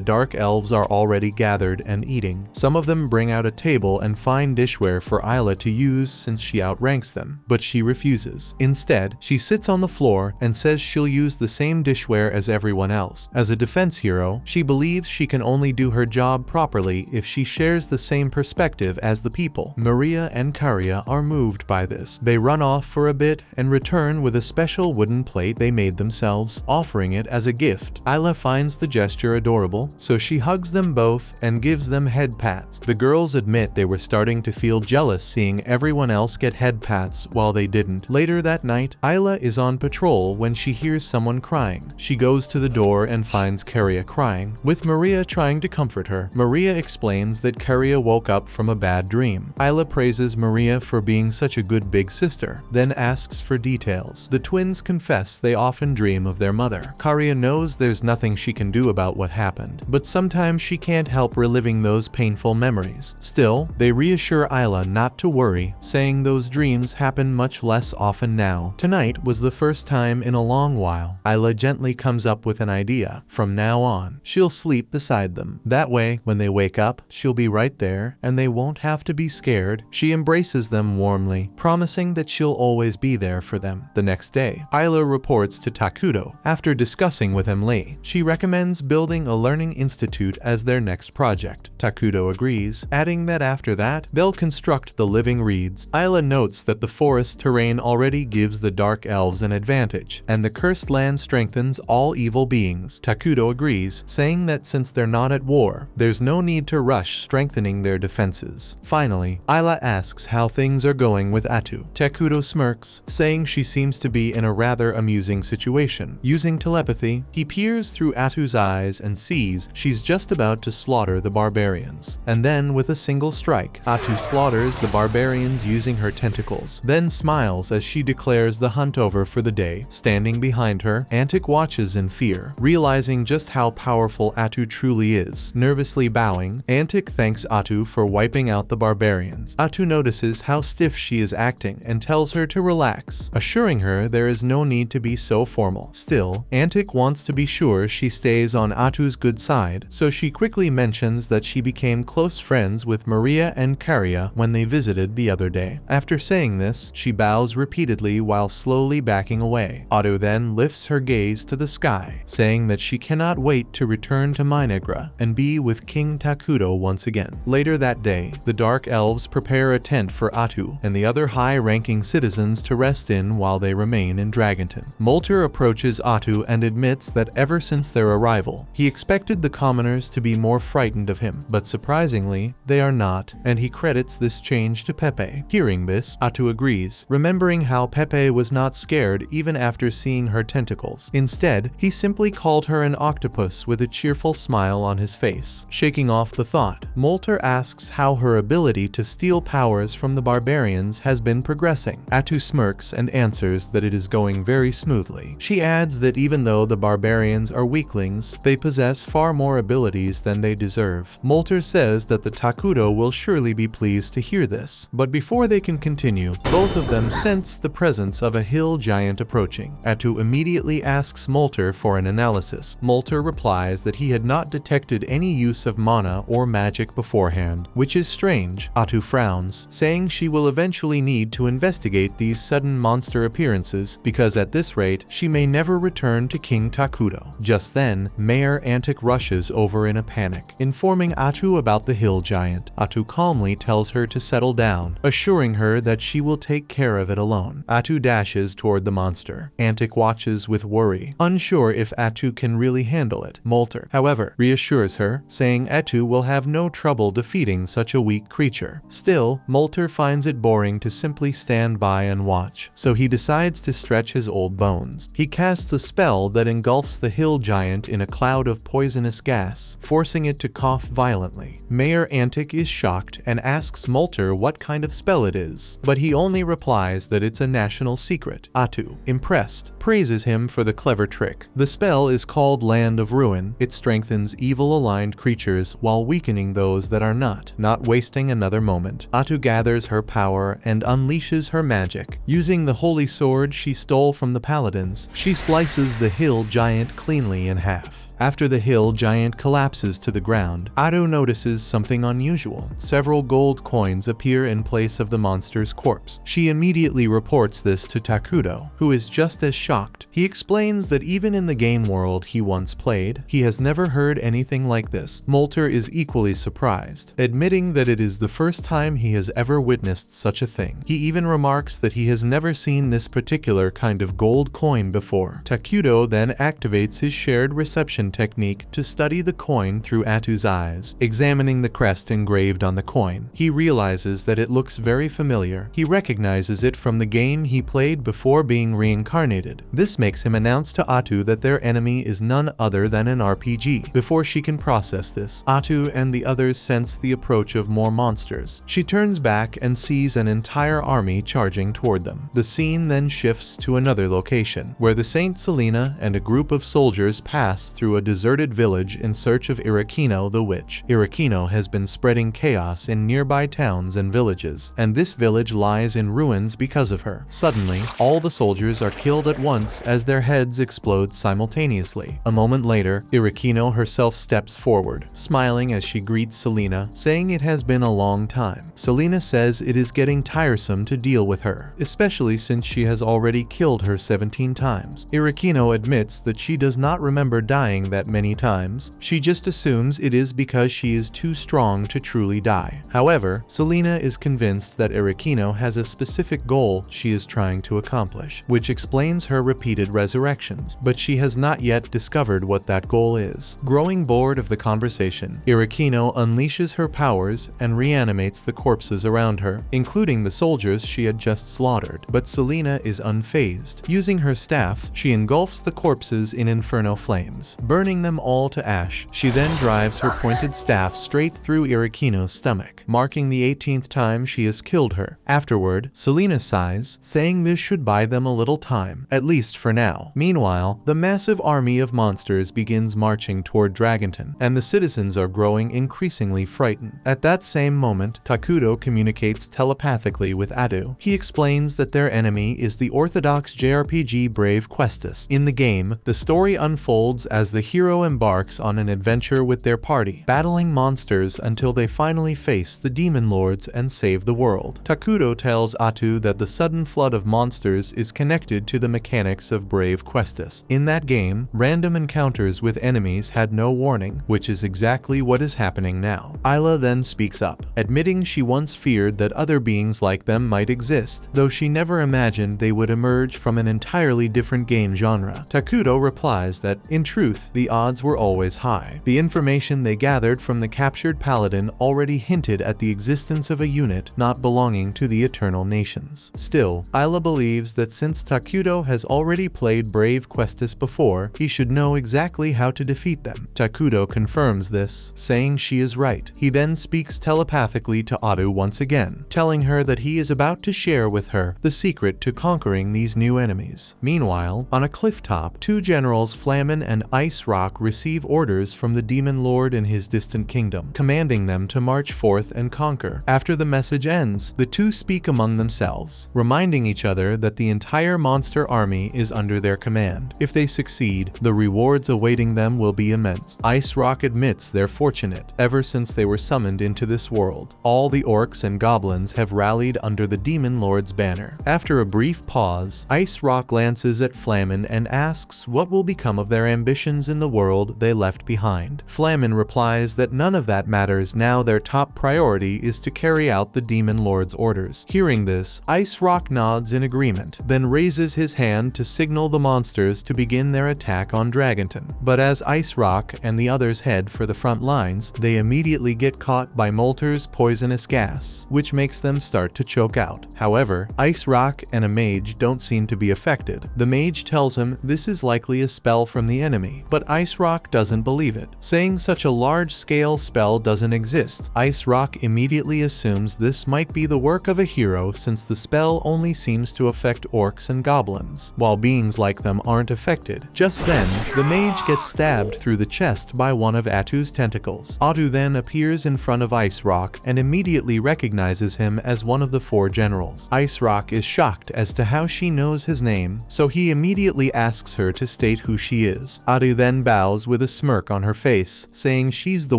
dark elves are already gathered and eating. Some of them bring out a table and fine dishware for Ayla to use since she outranks them, but she refuses. Instead, she sits on the floor and says she'll use the same dishware as everyone else. As a defense hero, she believes she can only do her job properly if she shares the same perspective as the people. Maria and Karia are moved by this. They run off for a bit and return with a special wooden plate they made themselves, offering it as a gift. Ayla finds the gesture adorable, so she hugs them both and gives them head pats. The girls admit they were starting to feel jealous seeing everyone else get head pats while they didn't. Later that night, Ayla is on patrol when she hears someone crying. She goes to the door and finds Karia crying, with Maria trying to comfort her. Maria explains that Karia woke up from a bad dream. Ayla praises Maria for being such a good big sister, then asks for details. The twins confess they often dream of their mother. Karia knows there's nothing she can do about what happened, but sometimes she can't help reliving those painful memories. Still, they reassure Ayla not to worry, saying those dreams happen much less often now. Tonight was the first time in a long while. Ayla gently comes up with an idea. From now on, she'll sleep beside them. That way, when they wake up, she'll be right there, and they won't have to be scared. She embraces them warmly, promising that she'll always be there for them. The next day, Ayla reports to Takudo. After discussing with Emily, she recommends building a learning institute as their next project. Takudo agrees, adding that after that, they'll construct the living reeds. Ayla notes that the forest terrain already gives the dark elves an advantage, and the cursed land strengthens all evil beings. Takudo agrees, saying that since they're not at war, there's no need to rush strengthening their defenses. Finally, Ayla asks how things are going with Atu. Takudo smirks, saying she seems to be in a rather amusing situation. Using telepathy, he peers through Atu's eyes and sees she's just about to slaughter the barbarians. And then, with a single strike, Atu slaughters the barbarians using her tentacles, then smiles as she declares the hunt over for the day. Standing behind her, Antic watches in fear, realizing just how powerful Atu truly is. Nervously bowing, Antic thanks Atu for wiping out the barbarians. Atu notices how stiff she is acting and tells her to relax, assuring her there is no need to be so formal. Still, Antic wants to be sure she stays on Atu's good side, so she quickly mentions that she became close friends with Maria and Karia area when they visited the other day. After saying this, she bows repeatedly while slowly backing away. Atu then lifts her gaze to the sky, saying that she cannot wait to return to Minegra and be with King Takudo once again. Later that day, the Dark Elves prepare a tent for Atu and the other high-ranking citizens to rest in while they remain in Dragonton. Molter approaches Atu and admits that ever since their arrival, he expected the commoners to be more frightened of him, but surprisingly, they are not, and he credits this change to Pepe. Hearing this, Atu agrees, remembering how Pepe was not scared even after seeing her tentacles. Instead, he simply called her an octopus with a cheerful smile on his face. Shaking off the thought, Molter asks how her ability to steal powers from the barbarians has been progressing. Atu smirks and answers that it is going very smoothly. She adds that even though the barbarians are weaklings, they possess far more abilities than they deserve. Molter says that the Takudo will surely be pleased to hear this, but before they can continue, both of them sense the presence of a hill giant approaching. Atu immediately asks Molter for an analysis. Molter replies that he had not detected any use of mana or magic beforehand, which is strange. Atu frowns, saying she will eventually need to investigate these sudden monster appearances because at this rate, she may never return to King Takudo. Just then, Mayor Antic rushes over in a panic, informing Atu about the hill giant. Atu calmly tells her to settle down, assuring her that she will take care of it alone. Atu dashes toward the monster. Antic watches with worry, unsure if Atu can really handle it. Molter, however, reassures her, saying Atu will have no trouble defeating such a weak creature. Still, Molter finds it boring to simply stand by and watch, so he decides to stretch his old bones. He casts a spell that engulfs the hill giant in a cloud of poisonous gas, forcing it to cough violently. Mayor Antic is shocked and asks Molter what kind of spell it is, but he only replies that it's a national secret. Atu, impressed, praises him for the clever trick. The spell is called Land of Ruin. It strengthens evil-aligned creatures while weakening those that are not. Not wasting another moment, Atu gathers her power and unleashes her magic. Using the holy sword she stole from the paladins, she slices the hill giant cleanly in half. After the hill giant collapses to the ground, Atu notices something unusual. Several gold coins appear in place of the monster's corpse. She immediately reports this to Takudo, who is just as shocked. He explains that even in the game world he once played, he has never heard anything like this. Molter is equally surprised, admitting that it is the first time he has ever witnessed such a thing. He even remarks that he has never seen this particular kind of gold coin before. Takudo then activates his shared reception technique to study the coin through Atu's eyes. Examining the crest engraved on the coin, he realizes that it looks very familiar. He recognizes it from the game he played before being reincarnated. This makes him announce to Atu that their enemy is none other than an RPG. Before she can process this, Atu and the others sense the approach of more monsters. She turns back and sees an entire army charging toward them. The scene then shifts to another location, where the Saint Selena and a group of soldiers pass through a deserted village in search of Irakino the witch. Irakino has been spreading chaos in nearby towns and villages, and this village lies in ruins because of her. Suddenly, all the soldiers are killed at once as their heads explode simultaneously. A moment later, Irakino herself steps forward, smiling as she greets Selena, saying it has been a long time. Selena says it is getting tiresome to deal with her, especially since she has already killed her 17 times. Irakino admits that she does not remember dying that many times. She just assumes it is because she is too strong to truly die. However, Selena is convinced that Irakino has a specific goal she is trying to accomplish, which explains her repeated resurrections, but she has not yet discovered what that goal is. Growing bored of the conversation, Irakino unleashes her powers and reanimates the corpses around her, including the soldiers she had just slaughtered. But Selena is unfazed. Using her staff, she engulfs the corpses in inferno flames, burning them all to ash. She then drives her pointed staff straight through Irakino's stomach, marking the 18th time she has killed her. Afterward, Selena sighs, saying this should buy them a little time, at least for now. Meanwhile, the massive army of monsters begins marching toward Dragonton, and the citizens are growing increasingly frightened. At that same moment, Takudo communicates telepathically with Atu. He explains that their enemy is the orthodox JRPG Brave Questus. In the game, the story unfolds as the hero embarks on an adventure with their party, battling monsters until they finally face the demon lords and save the world. Takudo tells Atu that the sudden flood of monsters is connected to the mechanics of Brave Questus. In that game, random encounters with enemies had no warning, which is exactly what is happening now. Ayla then speaks up, admitting she once feared that other beings like them might exist, though she never imagined they would emerge from an entirely different game genre. Takudo replies that, in truth, the odds were always high. The information they gathered from the captured paladin already hinted at the existence of a unit not belonging to the Eternal Nations. Still, Ayla believes that since Takudo has already played Brave Questus before, he should know exactly how to defeat them. Takudo confirms this, saying she is right. He then speaks telepathically to Atu once again, telling her that he is about to share with her the secret to conquering these new enemies. Meanwhile, on a cliff top, two generals Flamin and Ice Rock receive orders from the demon lord in his distant kingdom, commanding them to march forth and conquer. After the message ends, the two speak among themselves, reminding each other that the entire monster army is under their command. If they succeed, the rewards awaiting them will be immense. Ice Rock admits they're fortunate. Ever since they were summoned into this world, all the orcs and goblins have rallied under the demon lord's banner. After a brief pause, Ice Rock glances at Flamin and asks what will become of their ambitions in the world they left behind. Flamin replies that none of that matters now. Their top priority is to carry out the demon lord's orders. Hearing this, Ice Rock nods in agreement, then raises his hand to signal the monsters to begin their attack on Dragonton. But as Ice Rock and the others head for the front lines, they immediately get caught by Molter's poisonous gas, which makes them start to choke out. However, Ice Rock and a mage don't seem to be affected. The mage tells him this is likely a spell from the enemy, but Ice Rock doesn't believe it, saying such a large-scale spell doesn't exist. Ice Rock immediately assumes this might be the work of a hero since the spell only seems to affect orcs and goblins, while beings like them aren't affected. Just then, the mage gets stabbed through the chest by one of Atu's tentacles. Atu then appears in front of Ice Rock and immediately recognizes him as one of the four generals. Ice Rock is shocked as to how she knows his name, so he immediately asks her to state who she is. Atu then bows with a smirk on her face, saying she's the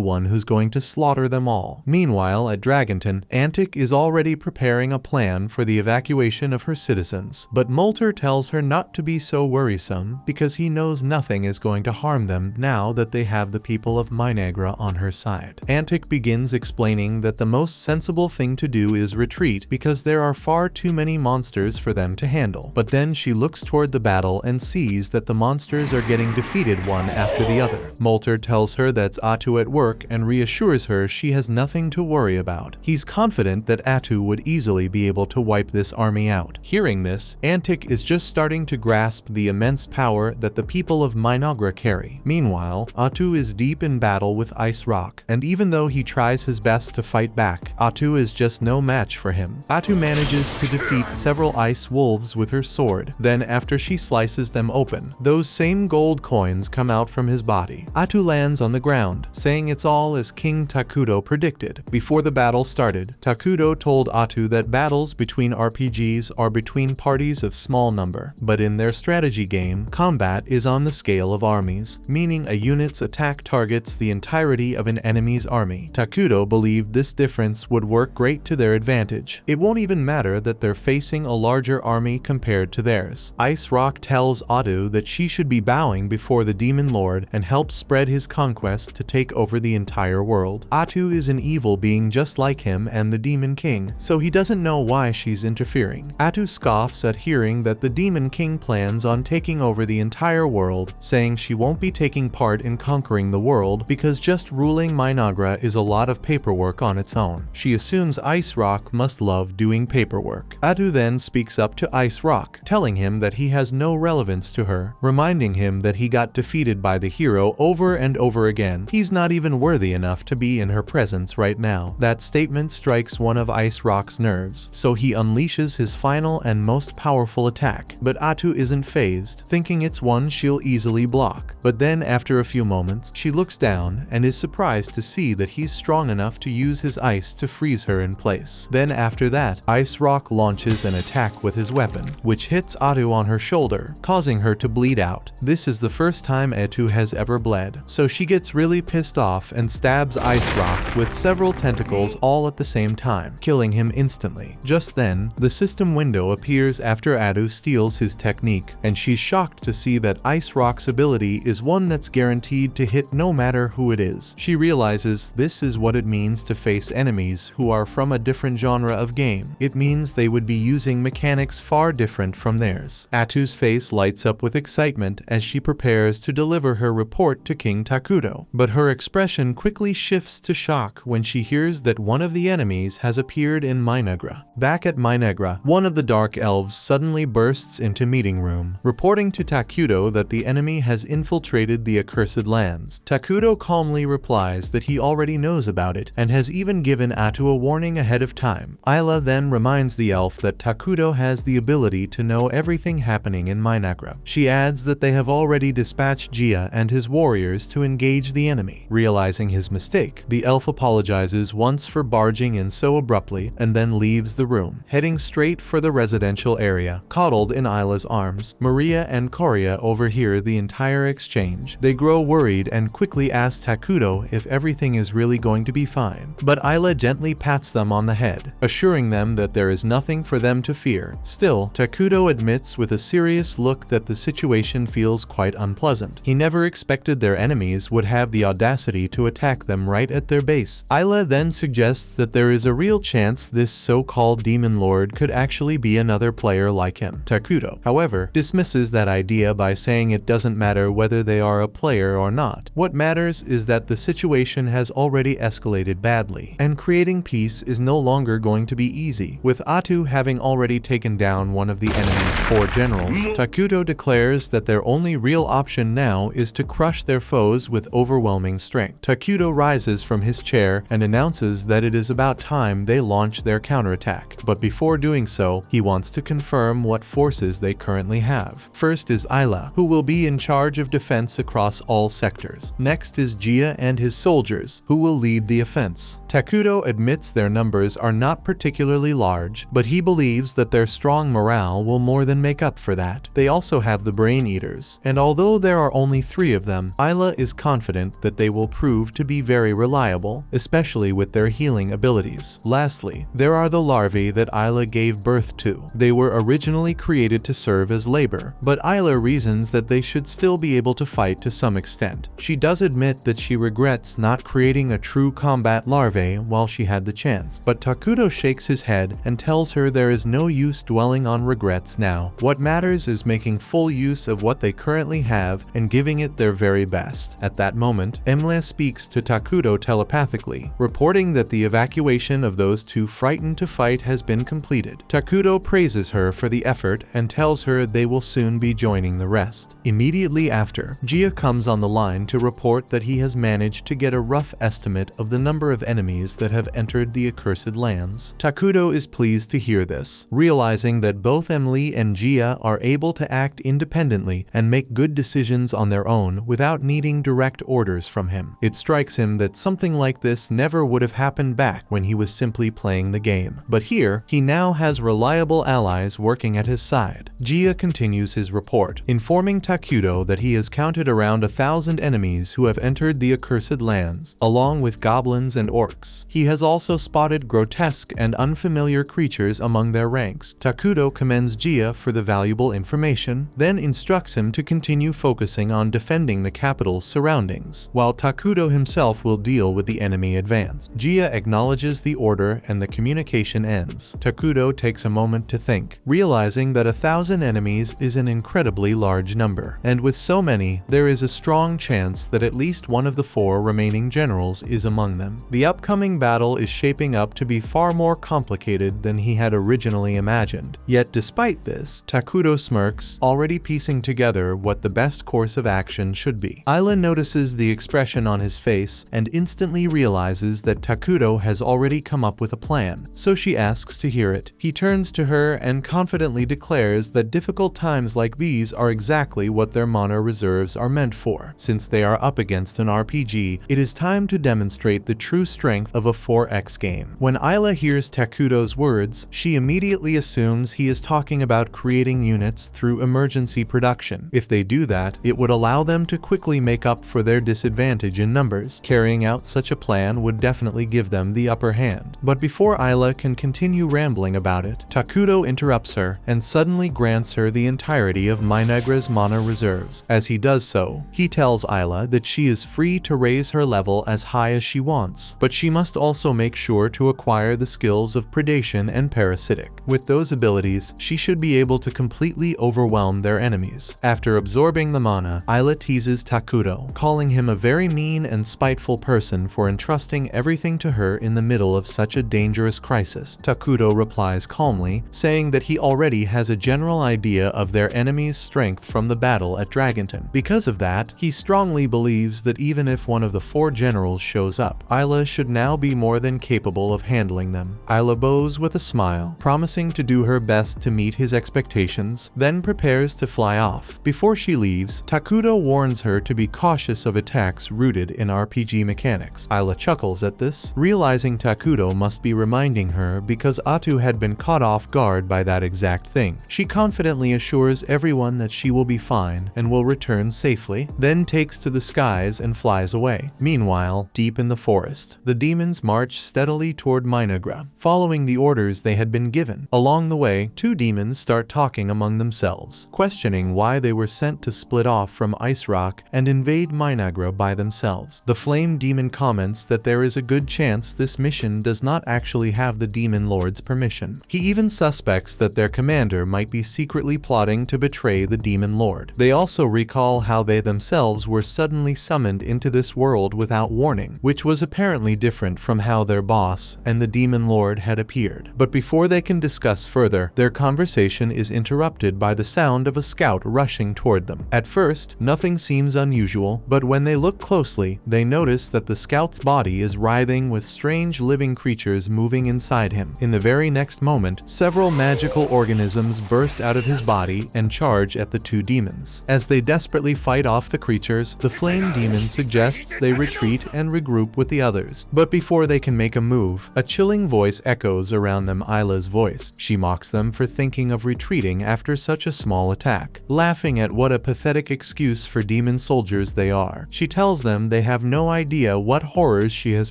one who's going to slaughter them all. Meanwhile, at Dragonton, Antic is already preparing a plan for the evacuation of her citizens, but Molter tells her not to be so worrisome because he knows nothing is going to harm them now that they have the people of Minagra on her side. Antic begins explaining that the most sensible thing to do is retreat because there are far too many monsters for them to handle. But then she looks toward the battle and sees that the monsters are getting defeated one after the other. Molter tells her that's Atu at work and reassures her she has nothing to worry about. He's confident that Atu would easily be able to wipe this army out. Hearing this, Antic is just starting to grasp the immense power that the people of Minagra carry. Meanwhile, Atu is deep in battle with Ice Rock, and even though he tries his best to fight back, Atu is just no match for him. Atu manages to defeat several ice wolves with her sword. Then after she slices them open, those same gold coins come out from his body. Atu lands on the ground, saying it's all as King Takudo predicted. Before the battle started, Takudo told Atu that battles between RPGs are between parties of small number, but in their strategy game, combat is on the scale of armies, meaning a unit's attack targets the entirety of an enemy's army. Takudo believed this difference would work great to their advantage. It won't even matter that they're facing a larger army compared to theirs. Ice Rock tells Atu that she should be bowing before the demon lord and help spread his conquest to take over the entire world. Atu is an evil being just like him and the demon king, so he doesn't know why she's interfering. Atu scoffs at hearing that the demon king plans on taking over the entire world, saying she won't be taking part in conquering the world because just ruling Minagra is a lot of paperwork on its own. She assumes Ice Rock must love doing paperwork. Atu then speaks up to Ice Rock, telling him that he has no relevance to her, reminding him that he got defeated by the hero over and over again. He's not even worthy enough to be in her presence right now. That statement strikes one of Ice Rock's nerves, so he unleashes his final and most powerful attack. But Atu isn't fazed, thinking it's one she'll easily block. But then after a few moments, she looks down and is surprised to see that he's strong enough to use his ice to freeze her in place. Then after that, Ice Rock launches an attack with his weapon, which hits Atu on her shoulder, causing her to bleed out. This is the first time Atu has ever bled. So she gets really pissed off and stabs Ice Rock with several tentacles all at the same time, killing him instantly. Just then, the system window appears after Atu steals his technique, and she's shocked to see that Ice Rock's ability is one that's guaranteed to hit no matter who it is. She realizes this is what it means to face enemies who are from a different genre of game. It means they would be using mechanics far different from theirs. Atu's face lights up with excitement as she prepares to deliver her report to King Takuto, but her expression quickly shifts to shock when she hears that one of the enemies has appeared in Minegra. Back at Minegra, one of the Dark Elves suddenly bursts into meeting room, reporting to Takuto that the enemy has infiltrated the accursed lands. Takuto calmly replies that he already knows about it and has even given Atu a warning ahead of time. Ayla then reminds the elf that Takuto has the ability to know everything happening in Minegra. She adds that they have already dispatched Jia and his warriors to engage the enemy. Realizing his mistake, the elf apologizes once for barging in so abruptly and then leaves the room, heading straight for the residential area. Coddled in Ayla's arms, Maria and Korea overhear the entire exchange. They grow worried and quickly ask Takuto if everything is really going to be fine, but Ayla gently pats them on the head, assuring them that there is nothing for them to fear. Still, Takuto admits with a serious look that the situation feels quite unpleasant. He never expected their enemies would have the audacity to attack them right at their base. Ayla then suggests that there is a real chance this so-called demon lord could actually be another player like him. Takuto, however, dismisses that idea by saying it doesn't matter whether they are a player or not. What matters is that the situation has already escalated badly, and creating peace is no longer going to be easy. With Atu having already taken down one of the enemy's 4 generals, Takuto declares that their only real option now is to crush their foes with overwhelming strength. Takuto rises from his chair and announces that it is about time they launch their counterattack, but before doing so, he wants to confirm what forces they currently have. First is Ayla, who will be in charge of defense across all sectors. Next is Jia and his soldiers, who will lead the offense. Takuto admits their numbers are not particularly large, but he believes that their strong morale will more than make up for that. They also have the Brain Eaters, and although there are only 3 of them, Ayla is confident that they will prove to be very reliable, especially with their healing abilities. Lastly, there are the larvae that Ayla gave birth to. They were originally created to serve as labor, but Ayla reasons that they should still be able to fight to some extent. She does admit that she regrets not creating a true combat larvae while she had the chance, but Takuto shakes his head and tells her there is no use dwelling on regrets now. What matters is making full use of what they currently have and giving it their very best. At that moment, Emle speaks to Takuto telepathically, reporting that the evacuation of those 2 frightened to fight has been completed. Takuto praises her for the effort and tells her they will soon be joining the rest. Immediately after, Jia comes on the line to report that he has managed to get a rough estimate of the number of enemies that have entered the accursed lands. Takuto is pleased to hear this, realizing that both Emily and Jia are able to act independently and make good decisions on their own without needing direct orders from him. It strikes him that something like this never would have happened back when he was simply playing the game. But here, he now has reliable allies working at his side. Jia continues his report, informing Takuto that he has counted around 1,000 enemies who have entered the accursed lands, along with goblins and orcs. He has also spotted grotesque and unfamiliar creatures among their ranks. Takuto commends Jia for the valuable information, then instructs him to continue focusing on defending the capital's surroundings, while Takuto himself will deal with the enemy advance. Jia acknowledges the order and the communication ends. Takuto takes a moment to think, realizing that 1,000 enemies is an incredibly large number, and with so many, there is a strong chance that at least one of the 4 remaining generals is among them. The upcoming battle is shaping up to be far more complicated than he had originally imagined. Yet despite this, Takuto smirks, already piecing together what the best course of action should be. Ayla notices the expression on his face and instantly realizes that Takuto has already come up with a plan, so she asks to hear it. He turns to her and confidently declares that difficult times like these are exactly what their mana reserves are meant for. Since they are up against an RPG, it is time to demonstrate the true strength of a 4X game. When Ayla hears Takuto's words, she immediately assumes he is talking about creating units through emergency production. If they do that, it would allow them to quickly make up for their disadvantage in numbers. Carrying out such a plan would definitely give them the upper hand. But before Ayla can continue rambling about it, Takuto interrupts her and suddenly grants her the entirety of Minegra's mana reserves. As he does so, he tells Ayla that she is free to raise her level as high as she wants, but she must also make sure to acquire the skills of predation and parasitic. With those abilities, she should be able to completely overwhelm their enemies. After absorbing the mana, Ayla teases Takuto, calling him a very mean and spiteful person for entrusting everything to her in the middle of such a dangerous crisis. Takuto replies calmly, saying that he already has a general idea of their enemy's strength from the battle at Dragonton. Because of that, he strongly believes that even if one of the 4 generals shows up, Ayla should now be more than capable of handling them. Ayla bows with a smile, promising to do her best to meet his expectations, then prepares to fly off. Before she leaves, Takuto warns her to be cautious of attacks rooted in RPG mechanics. Ayla chuckles at this, realizing Takuto must be reminding her because Atu had been caught off guard by that exact thing. She confidently assures everyone that she will be fine and will return safely, then takes to the skies and flies away. Meanwhile, deep in the forest, the demons march steadily toward Minegra, following the orders they had been given. Along the way, 2 demons start talking among themselves, questioning why they were sent to split off from Ice Rock and invade Minegra by themselves. The flame demon comments that there is a good chance this mission does not actually have the demon lord's permission. He even suspects that their commander might be secretly plotting to betray the demon lord. They also recall how they themselves were suddenly summoned into this world without warning, which was apparently different from how their boss and the demon lord had appeared. But before they can discuss further, their conversation is interrupted by the sound of a scout rushing toward them. At first, nothing seems unusual, but when they look closely, they notice that the scout's body is writhing with strange living creatures moving inside him. In the very next moment, several magical organisms burst out of his body and charge at the 2 demons. As they desperately fight off the creatures, the flame demon suggests they retreat and regroup with the others. But before they can make a move, a chilling voice echoes around them Ayla's voice. She mocks them for thinking of retreating after such a small attack, laughing at what a pathetic excuse for demon soldiers they are. She tells them they have no idea what horrors she has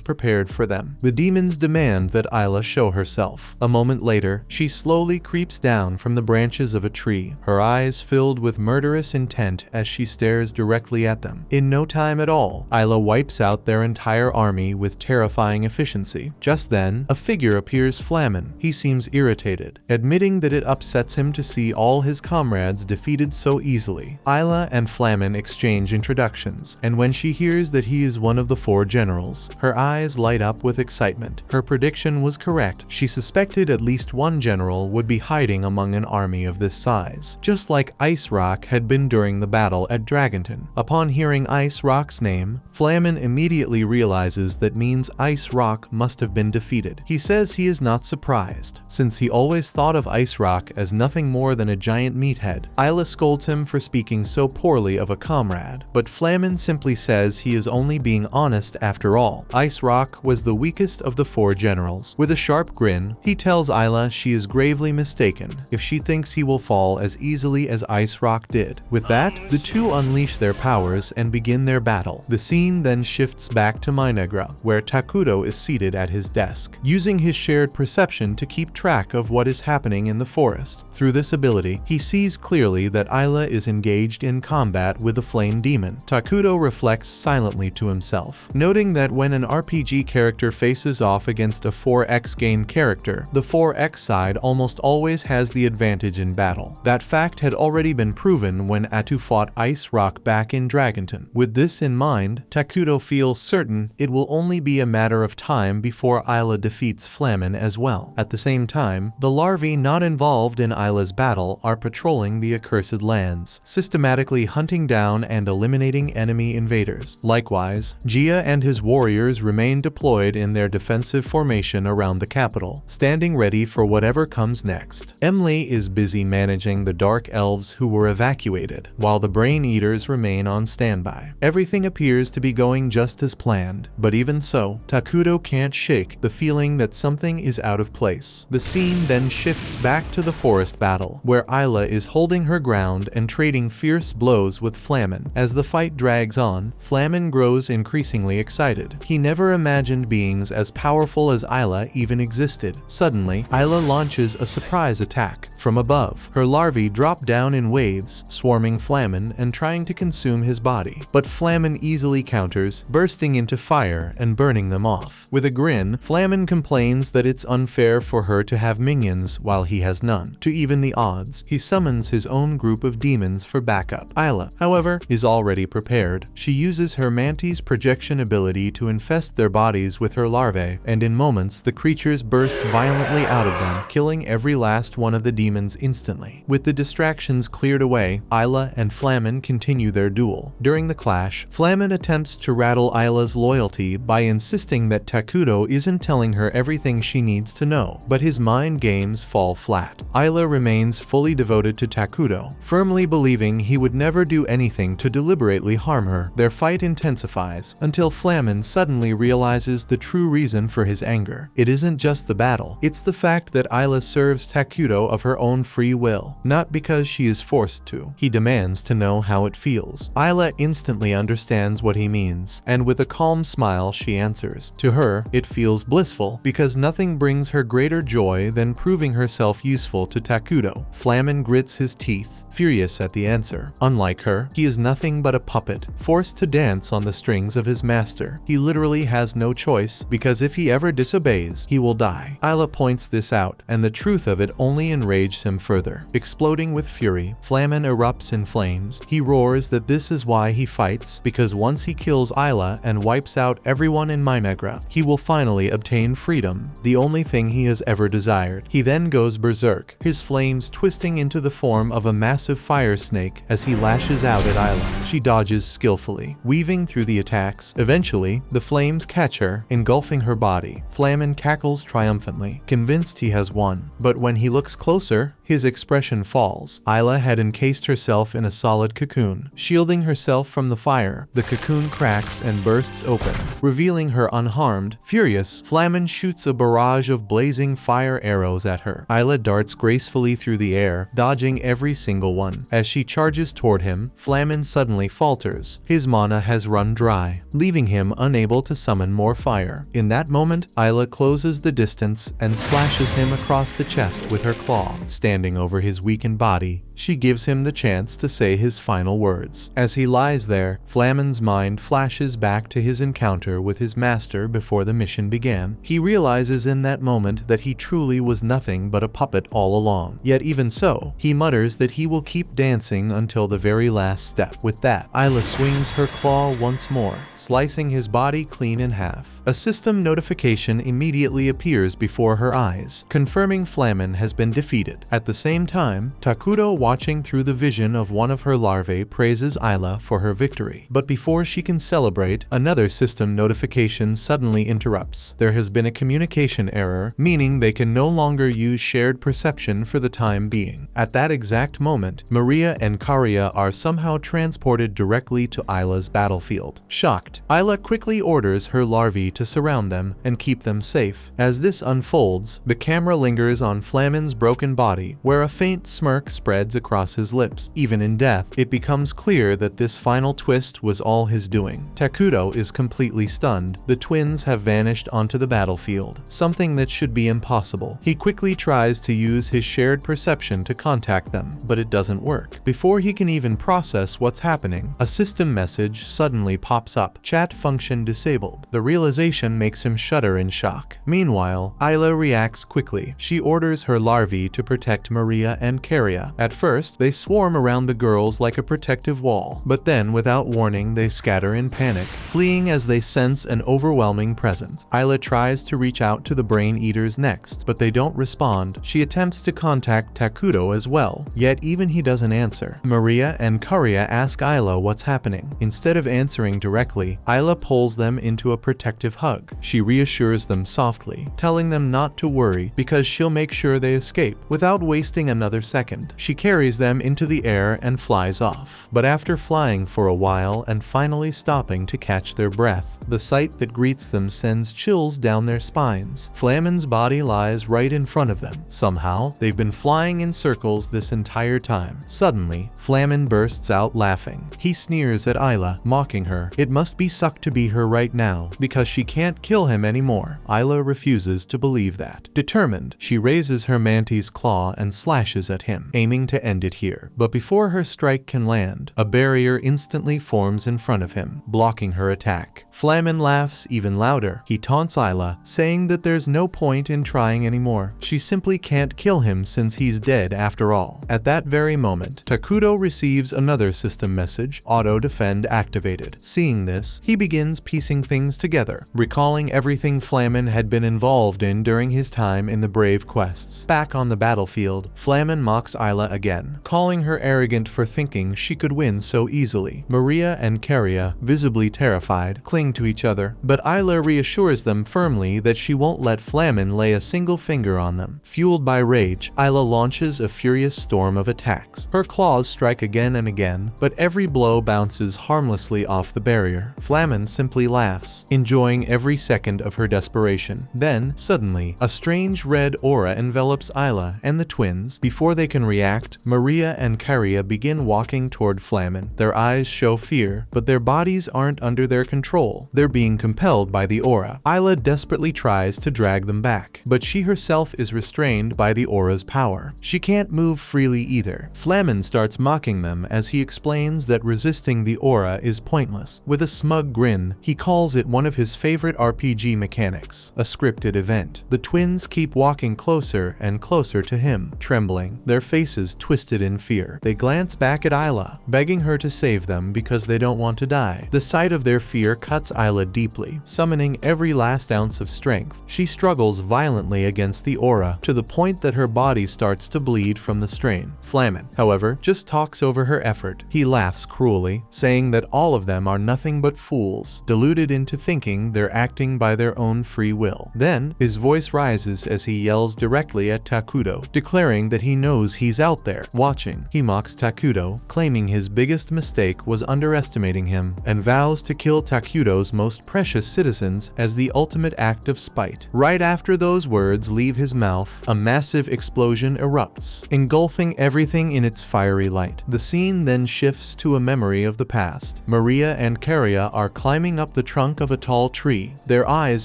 prepared for them. The demons demand that Ayla show herself. A moment later, she slowly creeps down from the branches of a tree, her eyes filled with murderous intent as she stares directly at them. In no time at all, Ayla wipes out their entire army with terrifying efficiency. Just then, a figure appears Flamin. He seems irritated, admitting that it upsets him to see all his comrades defeated so easily. Ayla and Flamin exchange introductions, and when she hears that he is one of the 4 generals, her eyes light up with excitement. Her prediction was correct. She suspected at least one general would be hiding among an army of this size, just like Ice Rock had been during the battle at Dragonton. Upon hearing Ice Rock's name, Flamin immediately realizes that means Ice Rock must have been defeated. He says he is not surprised, since he always thought of Ice Rock as nothing more than a giant meathead. Ayla scolds him for speaking so poorly of a comrade, but Flamin simply says he is only being honest after all. Ice Rock was the weakest of the 4 generals. With a sharp grin, he tells Ayla she is gravely mistaken if she thinks he will fall as easily as Ice Rock did. With that, the 2 unleash their powers and begin their battle. The scene then shifts back to Minegra, where Takuto is seated at his desk, using his shared perception to keep track of what is happening in the forest. Through this ability, he sees clearly that Ayla is engaged in combat with the flame demon. Takuto reflects silently to himself, noting that when an RPG character faces off against a 4X game character, the 4X side almost always has the advantage in battle. That fact had already been proven when Atu fought Ice Rock back in Dragonton. With this in mind, Takuto feels certain it will only be a matter of time before Ayla defeats Flamin as well. At the same time, the larvae not involved in Ayla's battle are patrolling the accursed lands, systematically hunting down and eliminating enemy invaders. Likewise, Jia and his warriors remain deployed in their defensive formation around the capital, standing ready for whatever comes next. Emily is busy managing the dark elves who were evacuated, while the brain eaters remain on standby. Everything appears to be going just as planned, but even so, Takuto can't shake the feeling that something is out of place. The scene then shifts back to the forest battle, where Ayla is holding her ground and trading fierce blows blows with Flamin. As the fight drags on, Flamin grows increasingly excited. He never imagined beings as powerful as Isla even existed. Suddenly, Isla launches a surprise attack. From above, her larvae drop down in waves, swarming Flamin and trying to consume his body. But Flamin easily counters, bursting into fire and burning them off. With a grin, Flamin complains that it's unfair for her to have minions while he has none. To even the odds, he summons his own group of demons for backup. Isla, however, is already prepared. She uses her mantis projection ability to infest their bodies with her larvae, and in moments the creatures burst violently out of them, killing every last one of the demons instantly. With the distractions cleared away, Isla and Flamin continue their duel. During the clash, Flamin attempts to rattle Isla's loyalty by insisting that Takuto isn't telling her everything she needs to know, but his mind games fall flat. Isla remains fully devoted to Takuto, firmly believing he would never do anything to deliberately harm her. Their fight intensifies until Flamin suddenly realizes the true reason for his anger. It isn't just the battle, it's the fact that Isla serves Takuto of her own free will, not because she is forced to. He demands to know how it feels. Isla instantly understands what he means, and with a calm smile she answers. To her, it feels blissful, because nothing brings her greater joy than proving herself useful to Takuto. Flamin grits his teeth, furious at the answer. Unlike her, he is nothing but a puppet, forced to dance on the strings of his master. He literally has no choice, because if he ever disobeys, he will die. Isla points this out, and the truth of it only enrages him further. Exploding with fury, Flamin erupts in flames. He roars that this is why he fights, because once he kills Isla and wipes out everyone in Mimegra, he will finally obtain freedom, the only thing he has ever desired. He then goes berserk, his flames twisting into the form of a massive fire snake as he lashes out at Isla. She dodges skillfully, weaving through the attacks. Eventually, the flames catch her, engulfing her body. Flamin cackles triumphantly, convinced he has won. But when he looks closer, his expression falls. Isla had encased herself in a solid cocoon. Shielding herself from the fire, the cocoon cracks and bursts open, revealing her unharmed. Furious, Flamin shoots a barrage of blazing fire arrows at her. Isla darts gracefully through the air, dodging every single one. As she charges toward him, Flamin suddenly falters. His mana has run dry, leaving him unable to summon more fire. In that moment, Isla closes the distance and slashes him across the chest with her claw. Standing over his weakened body, she gives him the chance to say his final words. As he lies there, Flamin's mind flashes back to his encounter with his master before the mission began. He realizes in that moment that he truly was nothing but a puppet all along. Yet even so, he mutters that he will keep dancing until the very last step. With that, Isla swings her claw once more, slicing his body clean in half. A system notification immediately appears before her eyes, confirming Flamin has been defeated. At the same time, Takuto, watching through the vision of one of her larvae, praises Isla for her victory. But before she can celebrate, another system notification suddenly interrupts. There has been a communication error, meaning they can no longer use shared perception for the time being. At that exact moment, Maria and Karia are somehow transported directly to Isla's battlefield. Shocked, Isla quickly orders her larvae to surround them and keep them safe. As this unfolds, the camera lingers on Flamin's broken body, where a faint smirk spreads across his lips. Even in death, it becomes clear that this final twist was all his doing. Takuto is completely stunned. The twins have vanished onto the battlefield, something that should be impossible. He quickly tries to use his shared perception to contact them, but it doesn't work. Before he can even process what's happening, a system message suddenly pops up. Chat function disabled. The realization makes him shudder in shock. Meanwhile, Isla reacts quickly. She orders her larvae to protect Maria and Karia. At first, they swarm around the girls like a protective wall, but then without warning they scatter in panic, fleeing as they sense an overwhelming presence. Isla tries to reach out to the brain eaters next, but they don't respond. She attempts to contact Takuto as well, yet even he doesn't answer. Maria and Karia ask Isla what's happening. Instead of answering directly, Isla pulls them into a protective hug. She reassures them softly, telling them not to worry because she'll make sure they escape. Without wasting another second, she carries carries them into the air and flies off. But after flying for a while and finally stopping to catch their breath, the sight that greets them sends chills down their spines. Flamin's body lies right in front of them. Somehow, they've been flying in circles this entire time. Suddenly, Flamin bursts out laughing. He sneers at Isla, mocking her. It must be sucked to be her right now, because she can't kill him anymore. Isla refuses to believe that. Determined, she raises her mantis claw and slashes at him, aiming to end it here. But before her strike can land, a barrier instantly forms in front of him, blocking her attack. Flamin laughs even louder. He taunts Isla, saying that there's no point in trying anymore. She simply can't kill him since he's dead after all. At that very moment, Takuto receives another system message, Auto Defend activated. Seeing this, he begins piecing things together, recalling everything Flamin had been involved in during his time in the Brave quests. Back on the battlefield, Flamin mocks Isla again, calling her arrogant for thinking she could win so easily. Maria and Caria, visibly terrified, cling to each other, but Isla reassures them firmly that she won't let Flamin lay a single finger on them. Fueled by rage, Isla launches a furious storm of attacks. Her claws strike again and again, but every blow bounces harmlessly off the barrier. Flamin simply laughs, enjoying every second of her desperation. Then, suddenly, a strange red aura envelops Isla and the twins. Before they can react, Maria and Caria begin walking toward Flamin. Their eyes show fear, but their bodies aren't under their control. They're being compelled by the aura. Isla desperately tries to drag them back, but she herself is restrained by the aura's power. She can't move freely either. Flamin starts mocking them as he explains that resisting the aura is pointless. With a smug grin, he calls it one of his favorite RPG mechanics, a scripted event. The twins keep walking closer and closer to him, trembling, their faces twisted in fear. They glance back at Isla, begging her to save them because they don't want to die. The sight of their fear cuts Isla deeply. Summoning every last ounce of strength, she struggles violently against the aura, to the point that her body starts to bleed from the strain. Flamin, however, just talks over her effort. He laughs cruelly, saying that all of them are nothing but fools, deluded into thinking they're acting by their own free will. Then, his voice rises as he yells directly at Takuto, declaring that he knows he's out there, watching. He mocks Takuto, claiming his biggest mistake was underestimating him, and vows to kill Takuto's most precious citizens as the ultimate act of spite. Right after those words leave his mouth, a massive explosion erupts, engulfing everything in its fiery light. The scene then shifts to a memory of the past. Maria and Caria are climbing up the trunk of a tall tree, their eyes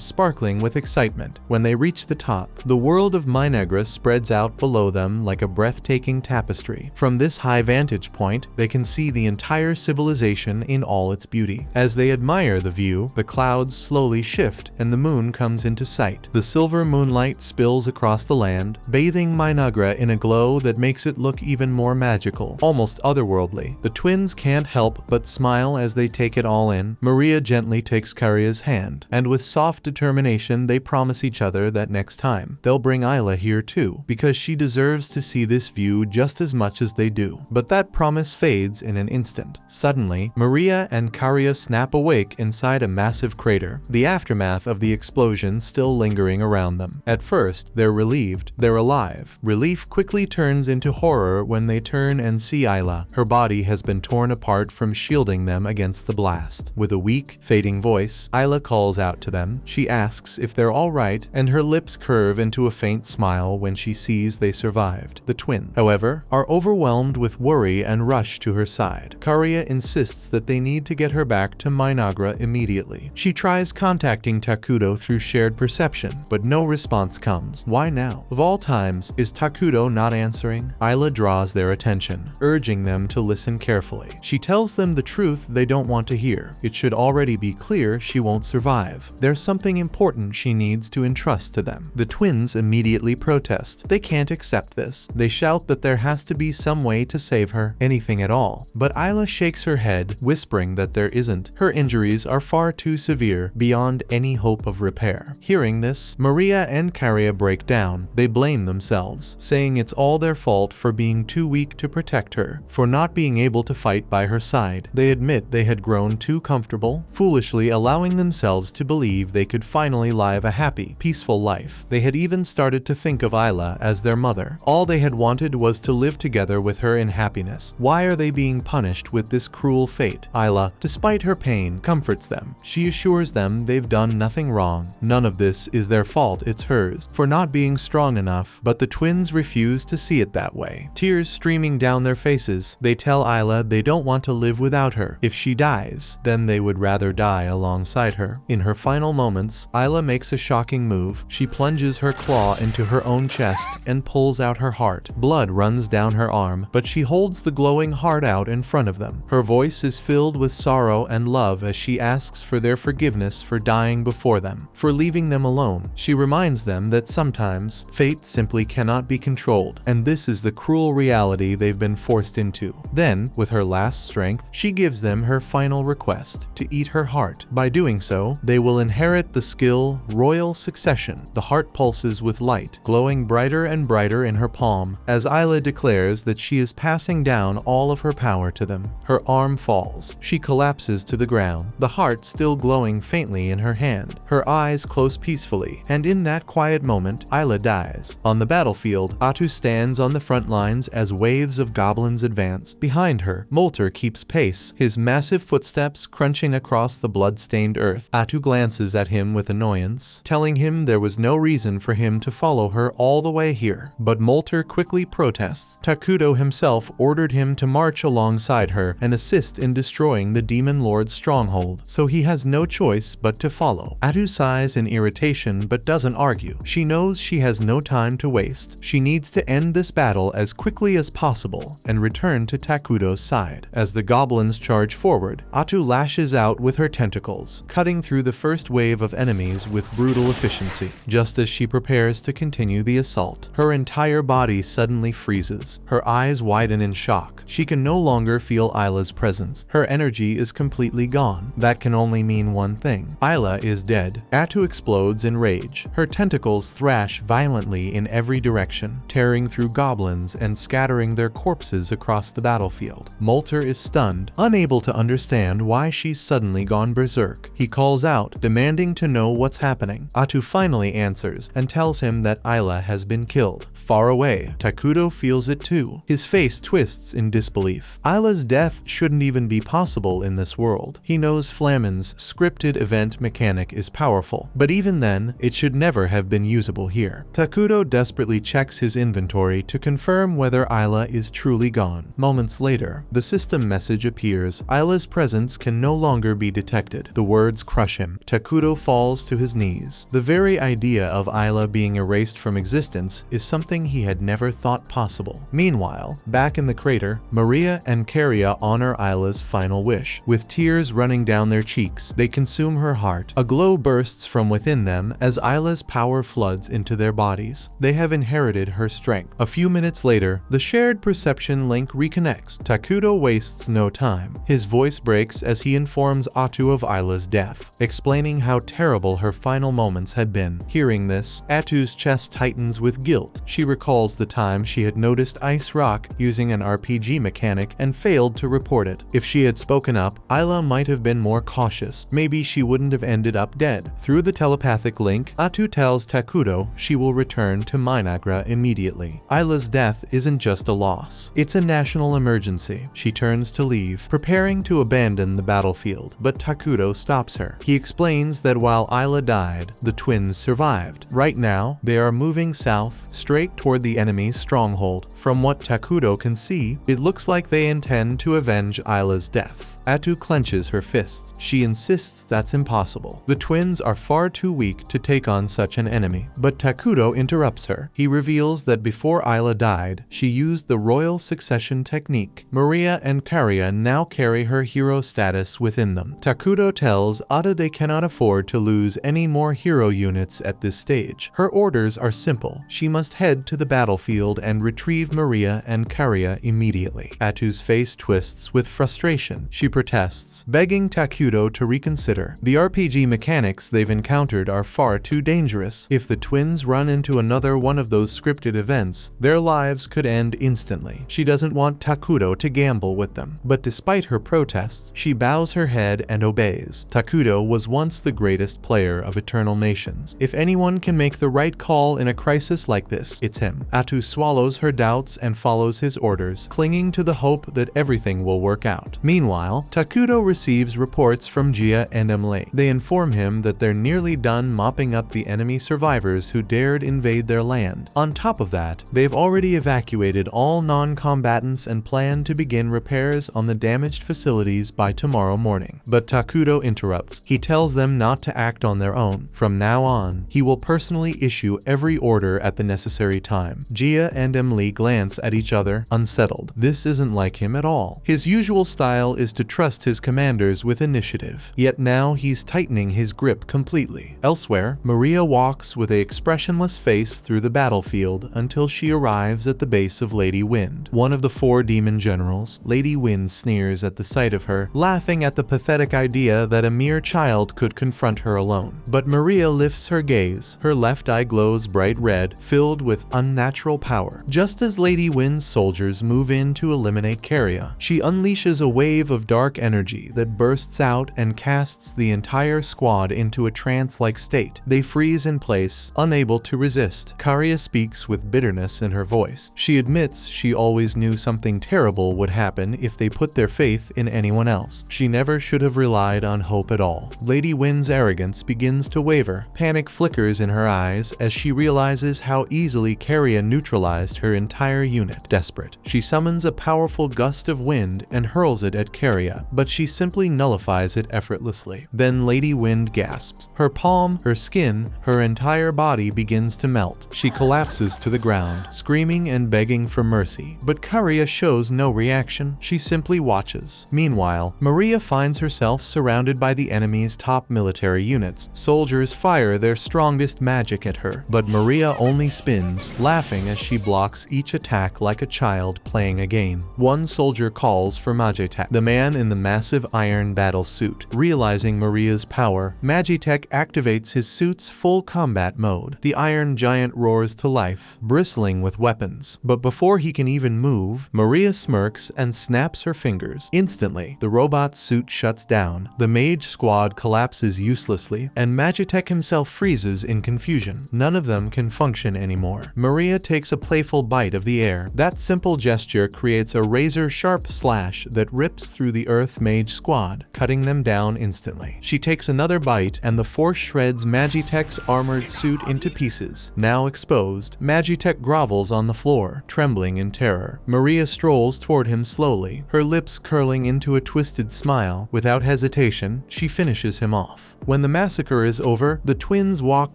sparkling with excitement. When they reach the top, the world of Minagra spreads out below them like a breathtaking tapestry. From this high vantage point, they can see the entire civilization in all its beauty. As they admire the view, the clouds slowly shift and the moon comes into sight. The silver moonlight spills across the land, bathing Minagra in a glow that makes it look even more magical, almost otherworldly. The twins can't help but smile as they take it all in. Maria gently takes Caria's hand, and with soft determination they promise each other that next time, they'll bring Isla here too, because she deserves to see this view just as much as they do. But that promise fades in an instant. Suddenly, Maria and Caria snap awake inside a massive crater, the aftermath of the explosion still lingering around them. At first, they're relieved. They're alive. Relief quickly turns into horror when they turn and see Isla. Her body has been torn apart from shielding them against the blast. With a weak, fading voice, Isla calls out to them. She asks if they're all right, and her lips curve into a faint smile when she sees they survived. The twins, however, are overwhelmed with worry and rush to her side. Caria insists that they need to get her back to Minagra immediately. She tries contacting Takuto through shared perception, but no response comes. Why now? Of all times, is Takuto not answering? Isla draws their attention, urging them to listen carefully. She tells them the truth they don't want to hear. It should already be clear she won't survive. There's something important she needs to entrust to them. The twins immediately protest. They can't accept this. They shout that there has to be some way to save her, anything at all. But Isla shakes her head, whispering that there isn't. Her injuries are far too severe, beyond any hope of repair. Hearing this, Maria and Karia break down. They blame themselves, saying it's all their fault for being too weak to protect her, for not being able to fight by her side. They admit they had grown too comfortable, foolishly allowing themselves to believe they could finally live a happy, peaceful life. They had even started to think of Isla as their mother. All they had wanted was to live together with her in happiness. Why are they being punished with this cruel fate? Isla, despite her pain, comforts them. She assures them they've done nothing wrong. None of this is their fault, it's hers, for not being strong enough, but the twins refuse to see it that way. Tears streaming down their faces, they tell Isla they don't want to live without her. If she dies, then they would rather die alongside her. In her final moments, Isla makes a shocking move. She plunges her claw into her own chest and pulls out her heart. Blood runs down her arm, but she holds the glowing heart out in front of them. Her voice is filled with sorrow and love as she asks for their forgiveness for dying before them, for leaving them alone. She reminds them that sometimes fate simply cannot be controlled, and this is the cruel reality they've been forced into. Then, with her last strength, she gives them her final request, to eat her heart. By doing so, they will inherit the skill Royal Succession. The heart pulses with light, glowing brighter and brighter in her palm, as Isla declares that she is passing down all of her power to them. Her arm falls. She collapses to the ground, the heart still glowing faintly in her hand. Her eyes close peacefully, and in that quiet moment, Isla dies. On the battlefield, Atu stands on the front lines as waves of goblins advance. Behind her, Molter keeps pace, his massive footsteps crunching across the blood-stained earth. Atu glances at him with annoyance, telling him there was no reason for him to follow her all the way here. But Molter quickly protests. Takuto himself ordered him to march alongside her and assist in destroying the Demon Lord's stronghold, so he has no choice but to follow. Atu sighs in irritation but doesn't argue. She knows she has no time to waste. She needs to end this battle as quickly as possible and return to Takuto's side. As the goblins charge forward, Atu lashes out with her tentacles, cutting through the first wave of enemies with brutal efficiency. Just as she prepares to continue the assault, her entire body suddenly freezes. Her eyes widen in shock. She can no longer feel Isla's presence. Her energy is completely gone. That can only mean one thing. Isla is dead. Atu explodes in rage. Her tentacles thrash violently in every direction, tearing through goblins and scattering their corpses across the battlefield. Molter is stunned, unable to understand why she's suddenly gone berserk. He calls out, demanding to know what's happening. Atu finally answers and tells him that Isla has been killed. Far away, Takuto feels it too. His face twists in disbelief. Isla's death shouldn't even be possible in this world. He knows Flammen's scripted event mechanic is powerful, but even then, it should never have been usable here. Takuto desperately checks his inventory to confirm whether Isla is truly gone. Moments later, the system message appears. Isla's presence can no longer be detected. The words crush him. Takuto falls to his knees. The very idea of Isla being erased from existence is something he had never thought possible. Meanwhile, back in the crater, Maria and Karia honor Isla's final wish. With tears running down their cheeks, they consume her heart. A glow bursts from within them as Isla's power floods into their bodies. They have inherited her strength. A few minutes later, the shared perception link reconnects. Takuto wastes no time. His voice breaks as he informs Atu of Isla's death, explaining how terrible her final moments had been. Hearing this, Atu's chest tightens with guilt. She recalls the time she had noticed Ice Rock using an RPG mechanic and failed to report it. If she had spoken up, Isla might have been more cautious. Maybe she wouldn't have ended up dead. Through the telepathic link, Atu tells Takuto she will return to Minagra immediately. Isla's death isn't just a loss. It's a national emergency. She turns to leave, preparing to abandon the battlefield, but Takuto stops her. He explains that while Isla died, the twins survived. Right now, they are moving south, straight toward the enemy's stronghold. From what Takuto can see, it looks like they intend to avenge Isla's death. Atu clenches her fists. She insists that's impossible. The twins are far too weak to take on such an enemy. But Takuto interrupts her. He reveals that before Isla died, she used the royal succession technique. Maria and Karia now carry her hero status within them. Takuto tells Ata they cannot afford to lose any more hero units at this stage. Her orders are simple. She must head to the battlefield and retrieve Maria and Karia immediately. Atu's face twists with frustration. She protests, begging Takuto to reconsider. The RPG mechanics they've encountered are far too dangerous. If the twins run into another one of those scripted events, their lives could end instantly. She doesn't want Takuto to gamble with them. But despite her protests, she bows her head and obeys. Takuto was once the greatest player of Eternal Nations. If anyone can make the right call in a crisis like this, it's him. Atu swallows her doubts and follows his orders, clinging to the hope that everything will work out. Meanwhile, Takuto receives reports from Jia and Emily. They inform him that they're nearly done mopping up the enemy survivors who dared invade their land. On top of that, they've already evacuated all non-combatants and plan to begin repairs on the damaged facilities by tomorrow morning. But Takuto interrupts. He tells them not to act on their own. From now on, he will personally issue every order at the necessary time. Jia and Emily glance at each other, unsettled. This isn't like him at all. His usual style is to trust his commanders with initiative. Yet now he's tightening his grip completely. Elsewhere, Maria walks with an expressionless face through the battlefield until she arrives at the base of Lady Wind. One of the 4 demon generals, Lady Wind sneers at the sight of her, laughing at the pathetic idea that a mere child could confront her alone. But Maria lifts her gaze. Her left eye glows bright red, filled with unnatural power. Just as Lady Wind's soldiers move in to eliminate Caria, she unleashes a wave of dark energy that bursts out and casts the entire squad into a trance-like state. They freeze in place, unable to resist. Caria speaks with bitterness in her voice. She admits she always knew something terrible would happen if they put their faith in anyone else. She never should have relied on hope at all. Lady Wind's arrogance begins to waver. Panic flickers in her eyes as she realizes how easily Caria neutralized her entire unit. Desperate, she summons a powerful gust of wind and hurls it at Caria, but she simply nullifies it effortlessly. Then Lady Wind gasps. Her palm, her skin, her entire body begins to melt. She collapses to the ground, screaming and begging for mercy. But Caria shows no reaction. She simply watches. Meanwhile, Maria finds herself surrounded by the enemy's top military units. Soldiers fire their strongest magic at her, but Maria only spins, laughing as she blocks each attack like a child playing a game. One soldier calls for Magitek, the man in the massive iron battle suit. Realizing Maria's power, Magitek activates his suit's full combat mode. The iron giant roars to life, bristling with weapons. But before he can even move, Maria smirks and snaps her fingers. Instantly, the robot suit shuts down, the mage squad collapses uselessly, and Magitek himself freezes in confusion. None of them can function anymore. Maria takes a playful bite of the air. That simple gesture creates a razor-sharp slash that rips through the Earth Mage squad, cutting them down instantly. She takes another bite, and the force shreds Magitek's armored suit into pieces. Now exposed, Magitek grovels on the floor, trembling in terror. Maria strolls toward him slowly, her lips curling into a twisted smile. Without hesitation, she finishes him off. When the massacre is over, the twins walk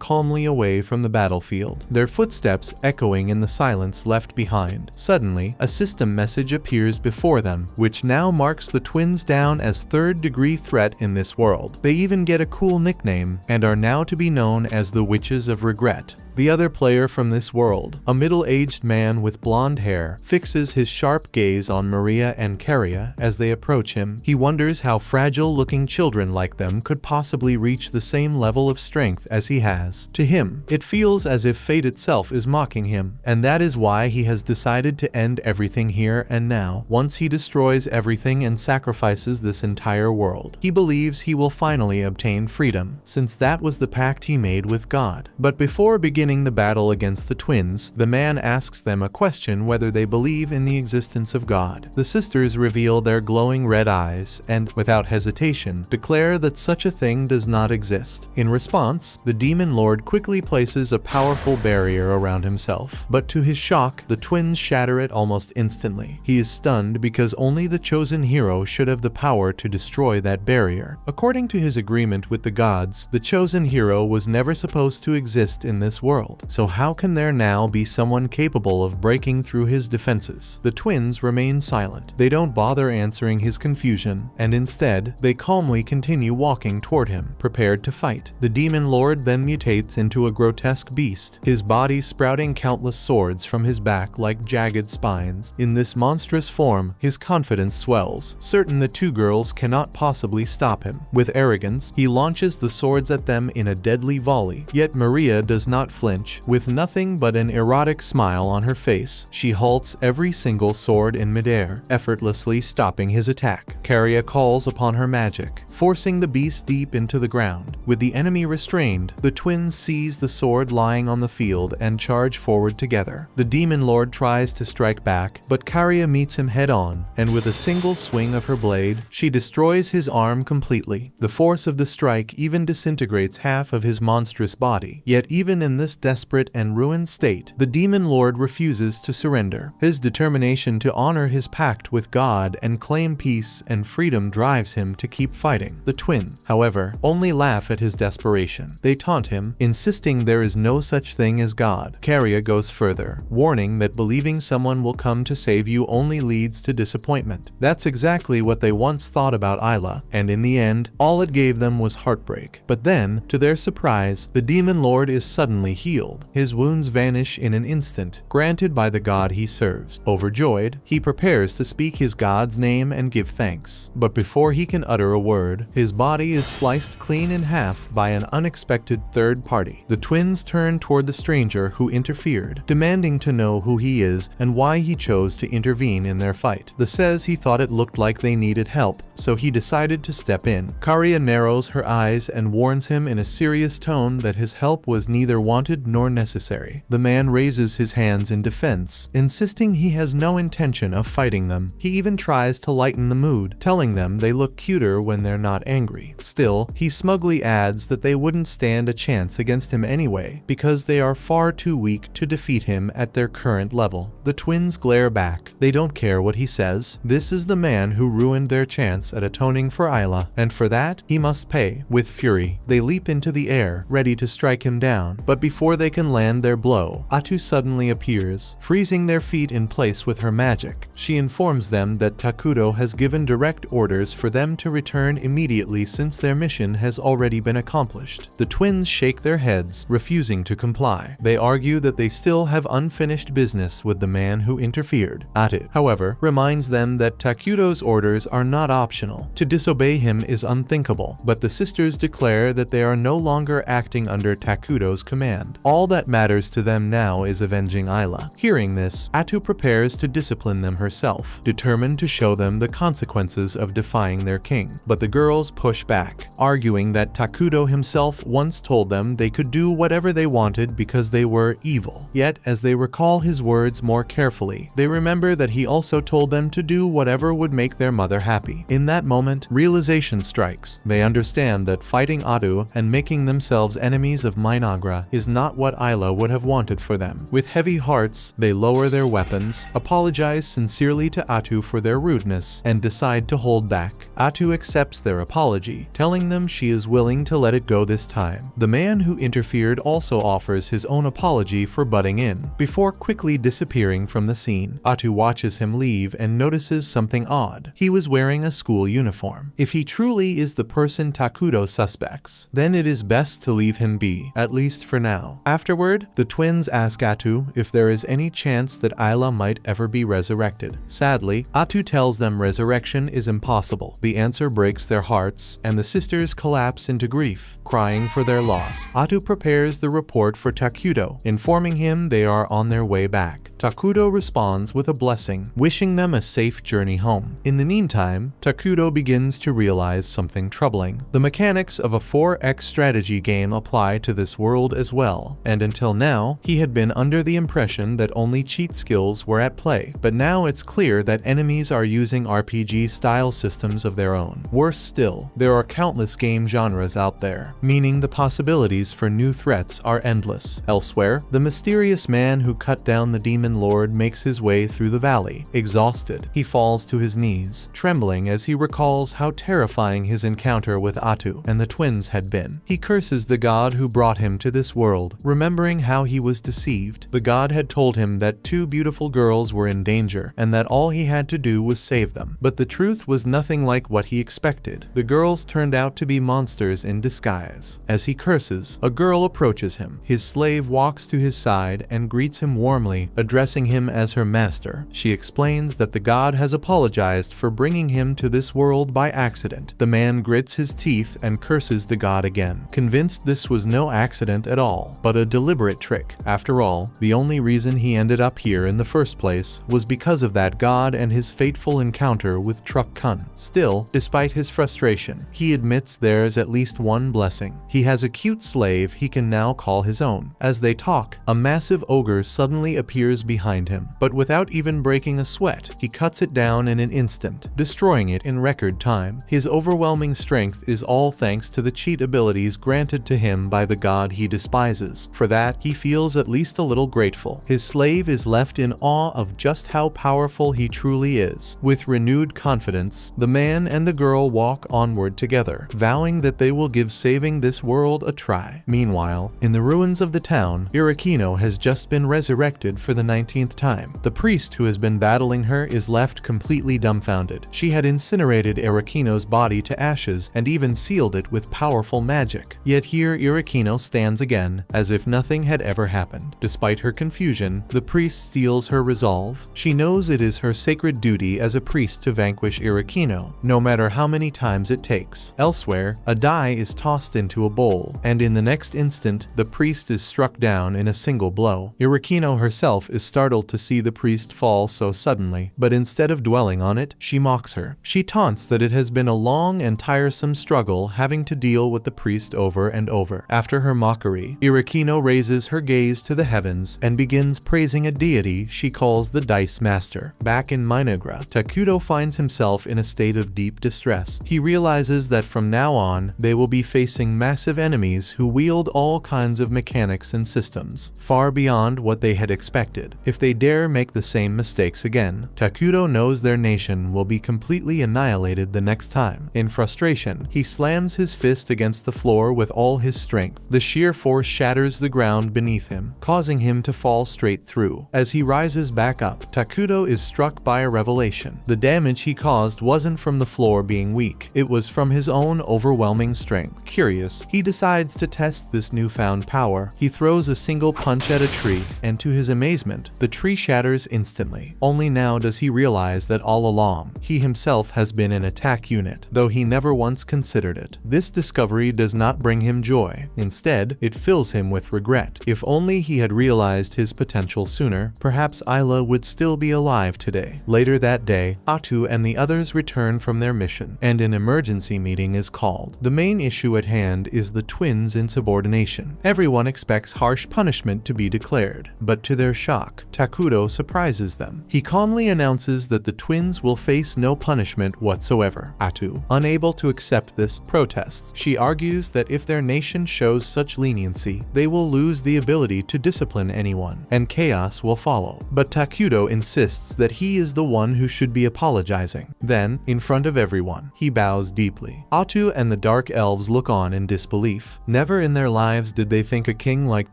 calmly away from the battlefield, their footsteps echoing in the silence left behind. Suddenly, a system message appears before them, which now marks the twins down as third-degree threat in this world. They even get a cool nickname, and are now to be known as the Witches of Regret. The other player from this world, a middle-aged man with blonde hair, fixes his sharp gaze on Maria and Caria as they approach him. He wonders how fragile-looking children like them could possibly reach the same level of strength as he has. To him, it feels as if fate itself is mocking him, and that is why he has decided to end everything here and now. Once he destroys everything and sacrifices this entire world, he believes he will finally obtain freedom, since that was the pact he made with God. But before beginning the battle against the twins, the man asks them a question whether they believe in the existence of God. The sisters reveal their glowing red eyes and, without hesitation, declare that such a thing does not exist. In response, the demon lord quickly places a powerful barrier around himself, but to his shock, the twins shatter it almost instantly. He is stunned because only the chosen hero should have the power to destroy that barrier. According to his agreement with the gods, the chosen hero was never supposed to exist in this world. So how can there now be someone capable of breaking through his defenses? The twins remain silent. They don't bother answering his confusion, and instead, they calmly continue walking toward him, prepared to fight. The demon lord then mutates into a grotesque beast, his body sprouting countless swords from his back like jagged spines. In this monstrous form, his confidence swells, certain certain the two girls cannot possibly stop him. With arrogance, he launches the swords at them in a deadly volley. Yet Maria does not flinch. With nothing but an erotic smile on her face, she halts every single sword in midair, effortlessly stopping his attack. Caria calls upon her magic, forcing the beast deep into the ground. With the enemy restrained, the twins seize the sword lying on the field and charge forward together. The demon lord tries to strike back, but Caria meets him head-on, and with a single swing of her blade, she destroys his arm completely. The force of the strike even disintegrates half of his monstrous body. Yet even in this desperate and ruined state, the demon lord refuses to surrender. His determination to honor his pact with God and claim peace and freedom drives him to keep fighting. The twins, however, only laugh at his desperation. They taunt him, insisting there is no such thing as God. Caria goes further, warning that believing someone will come to save you only leads to disappointment. That's exactly what they once thought about Isla, and in the end, all it gave them was heartbreak. But then, to their surprise, the demon lord is suddenly healed. His wounds vanish in an instant, granted by the god he serves. Overjoyed, he prepares to speak his god's name and give thanks. But before he can utter a word, his body is sliced clean in half by an unexpected third party. The twins turn toward the stranger who interfered, demanding to know who he is and why he chose to intervene in their fight. The says he thought it looked like they needed help, so he decided to step in. Caria narrows her eyes and warns him in a serious tone that his help was neither wanted nor necessary. The man raises his hands in defense, insisting he has no intention of fighting them. He even tries to lighten the mood, telling them they look cuter when they're not angry. Still, he smugly adds that they wouldn't stand a chance against him anyway, because they are far too weak to defeat him at their current level. The twins glare back. They don't care what he says. This is the man who ruined their chance at atoning for Isla, and for that, he must pay. With fury, they leap into the air, ready to strike him down. But before they can land their blow, Atu suddenly appears, freezing their feet in place with her magic. She informs them that Takudo has given direct orders for them to return immediately since their mission has already been accomplished. The twins shake their heads, refusing to comply. They argue that they still have unfinished business with the man who interfered. Atu, however, reminds them that Takudo's orders are not optional. To disobey him is unthinkable, but the sisters declare that they are no longer acting under Takudo's command. All that matters to them now is avenging Isla. Hearing this, Atu prepares to discipline them herself, determined to show them the consequences of defying their king. But the girls push back, arguing that Takudo himself once told them they could do whatever they wanted because they were evil. Yet, as they recall his words more carefully, they remember that he also told them to do whatever would make their mother happy. In that moment, realization strikes. They understand that fighting Atu and making themselves enemies of Minagra is not what Isla would have wanted for them. With heavy hearts, they lower their weapons, apologize sincerely to Atu for their rudeness, and decide to hold back. Atu accepts their apology, telling them she is willing to let it go this time. The man who interfered also offers his own apology for butting in, before quickly disappearing from the scene. Atu watches him leave and notices something odd. He was wearing a school uniform. If he truly is the person Takudo suspects, then it is best to leave him be, at least for now. Afterward, the twins ask Atu if there is any chance that Isla might ever be resurrected. Sadly, Atu tells them resurrection is impossible. The answer breaks their hearts, and the sisters collapse into grief, crying for their loss. Atu prepares the report for Takudo, informing him they are on their way back. Takudo responds with a blessing, wishing them a safe journey home. In the meantime, Takudo begins to realize something troubling. The mechanics of a 4x strategy game apply to this world as well, and until now, he had been under the impression that only cheat skills were at play. But now it's clear that enemies are using RPG-style systems of their own. Worse still, there are countless game genres out there, meaning the possibilities for new threats are endless. Elsewhere, the mysterious man who cut down the demon lord makes his way through the valley. Exhausted, he falls to his knees, trembling as he recalls how terrifying his encounter with Atu and the twins had been. He curses the god who brought him to this world, remembering how he was deceived. The god had told him that two beautiful girls were in danger and that all he had to do was save them. But the truth was nothing like what he expected. The girls turned out to be monsters in disguise. As he curses, a girl approaches him. His slave walks to his side and greets him warmly, addressing addressing him as her master. She explains that the god has apologized for bringing him to this world by accident. The man grits his teeth and curses the god again, convinced this was no accident at all, but a deliberate trick. After all, the only reason he ended up here in the first place was because of that god and his fateful encounter with Truck Kun. Still, despite his frustration, he admits there's at least one blessing. He has a cute slave he can now call his own. As they talk, a massive ogre suddenly appears behind him, but without even breaking a sweat, he cuts it down in an instant, destroying it in record time. His overwhelming strength is all thanks to the cheat abilities granted to him by the god he despises. For that, he feels at least a little grateful. His slave is left in awe of just how powerful he truly is. With renewed confidence, the man and the girl walk onward together, vowing that they will give saving this world a try. Meanwhile, in the ruins of the town, Irakino has just been resurrected for the 19th time. The priest who has been battling her is left completely dumbfounded. She had incinerated Irakino's body to ashes and even sealed it with powerful magic. Yet here Irakino stands again, as if nothing had ever happened. Despite her confusion, the priest steals her resolve. She knows it is her sacred duty as a priest to vanquish Irakino, no matter how many times it takes. Elsewhere, a die is tossed into a bowl, and in the next instant, the priest is struck down in a single blow. Irakino herself is startled to see the priest fall so suddenly, but instead of dwelling on it, she mocks her. She taunts that it has been a long and tiresome struggle having to deal with the priest over and over. After her mockery, Irakino raises her gaze to the heavens and begins praising a deity she calls the Dice Master. Back in Minagra, Takuto finds himself in a state of deep distress. He realizes that from now on, they will be facing massive enemies who wield all kinds of mechanics and systems, far beyond what they had expected. If they dare make the same mistakes again, Takuto knows their nation will be completely annihilated the next time. In frustration, he slams his fist against the floor with all his strength. The sheer force shatters the ground beneath him, causing him to fall straight through. As he rises back up, Takuto is struck by a revelation. The damage he caused wasn't from the floor being weak, it was from his own overwhelming strength. Curious, he decides to test this newfound power. He throws a single punch at a tree, and to his amazement, the tree shatters instantly. Only now does he realize that all along, he himself has been an attack unit, though he never once considered it. This discovery does not bring him joy. Instead, it fills him with regret. If only he had realized his potential sooner, perhaps Ayla would still be alive today. Later that day, Atu and the others return from their mission, and an emergency meeting is called. The main issue at hand is the twins' insubordination. Everyone expects harsh punishment to be declared, but to their shock, Takuto surprises them. He calmly announces that the twins will face no punishment whatsoever. Atu, unable to accept this, protests. She argues that if their nation shows such leniency, they will lose the ability to discipline anyone, and chaos will follow. But Takuto insists that he is the one who should be apologizing. Then, in front of everyone, he bows deeply. Atu and the Dark Elves look on in disbelief. Never in their lives did they think a king like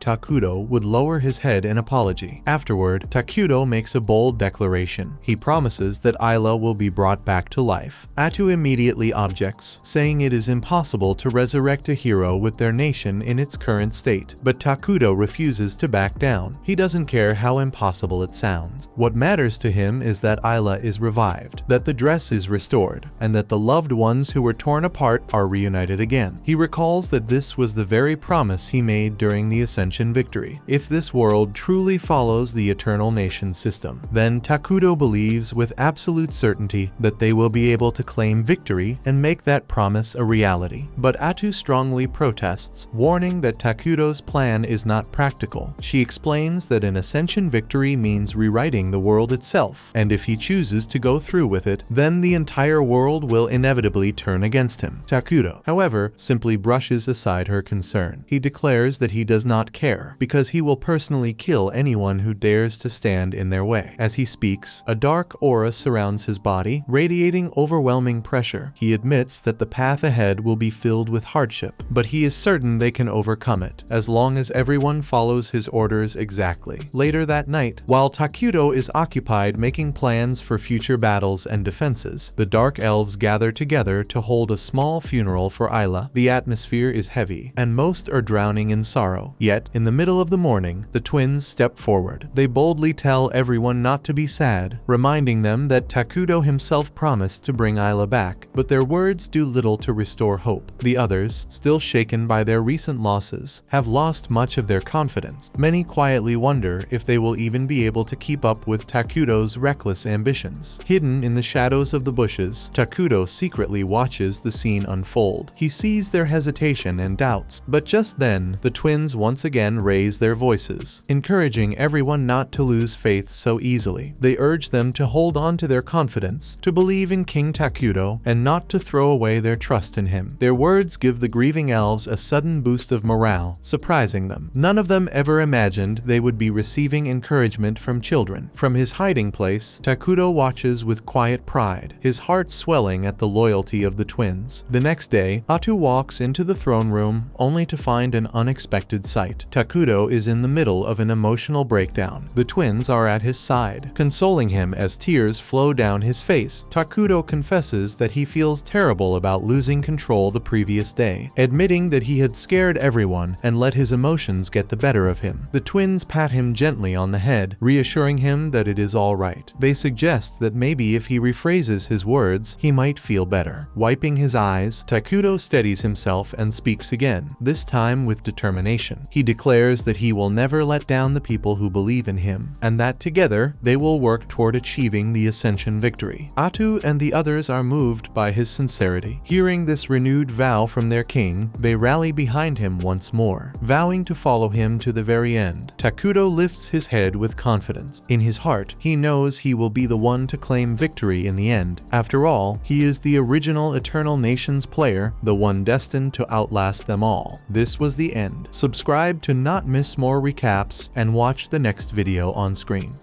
Takuto would lower his head in apology. Afterward, Takuto makes a bold declaration. He promises that Ayla will be brought back to life. Atu immediately objects, saying it is impossible to resurrect a hero with their nation in its current state. But Takuto refuses to back down. He doesn't care how impossible it sounds. What matters to him is that Ayla is revived, that the dress is restored, and that the loved ones who were torn apart are reunited again. He recalls that this was the very promise he made during the Ascension victory. If this world truly follows the Eternal Nation system, then Takuto believes with absolute certainty that they will be able to claim victory and make that promise a reality. But Atu strongly protests, warning that Takuto's plan is not practical. She explains that an Ascension victory means rewriting the world itself, and if he chooses to go through with it, then the entire world will inevitably turn against him. Takuto, however, simply brushes aside her concern. He declares that he does not care, because he will personally kill anyone who dares to stand in their way. As he speaks, a dark aura surrounds his body, radiating overwhelming pressure. He admits that the path ahead will be filled with hardship, but he is certain they can overcome it, as long as everyone follows his orders exactly. Later that night, while Takuto is occupied making plans for future battles and defenses, the Dark Elves gather together to hold a small funeral for Ayla. The atmosphere is heavy, and most are drowning in sorrow. Yet, in the middle of the morning, the twins step forward. They boldly tell everyone not to be sad, reminding them that Takuto himself promised to bring Ayla back, but their words do little to restore hope. The others, still shaken by their recent losses, have lost much of their confidence. Many quietly wonder if they will even be able to keep up with Takuto's reckless ambitions. Hidden in the shadows of the bushes, Takuto secretly watches the scene unfold. He sees their hesitation and doubts, but just then, the twins once again raise their voices, encouraging everyone not to lose faith so easily. They urge them to hold on to their confidence, to believe in King Takuto, and not to throw away their trust in him. Their words give the grieving elves a sudden boost of morale, surprising them. None of them ever imagined they would be receiving encouragement from children. From his hiding place, Takuto watches with quiet pride, his heart swelling at the loyalty of the twins. The next day, Atu walks into the throne room, only to find an unexpected sight. Takuto is in the middle of an emotional breakdown. The twins are at his side, consoling him as tears flow down his face. Takuto confesses that he feels terrible about losing control the previous day, admitting that he had scared everyone and let his emotions get the better of him. The twins pat him gently on the head, reassuring him that it is all right. They suggest that maybe if he rephrases his words, he might feel better. Wiping his eyes, Takuto steadies himself and speaks again, this time with determination. He declares that he will never let down the people who believe in him, and that together they will work toward achieving the Ascension victory. Atu and the others are moved by his sincerity. Hearing this renewed vow from their king, they rally behind him once more, vowing to follow him to the very end. Takuto lifts his head with confidence. In his heart, he knows he will be the one to claim victory in the end. After all, he is the original Eternal Nations player, the one destined to outlast them all. This was the end. Subscribe to not miss more recaps and watch the next video on screen.